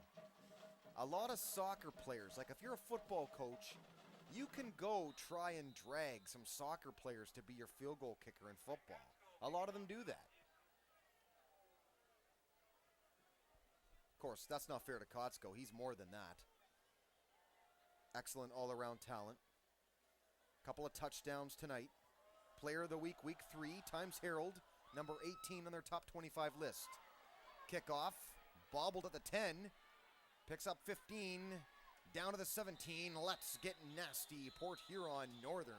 A lot of soccer players, like if you're a football coach, you can go try and drag some soccer players to be your field goal kicker in football. A lot of them do that. Of course, that's not fair to Kotsko. He's more than that. Excellent all-around talent. Couple of touchdowns tonight. Player of the week, week 3, Times Herald, number 18 on their top 25 list. Kickoff, bobbled at the 10, picks up 15, down to the 17. Let's get nasty. Port Huron Northern.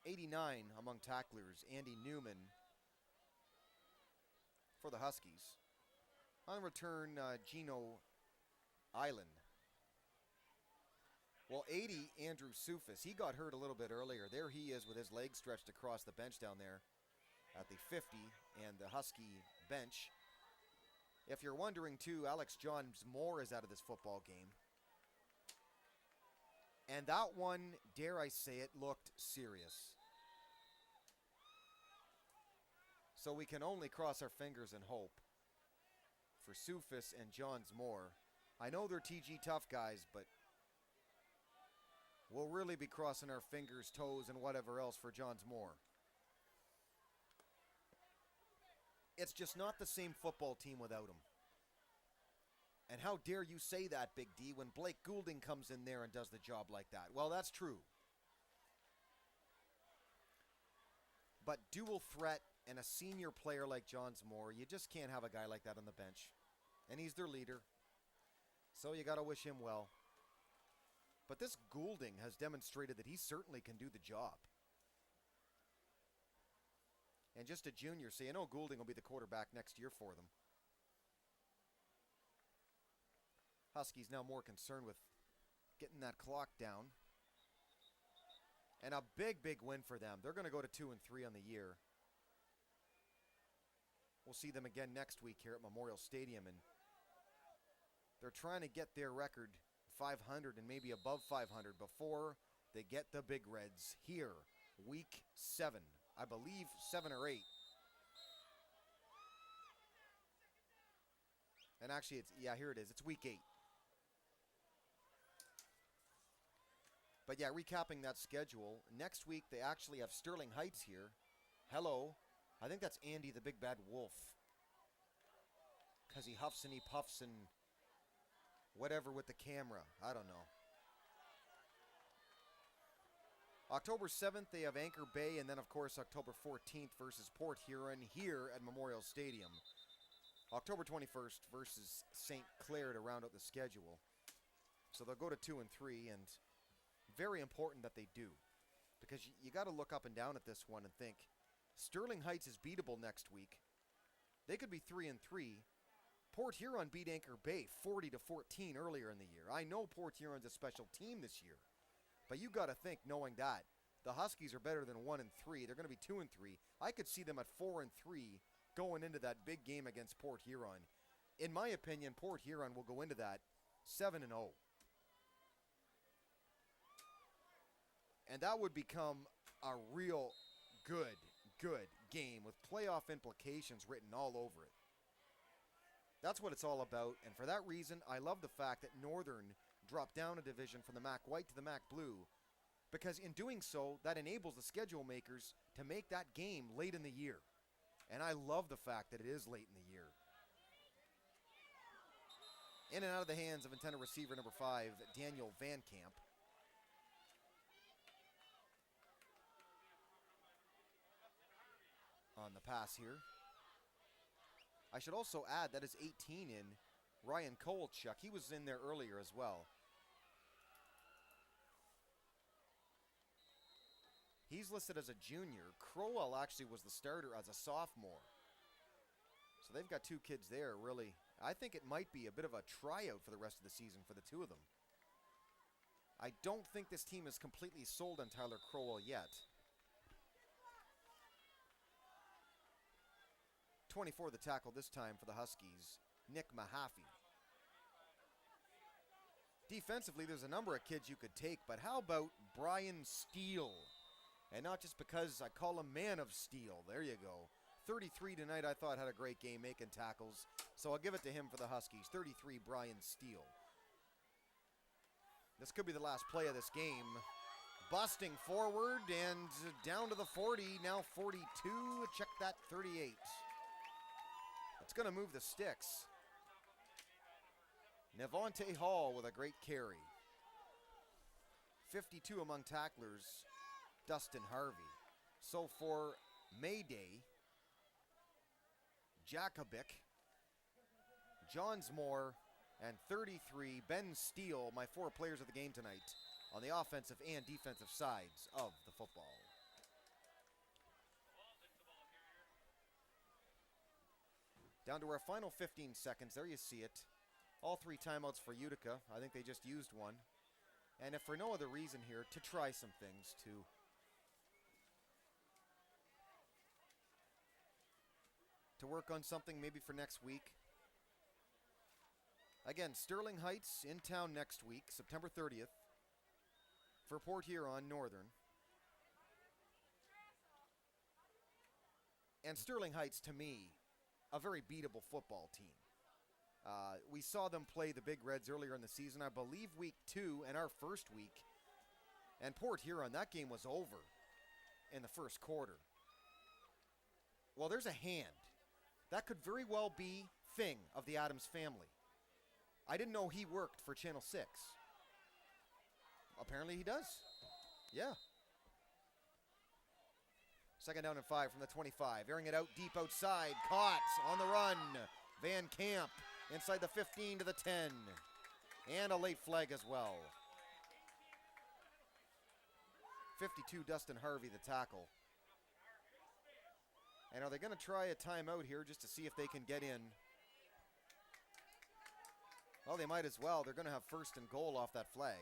89 among tacklers, Andy Newman for the Huskies. On return, Gino Island. Well, 80, Andrew Sufis. He got hurt a little bit earlier. There he is with his legs stretched across the bench down there at the 50 and the Husky bench. If you're wondering, too, Alex Johns Moore is out of this football game. And that one, dare I say it, looked serious. So we can only cross our fingers and hope for Sufis and Johns Moore. I know they're TG tough guys, but we'll really be crossing our fingers, toes, and whatever else for Johns Moore. It's just not the same football team without him. And how dare you say that, Big D, when Blake Goulding comes in there and does the job like that? Well, that's true. But dual threat and a senior player like Johns Moore, you just can't have a guy like that on the bench. And he's their leader. So you got to wish him well. But this Goulding has demonstrated that he certainly can do the job. And just a junior, so you know Goulding will be the quarterback next year for them. Huskies now more concerned with getting that clock down. And a big, big win for them. They're going to go to 2-3 on the year. We'll see them again next week here at Memorial Stadium. And they're trying to get their record 500 and maybe above 500 before they get the Big Reds here. Week 7. I believe 7 or 8. And actually, here it is. It's week 8. But yeah, recapping that schedule, next week they actually have Sterling Heights here. Hello. I think that's Andy the Big Bad Wolf. Because he huffs and he puffs and whatever with the camera. I don't know. October 7th, they have Anchor Bay, and then, of course, October 14th versus Port Huron here at Memorial Stadium. October 21st versus St. Clair to round out the schedule. So they'll go to 2-3, and very important that they do. Because you got to look up and down at this one and think, Sterling Heights is beatable next week. They could be 3-3. Port Huron beat Anchor Bay 40-14 earlier in the year. I know Port Huron's a special team this year. But you got to think, knowing that, the Huskies are better than 1-3. They're going to be 2-3. I could see them at 4-3 going into that big game against Port Huron. In my opinion, Port Huron will go into that 7-0. And that would become a real good game with playoff implications written all over it. That's what it's all about. And for that reason, I love the fact that Northern dropped down a division from the MAC White to the MAC Blue, because in doing so, that enables the schedule makers to make that game late in the year. And I love the fact that it is late in the year. In and out of the hands of intended receiver number 5, Daniel Van Camp. On the pass here. I should also add that is 18 in Ryan Kolchuk. He was in there earlier as well. He's listed as a junior. Crowell actually was the starter as a sophomore. So they've got 2 kids there, really. I think it might be a bit of a tryout for the rest of the season for the 2 of them. I don't think this team is completely sold on Tyler Crowell yet. 24 the tackle this time for the Huskies, Nick Mahaffey. Defensively, there's a number of kids you could take, but how about Brian Steele? And not just because I call him Man of Steel. There you go. 33 tonight, I thought had a great game making tackles. So I'll give it to him for the Huskies. 33, Brian Steele. This could be the last play of this game. Busting forward and down to the 40, now 42. Check that, 38. It's going to move the sticks. Nevonte Hall with a great carry. 52 among tacklers, Dustin Harvey. So for Mayday, Jakobic, Johns Moore, and 33, Ben Steele, my 4 players of the game tonight on the offensive and defensive sides of the football. Down to our final 15 seconds. There you see it. All 3 timeouts for Utica. I think they just used one. And if for no other reason here, to try some things, to work on something maybe for next week. Again, Sterling Heights in town next week, September 30th, for Port Huron Northern. And Sterling Heights, to me, a very beatable football team. We saw them play the Big Reds earlier in the season, I believe week 2 and our first week. And Port Huron, that game was over in the first quarter. Well, there's a hand. That could very well be Thing of the Adams family. I didn't know he worked for Channel 6. Apparently he does. Yeah. Second down and 5 from the 25. Airing it out deep outside. Caught on the run. Van Camp inside the 15 to the 10. And a late flag as well. 52, Dustin Harvey, the tackle. And are they going to try a timeout here just to see if they can get in? Well, they might as well. They're going to have first and goal off that flag.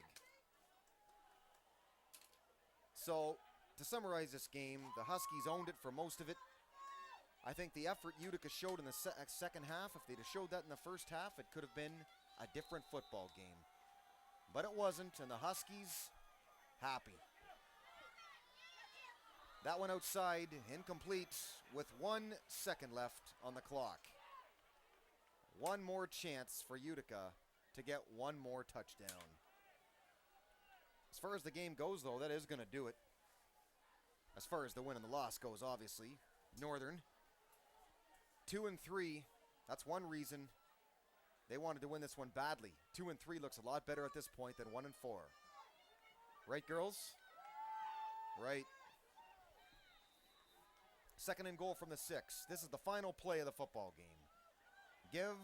So, to summarize this game, the Huskies owned it for most of it. I think the effort Utica showed in the second half, if they'd have showed that in the first half, it could have been a different football game. But it wasn't, and the Huskies, happy. That one outside, incomplete, with 1 second left on the clock. One more chance for Utica to get one more touchdown. As far as the game goes, though, that is going to do it. As far as the win and the loss goes, obviously. Northern, 2-3. That's one reason they wanted to win this one badly. 2-3 looks a lot better at this point than 1-4. Right, girls? Right. Second and goal from the 6. This is the final play of the football game. Give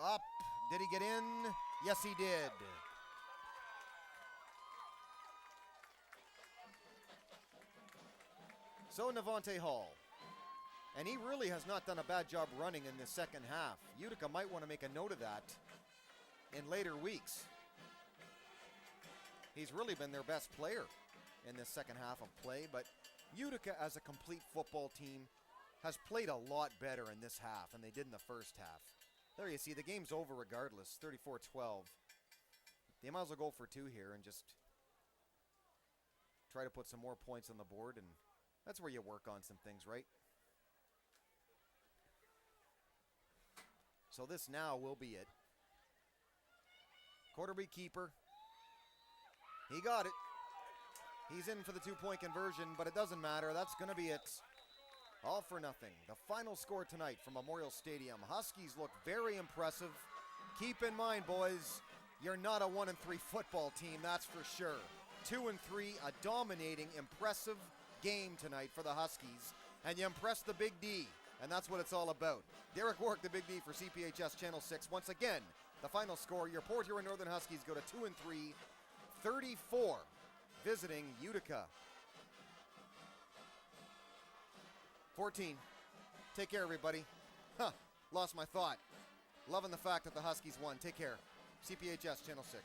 up. Did he get in? Yes, he did. So Navante Hall. And he really has not done a bad job running in the second half. Utica might want to make a note of that in later weeks. He's really been their best player in this second half of play, but Utica as a complete football team has played a lot better in this half than they did in the first half. There you see, the game's over regardless, 34-12. They might as well go for 2 here and just try to put some more points on the board, and that's where you work on some things, right? So this now will be it. Quarterback keeper. He got it. He's in for the 2-point conversion, but it doesn't matter. That's going to be it. All for nothing. The final score tonight from Memorial Stadium. Huskies look very impressive. Keep in mind, boys, you're not a 1-3 football team, that's for sure. 2-3, a dominating, impressive game tonight for the Huskies. And you impressed the Big D, and that's what it's all about. Derek Warwick, the Big D for CPHS Channel 6. Once again, the final score, your Port Huron Northern Huskies go to 2-3, 34, visiting Utica. 14. Take care, everybody. Lost my thought. Loving the fact that the Huskies won. Take care. CPHS Channel 6.